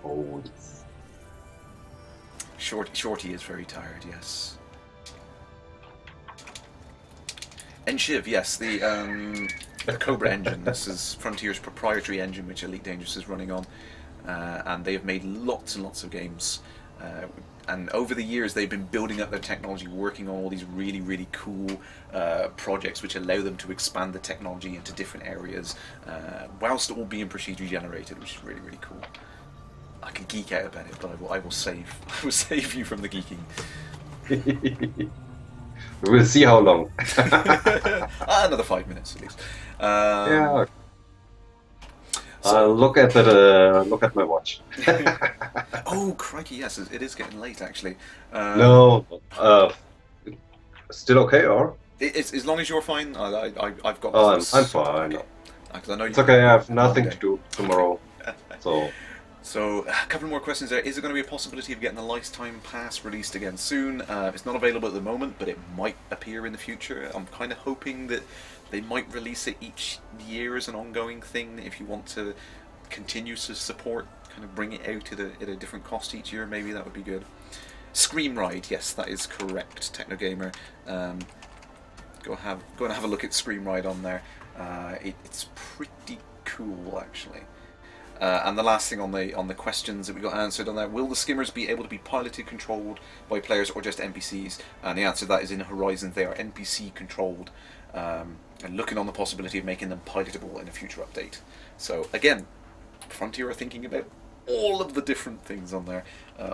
Oh, Shorty is very tired, yes. Enshiv, yes, the Cobra engine. This is Frontier's proprietary engine, which Elite Dangerous is running on, and they have made lots and lots of games. And over the years, they've been building up their technology, working on all these really, really cool projects, which allow them to expand the technology into different areas, whilst all being procedurally generated, which is really, really cool. I can geek out about it, but I will save I will save you from the geeking. We'll see how long. Another 5 minutes at least. Yeah. So, Look at my watch. oh crikey, yes, it is getting late actually. No, still okay, or? It's as long as you're fine. I've got Oh, this I'm sorted back fine. up. Because I know It's you okay. I have had a long nothing day. to do tomorrow, so So, a couple more questions there. Is there going to be a possibility of getting the lifetime pass released again soon? It's not available at the moment, but it might appear in the future. I'm kind of hoping that they might release it each year as an ongoing thing. If you want to continue to support, kind of bring it out at a different cost each year, maybe that would be good. Scream Ride, yes, that is correct. Technogamer, go and have a look at Scream Ride on there. It's pretty cool actually. And the last thing on the questions that we got answered on there: will the skimmers be able to be piloted, controlled by players, or just NPCs? And the answer to that is in Horizons they are NPC controlled, and looking on the possibility of making them pilotable in a future update. So again, Frontier are thinking about all of the different things on there,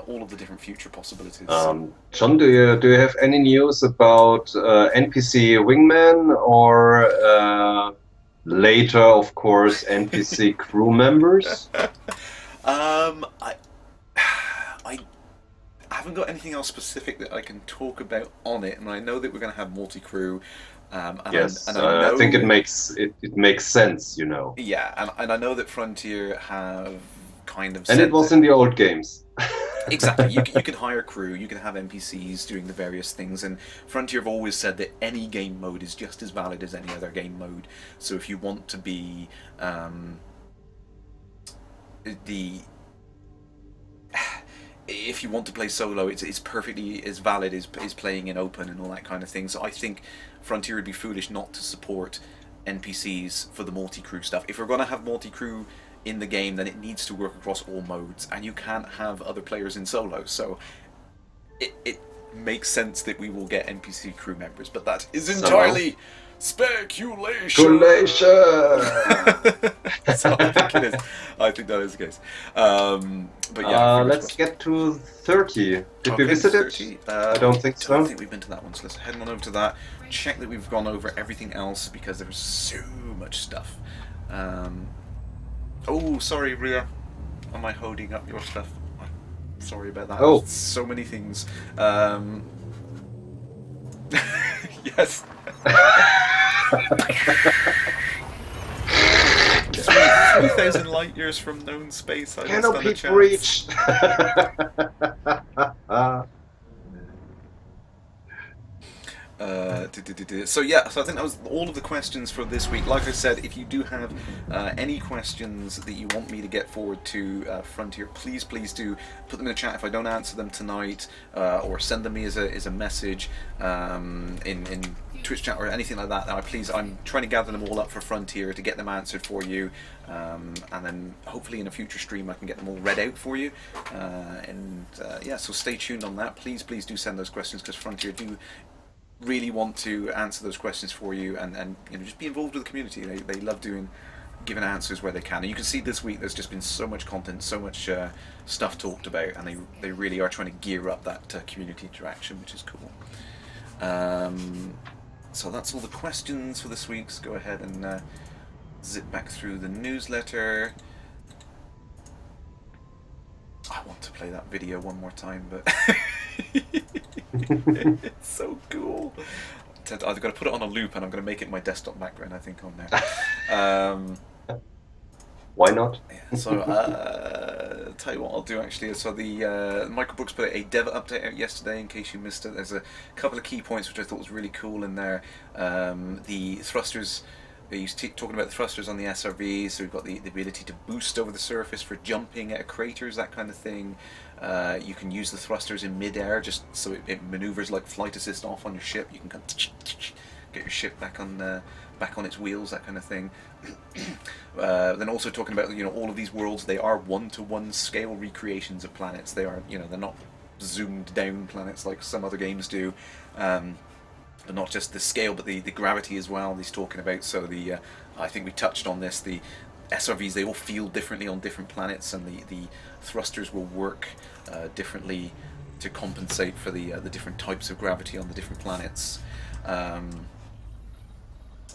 all of the different future possibilities. John, do you have any news about NPC wingman or later, of course, NPC crew members? I haven't got anything else specific that I can talk about on it, and I know that we're going to have multi-crew. And Yes, I know, I think it makes sense, you know. Yeah, and I know that Frontier have kind of And said it was that, in the old games. exactly. You can hire crew, you can have NPCs doing the various things, and Frontier have always said that any game mode is just as valid as any other game mode. So if you want to be if you want to play solo, it's perfectly as valid as playing in open and all that kind of thing. So I think Frontier would be foolish not to support NPCs for the multi-crew stuff. If we're going to have multi-crew in the game, then it needs to work across all modes, and you can't have other players in solo. So it makes sense that we will get NPC crew members, but that is entirely speculation. So I think it is. I think that is the case. But yeah, let's get to 30. Did we visit 30? It? I don't think so. I don't think we've been to that one, so let's head on over to that. Check that we've gone over everything else, because there's so much stuff. Oh, sorry, Ria. Am I holding up your stuff? Sorry about that. Oh. So many things. Yes. 3,000 light years from known space. Canopy breach. So yeah, so I think that was all of the questions for this week. Like I said, if you do have any questions that you want me to get forward to Frontier, please do put them in the chat. If I don't answer them tonight, or send them me as a message in Twitch chat or anything like that, I'm trying to gather them all up for Frontier to get them answered for you, and then hopefully in a future stream I can get them all read out for you. Yeah, so stay tuned on that. Please do send those questions, because Frontier do really want to answer those questions for you, and just be involved with the community. They love giving answers where they can. And you can see this week there's just been so much content, so much stuff talked about, and they really are trying to gear up that community interaction, which is cool. So that's all the questions for this week. Let's go ahead and zip back through the newsletter. I want to play that video one more time, but it's so cool. I've got to put it on a loop, and I'm going to make it my desktop background, I think, on there. Why not? Yeah, so, tell you what I'll do actually. So the Microbrooks put a dev update out yesterday, in case you missed it. There's a couple of key points which I thought was really cool in there. The thrusters. He's talking about the thrusters on the SRV, so we've got the ability to boost over the surface for jumping out of craters, that kind of thing. You can use the thrusters in mid-air, just so it maneuvers like flight assist off on your ship. You can kind of get your ship back on its wheels, that kind of thing. Then also talking about all of these worlds, they are one-to-one scale recreations of planets. They are they're not zoomed down planets like some other games do. But not just the scale, but the gravity as well. He's talking about, so I think we touched on this. SRVs, they all feel differently on different planets, and the thrusters will work differently to compensate for the different types of gravity on the different planets.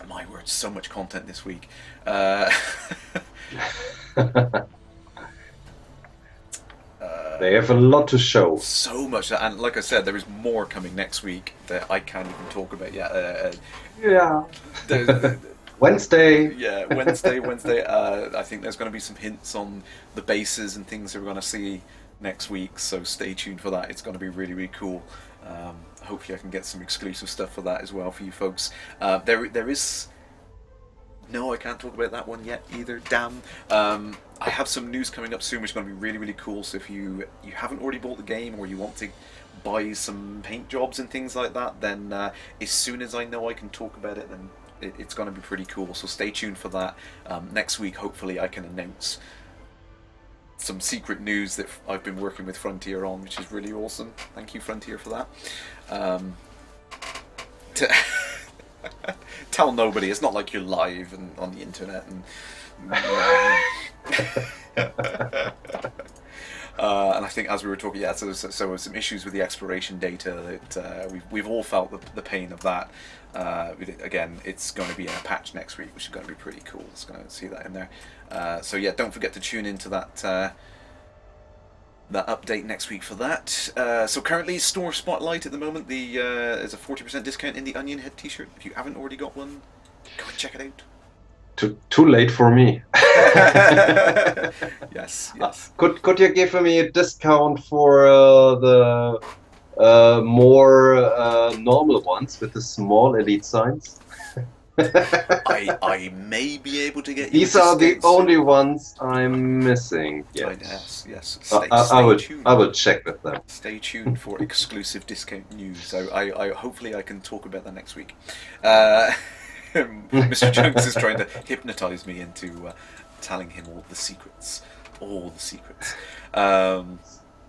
My word, so much content this week. They have a lot to show. So much, and like I said, there is more coming next week that I can't even talk about yet. Yeah. There's- Wednesday. Yeah, Wednesday. I think there's going to be some hints on the bases and things that we're going to see next week. So stay tuned for that. It's going to be really, really cool. Hopefully, I can get some exclusive stuff for that as well for you folks. There is. No, I can't talk about that one yet either. Damn. I have some news coming up soon, which is going to be really, really cool. So if you haven't already bought the game, or you want to buy some paint jobs and things like that, then as soon as I know I can talk about it, then it's going to be pretty cool. So stay tuned for that. Next week, hopefully, I can announce some secret news that I've been working with Frontier on, which is really awesome. Thank you, Frontier, for that. Tell nobody. It's not like you're live and on the internet. And I think, as we were talking, so some issues with the expiration data that we've all felt the pain of that. Again, it's going to be in a patch next week, which is going to be pretty cool. It's going to see that in there. So yeah, don't forget to tune into that update next week for that. So currently, Store Spotlight at the moment, there's a 40% discount in the Onion Head T-shirt. If you haven't already got one, go and check it out. Too late for me. Yes. Could you give me a discount for the more normal ones with the small elite signs? I may be able to get you. These are the only ones I'm missing. Yes. I will check with them. Stay tuned for exclusive discount news. I hopefully I can talk about that next week. Mr. Jones is trying to hypnotize me into telling him all the secrets.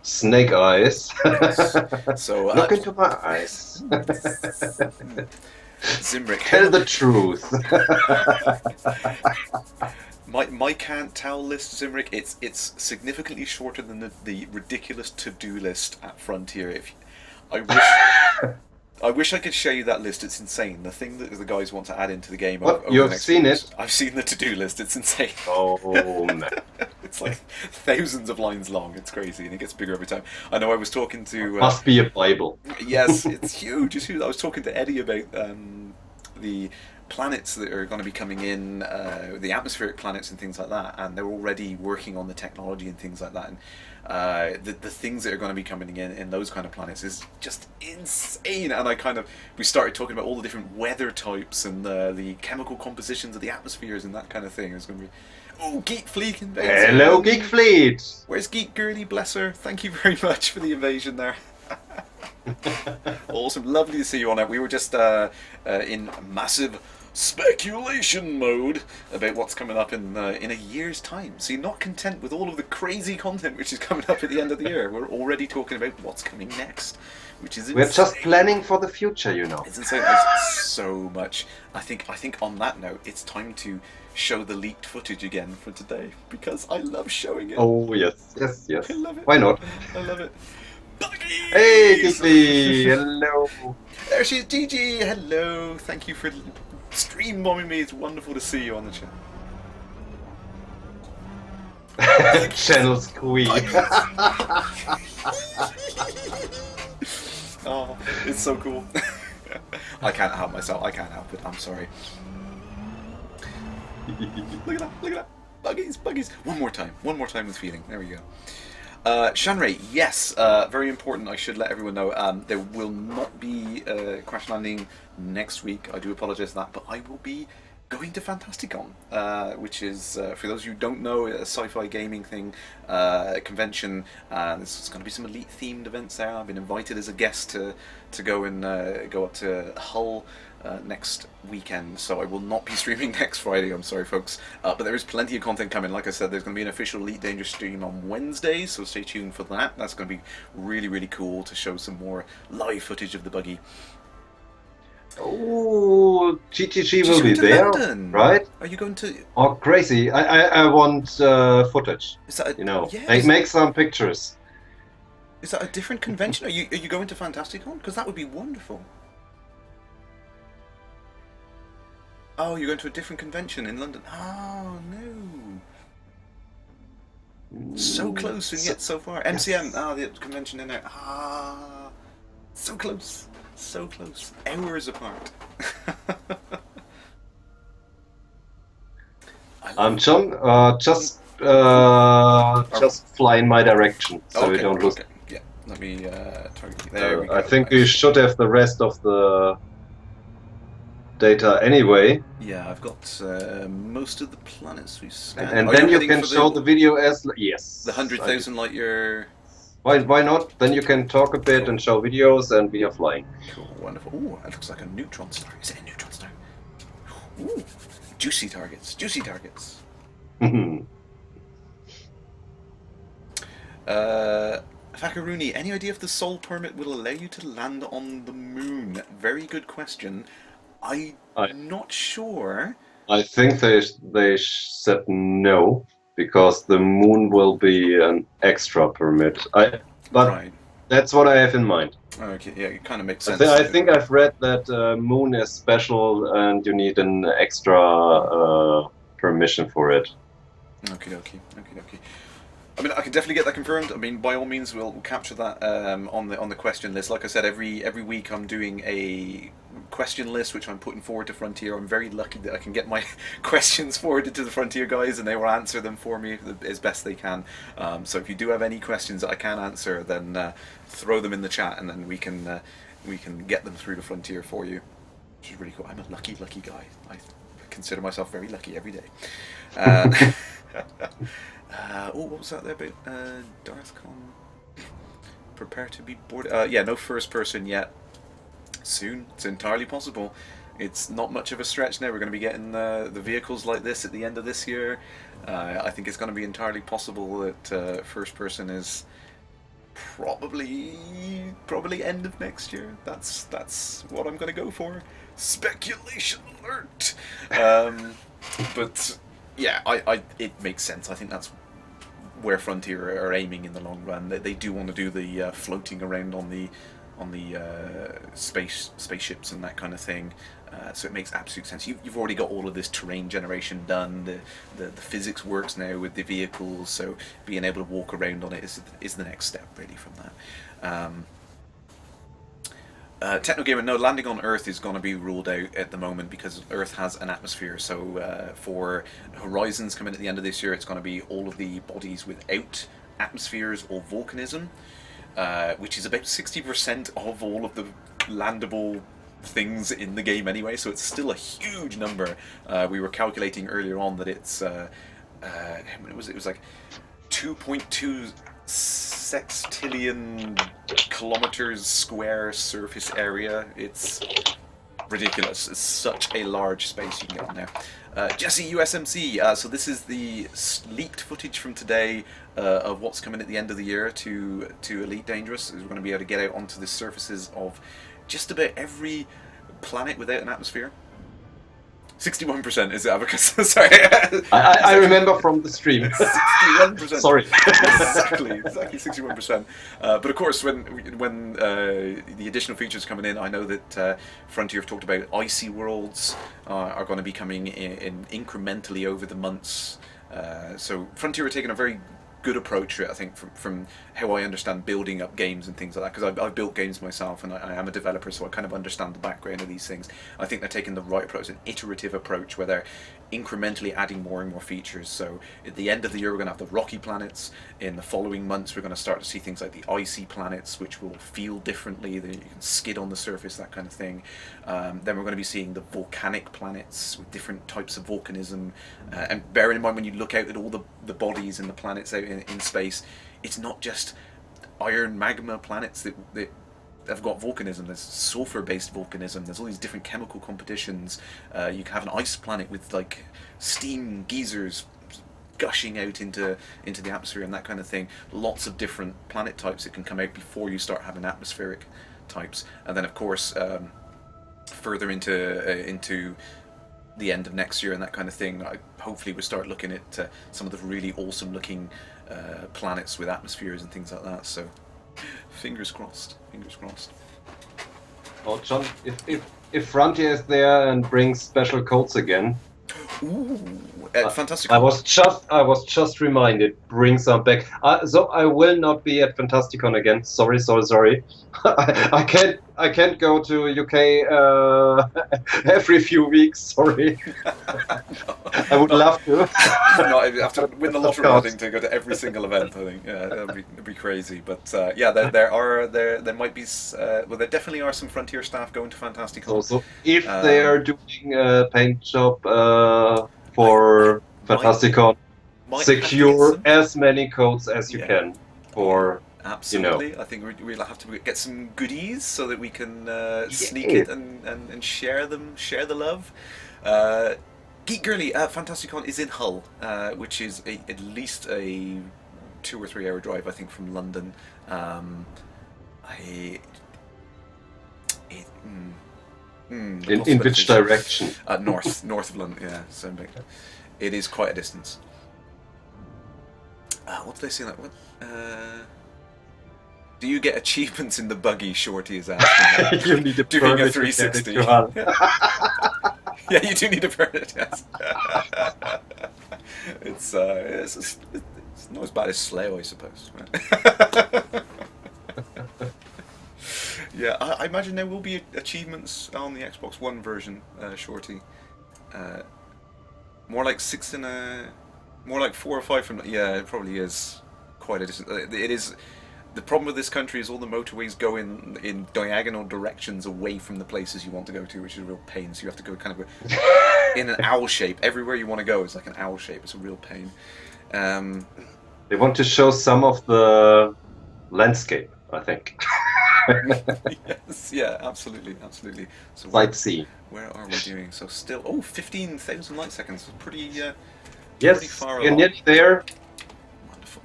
Snake eyes. Yes. So look into my eyes. Zimrick, tell the truth. My can't tell list, Zimrick, it's significantly shorter than the ridiculous to-do list at Frontier. I wish I could show you that list. It's insane. The thing that the guys want to add into the game. What? You've seen it? I've seen the to-do list. It's insane. Oh man. It's like thousands of lines long. It's crazy, and it gets bigger every time. I know. I was talking to. Must be a Bible. Yes, it's huge. It's huge. I was talking to Eddie about the planets that are going to be coming in, the atmospheric planets and things like that, and they're already working on the technology and things like that. And the things that are going to be coming in those kind of planets is just insane. And we started talking about all the different weather types and the chemical compositions of the atmospheres and that kind of thing. It's going to be. Oh, Geek Fleet invasion! Hello, Geek Fleet! Where's Geek Girly? Bless her. Thank you very much for the invasion there. Awesome, lovely to see you on it. We were just in massive speculation mode about what's coming up in a year's time. So you're not content with all of the crazy content which is coming up at the end of the year. We're already talking about what's coming next, which is insane. We're just planning for the future, you know. It's insane. There's so much. I think on that note, it's time to show the leaked footage again for today, because I love showing it. Oh yes. I love it. Why not? I love it. Buggies! Hey, Geekly! Hello! There she is, Gigi! Hello! Thank you for stream bombing me. It's wonderful to see you on the channel. Channel squeak. Oh, it's so cool. I can't help myself. I can't help it. I'm sorry. Look at that! Buggies! One more time with feeling. There we go. Shanray, yes, very important. I should let everyone know there will not be Crash Landing next week. I do apologise for that, but I will be going to Fantasticon, which is, for those of you who don't know, a sci-fi gaming thing, convention. There's going to be some elite themed events there. I've been invited as a guest to go and go up to Hull next weekend, so I will not be streaming next Friday. I'm sorry, folks, but there is plenty of content coming. Like I said, there's going to be an official Elite Dangerous stream on Wednesday, so stay tuned for that. That's going to be really, really cool to show some more live footage of the buggy. Oh, GTG Did will you be go to there, London? right? Are you going to? Oh, crazy! I want footage. Is that a, You know, yeah? make some pictures. Is that a different convention? Are you going to Fantasticon? Because that would be wonderful. Oh, you're going to a different convention in London. Oh no. So close and So, yet so far. MCM, yes. the convention in there. So close. So close. Hours apart. I love it. John, just fly in my direction so you Okay, don't lose. okay. Yeah, let me target you. There we I go. think you Nice. should have the rest of the data anyway, Yeah, I've got most of the planets we've and, scanned. and Are you then you heading can for show the video as the yes. hundred I do. thousand light year? Why not? Then you can talk a bit Cool, and show videos, and we are flying. cool, wonderful. Ooh, that looks like a neutron star. Is it a neutron star? Ooh, juicy targets. Juicy targets. Fakaruni, any idea if the Sol permit will allow you to land on the moon? Very good question. I'm I not sure. I think they said no because the moon will be an extra permit. But Right. that's what I have in mind. Okay, yeah, it kind of makes I sense. think I've read that moon is special and you need an extra permission for it. Okay, okay, okay, okay. I mean, I can definitely get that confirmed. I mean, by all means, we'll capture that on the question list. Like I said, every week I'm doing a question list which I'm putting forward to Frontier. I'm very lucky that I can get my questions forwarded to the Frontier guys, and they will answer them for me as best they can. So if you do have any questions that I can answer, then throw them in the chat, and then we can get them through the Frontier for you, which is really cool. I'm a lucky guy. I consider myself very lucky every day. What was that there about Darthcon? Prepare to be bored. Yeah, no first person yet. Soon, it's entirely possible. It's not much of a stretch now. We're going to be getting the vehicles like this at the end of this year. I think it's going to be entirely possible that first person is probably end of next year. That's what I'm going to go for. Speculation alert. But yeah, it makes sense. I think that's where Frontier are aiming in the long run. They do want to do the floating around on the spaceships and that kind of thing. So it makes absolute sense. You've already got all of this terrain generation done. The physics works now with the vehicles, so being able to walk around on it is the next step really from that. Technogamer, no, landing on Earth is going to be ruled out at the moment because Earth has an atmosphere. So for Horizons coming at the end of this year, it's going to be all of the bodies without atmospheres or volcanism, which is about 60% of all of the landable things in the game anyway. So it's still a huge number. We were calculating earlier on that it's it was like 2.2 sextillion kilometers square surface area. It's ridiculous. It's such a large space you can get on there. Jesse USMC. So this is the leaked footage from today of what's coming at the end of the year to Elite Dangerous. We're going to be able to get out onto the surfaces of just about every planet without an atmosphere. 61% is Abacus. Sorry. I remember from the stream. 61%. Sorry. exactly 61%. But of course, when the additional features coming in, I know that Frontier have talked about icy worlds are going to be coming in incrementally over the months. So Frontier are taking a very good approach to it, I think, from how I understand building up games and things like that, because I've built games myself and I am a developer, so I kind of understand the background of these things. I think they're taking the right approach, an iterative approach, where they're incrementally adding more and more features. So at the end of the year, we're going to have the rocky planets. In the following months, we're going to start to see things like the icy planets, which will feel differently. That you can skid on the surface, that kind of thing. Then we're going to be seeing the volcanic planets with different types of volcanism. And bearing in mind, when you look out at all the bodies and the planets out in space, it's not just iron magma planets that have got volcanism. There's sulfur-based volcanism. There's all these different chemical competitions. You can have an ice planet with like steam geysers gushing out into the atmosphere and that kind of thing. Lots of different planet types that can come out before you start having atmospheric types. And then of course further into the end of next year and that kind of thing, hopefully we'll start looking at some of the really awesome looking planets with atmospheres and things like that. So fingers crossed. Fingers crossed. Oh, John, if Frontier is there and brings special codes again. Ooh, fantastic. I was just reminded. Bring some back. So I will not be at Fantasticon again. Sorry. I can't go to UK every few weeks. Sorry. I would love to. No, I have to win the lottery, I think, to go to every single event. I think, yeah, it'd be crazy. But yeah, there might be. Well, there definitely are some Frontier staff going to Fantasticon. So if they are doing a paint job for Fantasticon, secure as many codes as you can for. Absolutely, you know. I think we'll have to get some goodies so that we can sneak it and share the love. Geek Girly, Fantasticon is in Hull, which is at least a 2 or 3 hour drive, I think, from London. In which direction? North of London, yeah. So it is quite a distance. What did they say? What? Do you get achievements in the buggy? Shorty is asking. You need a doing a 360. Yeah, you do need a permit. Yes. It's not as bad as Slough, I suppose. Yeah, I imagine there will be achievements on the Xbox One version, Shorty. More like 4 or 5 from. Yeah, it probably is quite a distance. It is. The problem with this country is all the motorways go in diagonal directions away from the places you want to go to, which is a real pain. So you have to go kind of in an owl shape. Everywhere you want to go is like an owl shape. It's a real pain. They want to show some of the landscape, I think. Yes, yeah, absolutely. So Sightsee. Where are we doing? So still, 15,000 light seconds. Pretty, yes, pretty far along. You're nearly there. Wonderful.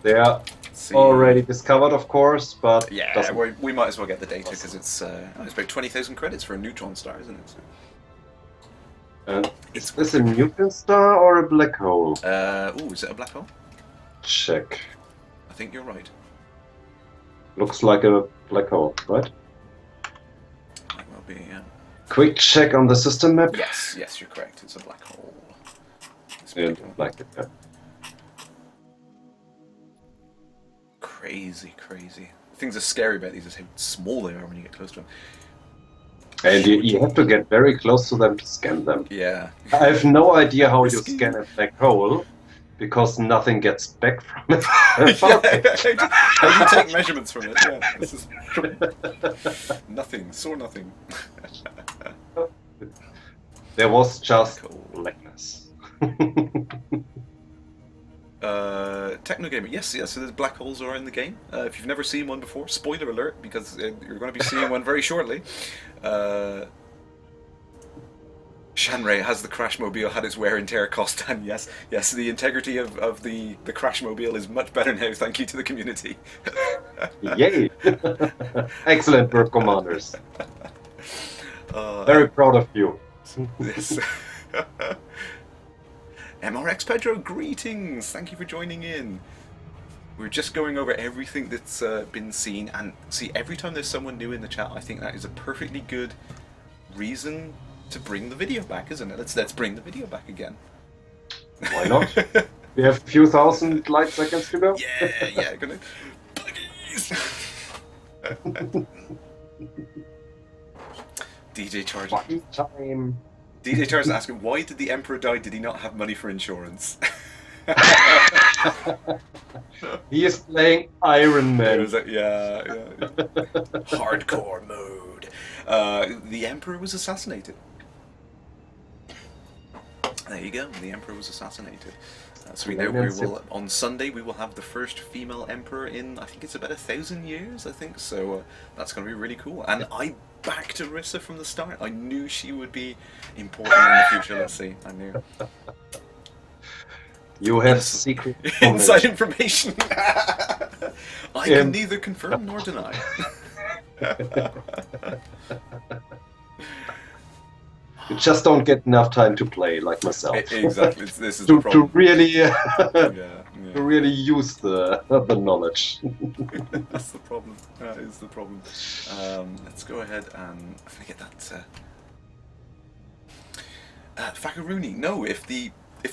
They are already discovered, of course, but yeah, we might as well get the data because it's about 20,000 credits for a neutron star, isn't it? So. Is this a neutron star or a black hole? Is it a black hole? Check. I think you're right. Looks like a black hole, right? Might well be, yeah. Quick check on the system map. Yes, you're correct. It's a black hole. Black. Yeah. Crazy. Things are scary about these is how small they are when you get close to them. And you have to get very close to them to scan them. Yeah. I have no idea how you scan a black hole, because nothing gets back from it. How you take measurements from it? Yeah. This is nothing. Saw nothing. There was just blackness. Technogamer, yes, so the black holes are in the game. If you've never seen one before, spoiler alert, because you're going to be seeing one very shortly. Shanray, has the Crashmobile had its wear and tear cost? And yes, the integrity of the Crashmobile is much better now, thank you to the community. Yay! Excellent work, commanders. Very proud of you. Yes. MRX Pedro, greetings! Thank you for joining in. We're just going over everything that's been seen, and see, every time there's someone new in the chat, I think that is a perfectly good reason to bring the video back, isn't it? Let's bring the video back again. Why not? We have a few thousand light seconds to go. Yeah, gonna Buggies. DJ Charge. Time. DJ Charles is asking, why did the Emperor die? Did he not have money for insurance? He is playing Iron Man. Yeah. Hardcore mode. The Emperor was assassinated. There you go. The Emperor was assassinated. So we know on Sunday we will have the first female Emperor in, I think it's about 1,000 years, I think. So that's going to be really cool. And I backed Arissa from the start. I knew she would be important in the future. Let's see. I knew. You have secret inside information. I can neither confirm nor deny. You just don't get enough time to play, like myself. Exactly. This is the to problem. really Yeah. to really use the knowledge. That's the problem. That is the problem. Let's go ahead and get that. Fakaruni. No, if the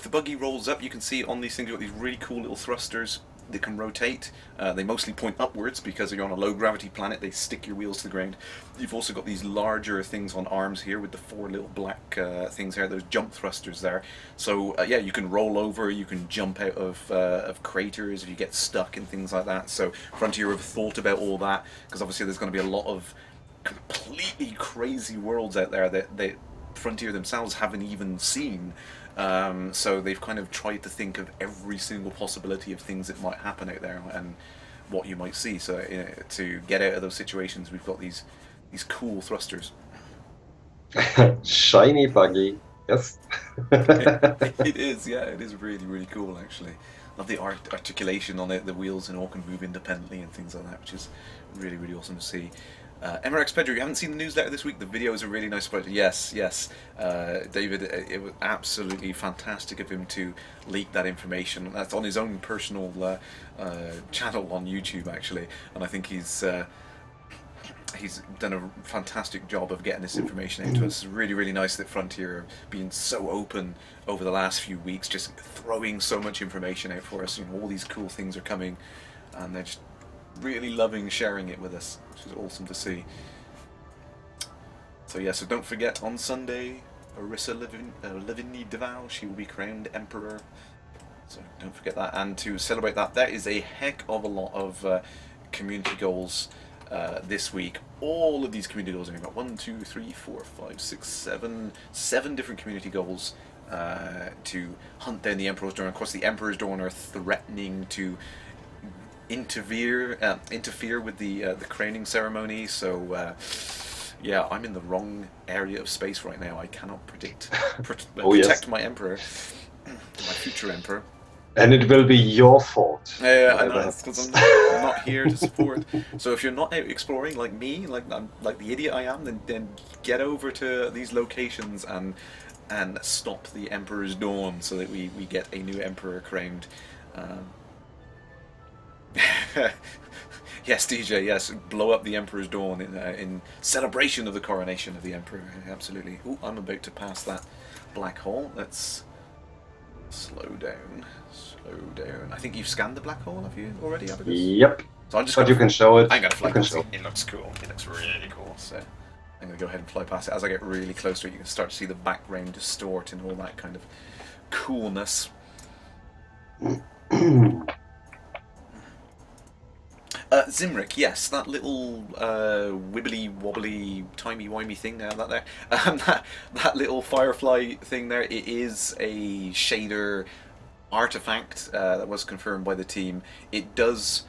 buggy rolls up, you can see on these things you've got these really cool little thrusters that can rotate. They mostly point upwards because you're on a low gravity planet. They stick your wheels to the ground. You've also got these larger things on arms here with the 4 little black things here. Those jump thrusters there. So yeah, you can roll over. You can jump out of craters if you get stuck and things like that. So Frontier have thought about all that because obviously there's going to be a lot of completely crazy worlds out there that Frontier themselves haven't even seen. So they've kind of tried to think of every single possibility of things that might happen out there and what you might see. So to get out of those situations, we've got these cool thrusters. Shiny buggy, yes. It is, yeah, it is really, really cool actually. Love the articulation on it. The wheels and all can move independently and things like that, which is really, really awesome to see. MRX Pedro, you haven't seen the newsletter this week? The video is a really nice project. Yes. David, it was absolutely fantastic of him to leak that information. That's on his own personal channel on YouTube, actually. And I think he's done a fantastic job of getting this information out to us. It's really, really nice that Frontier are being so open over the last few weeks, just throwing so much information out for us. You know, all these cool things are coming, and they're just really loving sharing it with us, which is awesome to see. So yeah, so don't forget on Sunday, Orissa Livigny Deval, she will be crowned Emperor. So don't forget that, and to celebrate that, there is a heck of a lot of community goals this week. All of these community goals, we've got 1, 2, 3, 4, 5, 6, 7 different community goals to hunt down the Emperor's Dawn. Of course, the Emperor's Dawn are threatening to interfere with the crowning ceremony. So yeah, I'm in the wrong area of space right now. I cannot protect yes. my Emperor, my future Emperor. And it will be your fault. Yeah, I know, because I'm not here to support. So if you're not out exploring like me, like the idiot I am, then get over to these locations and stop the Emperor's Dawn so that we get a new Emperor crowned. Yes, DJ, yes, blow up the Emperor's Dawn in celebration of the coronation of the Emperor. Absolutely. Oh, I'm about to pass that black hole. Let's slow down. I think you've scanned the black hole, have you already, Abacus? Yep. So I'm just but you can show it. I'm going to fly past it. It looks cool. It looks really cool. So I'm going to go ahead and fly past it. As I get really close to it, you can start to see the background distort and all that kind of coolness. Zimric, yes, that little wibbly wobbly timey wimey thing there, that little firefly thing there. It is a shader artifact that was confirmed by the team. It does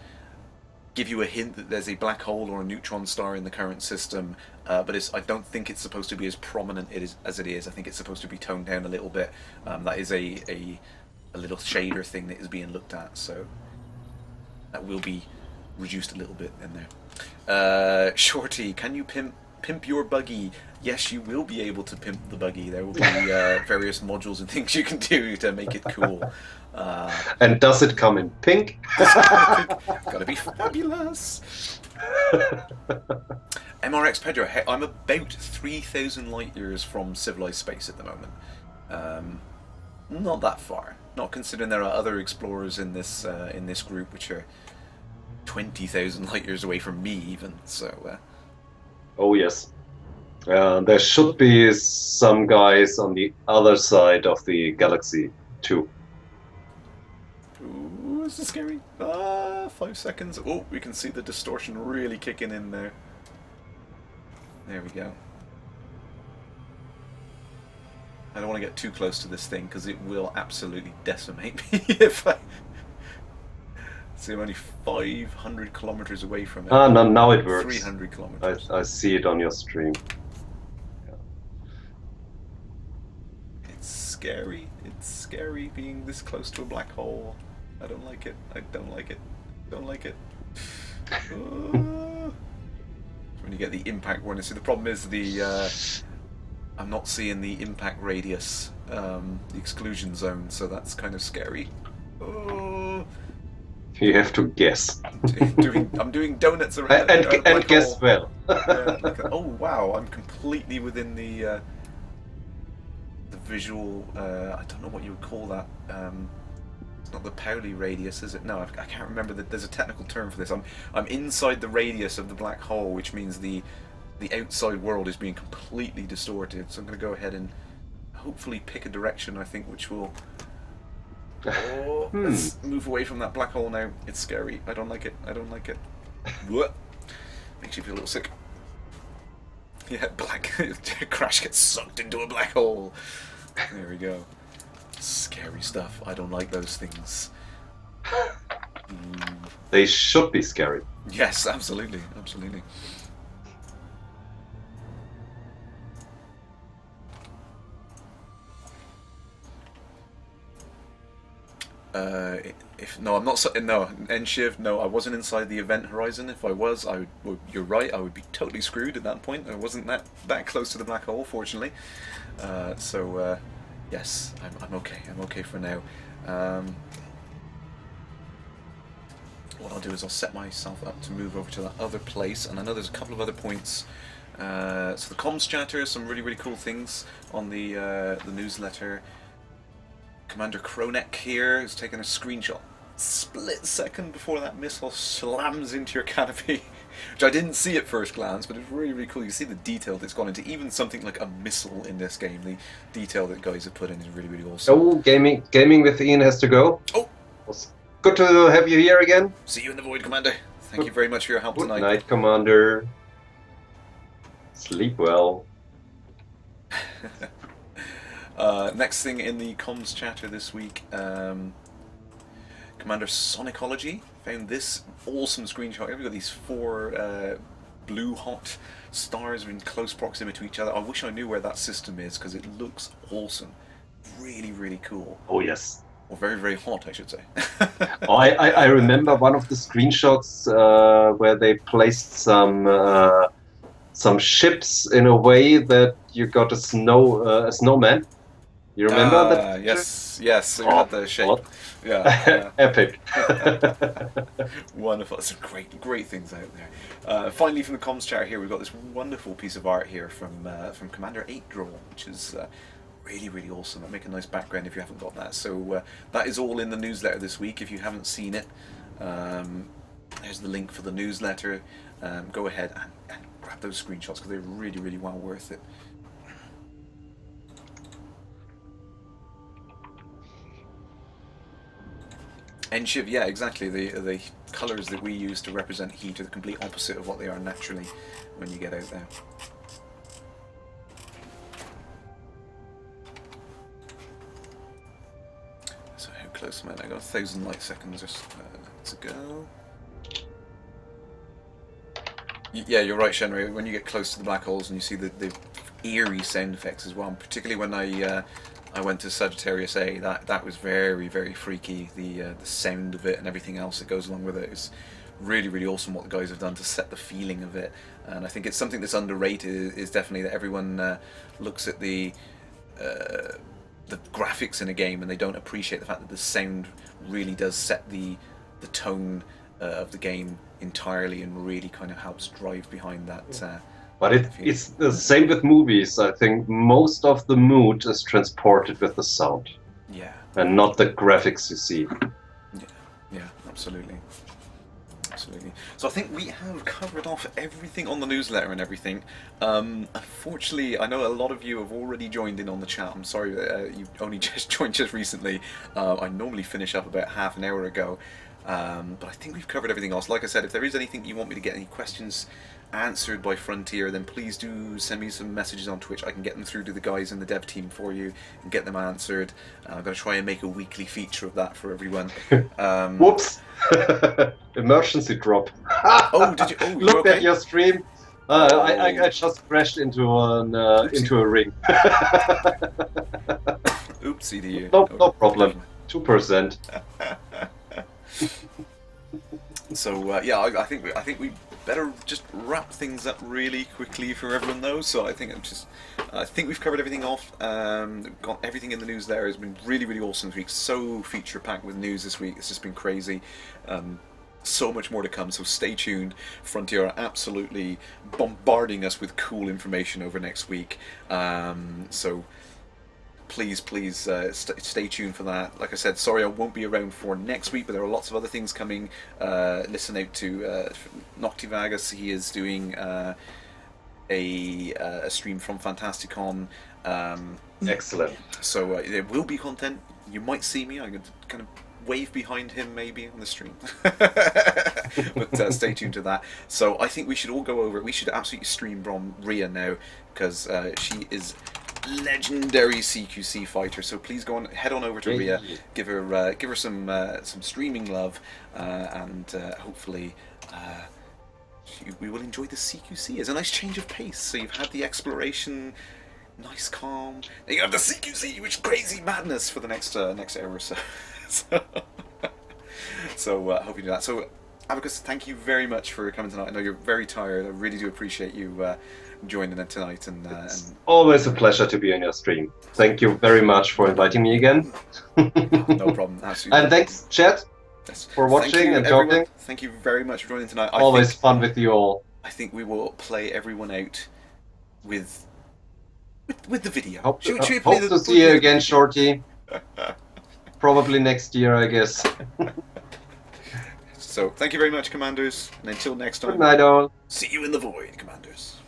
give you a hint that there's a black hole or a neutron star in the current system, but I don't think it's supposed to be as prominent as it is. I think it's supposed to be toned down a little bit. That is a little shader thing that is being looked at, so that will be reduced a little bit in there. Shorty, can you pimp your buggy? Yes, you will be able to pimp the buggy. There will be various modules and things you can do to make it cool. And does it come in pink? Gotta be fabulous. MRX Pedro, I'm about 3,000 light years from civilized space at the moment. Not that far. Not considering there are other explorers in this group which are 20,000 light years away from me, even. So. Oh yes. There should be some guys on the other side of the galaxy too. Ooh, this is scary. 5 seconds. Oh, we can see the distortion really kicking in there. There we go. I don't want to get too close to this thing because it will absolutely decimate me if I. See, I'm only 500 kilometers away from it. No, now it works. 300 kilometers. I see it on your stream. Yeah. It's scary. It's scary being this close to a black hole. I don't like it. I don't like it. Don't like it. When get the impact warning. So the problem is I'm not seeing the impact radius, the exclusion zone, so that's kind of scary. Oh. You have to guess. I'm doing donuts around and guess well. Yeah, oh wow! I'm completely within the visual. I don't know what you would call that. It's not the Pauli radius, is it? No, I can't remember. There's a technical term for this. I'm inside the radius of the black hole, which means the outside world is being completely distorted. So I'm going to go ahead and hopefully pick a direction. I think which will. Oh, let's move away from that black hole now. It's scary. I don't like it. I don't like it. What? Makes you feel a little sick. Yeah, Crash gets sucked into a black hole. There we go. Scary stuff. I don't like those things. They should be scary. Yes, absolutely, absolutely. No, I'm not. No, Enshiv. No, I wasn't inside the event horizon. If I was, you're right. I would be totally screwed at that point. I wasn't that close to the black hole, fortunately. Yes, I'm okay. I'm okay for now. What I'll do is I'll set myself up to move over to that other place, and I know there's a couple of other points. So the comms chatter, some really cool things on the newsletter. Commander Kronek here is taking a screenshot split second before that missile slams into your canopy, which I didn't see at first glance, but it's really cool. You see the detail that's gone into even something like a missile in this game. The detail that guys have put in is really awesome. Oh, gaming with Ian has to go. Oh, it's good to have you here again. See you in the void, Commander. Thank you very much for your help tonight. Good night, Commander. Sleep well. Next thing in the comms chatter this week, Commander Sonicology found this awesome screenshot. We've got these 4 blue hot stars in close proximity to each other. I wish I knew where that system is because it looks awesome. Really cool. Oh yes. Or very hot, I should say. Oh, I remember one of the screenshots where they placed some ships in a way that you got a snowman. You remember that? Yes. So you had the shape. What? Yeah. Epic. Wonderful. Some great things out there. Finally, from the comms chat here, we've got this wonderful piece of art here from Commander 8 Draw, which is really awesome. That'll make a nice background if you haven't got that. So that is all in the newsletter this week. If you haven't seen it, there's the link for the newsletter. Go ahead and grab those screenshots because they're really well worth it. Enshiv, yeah, exactly. The colours that we use to represent heat are the complete opposite of what they are naturally when you get out there. So how close am I? I got 1,000 light seconds to go. Yeah, you're right, Shenry. When you get close to the black holes and you see the eerie sound effects as well, particularly when I went to Sagittarius A, that was very freaky. The sound of it and everything else that goes along with it is really awesome what the guys have done to set the feeling of it. And I think it's something that's underrated is definitely that everyone looks at the graphics in a game and they don't appreciate the fact that the sound really does set the tone of the game entirely and really kind of helps drive behind that. But it's the same with movies. I think most of the mood is transported with the sound. Yeah. And not the graphics you see. Yeah, absolutely. So I think we have covered off everything on the newsletter and everything. Unfortunately, I know a lot of you have already joined in on the chat. I'm sorry that you only just joined just recently. I normally finish up about half an hour ago. But I think we've covered everything else. Like I said, if there is anything you want me to get any questions answered by Frontier, then please do send me some messages on Twitch. I can get them through to the guys in the dev team for you and get them answered. I'm going to try and make a weekly feature of that for everyone. Whoops! Emergency drop. Oh, did you? Oh, look okay? at your stream. I just crashed into a ring. Oopsie to you. No problem. 2%. So yeah, I think we better just wrap things up really quickly for everyone though. So I think I think we've covered everything off. Got everything in the news there. It's been really, really awesome this week. So feature packed with news this week. It's just been crazy. So much more to come, so stay tuned. Frontier are absolutely bombarding us with cool information over next week. So please stay tuned for that. Like I said, sorry I won't be around for next week, but there are lots of other things coming. Listen out to Noctivagus. He is doing a stream from Fantasticon. Excellent. So there will be content. You might see me. I could kind of wave behind him maybe on the stream. But stay tuned to that. So I think we should all go over it. We should absolutely stream from Rhea now, because she is legendary CQC fighter. So please head on over to Rhea, give her some streaming love, and hopefully we will enjoy the CQC. It's a nice change of pace. So you've had the exploration, nice calm. Then you have the CQC, which is crazy madness for the next hour or so. So hope you do that. So Abacus, thank you very much for coming tonight. I know you're very tired. I really do appreciate you joining in tonight. It's always a pleasure to be on your stream. Thank you very much for inviting me again. No problem. Absolutely. And thanks, chat, for watching and everyone. talking. Thank you very much for joining tonight. Always fun with you all. I think we will play everyone out with the video. Hope to see you again, Shorty. Probably next year, I guess. So, thank you very much, Commanders. And until next time. Good night, all. See you in the void, Commanders.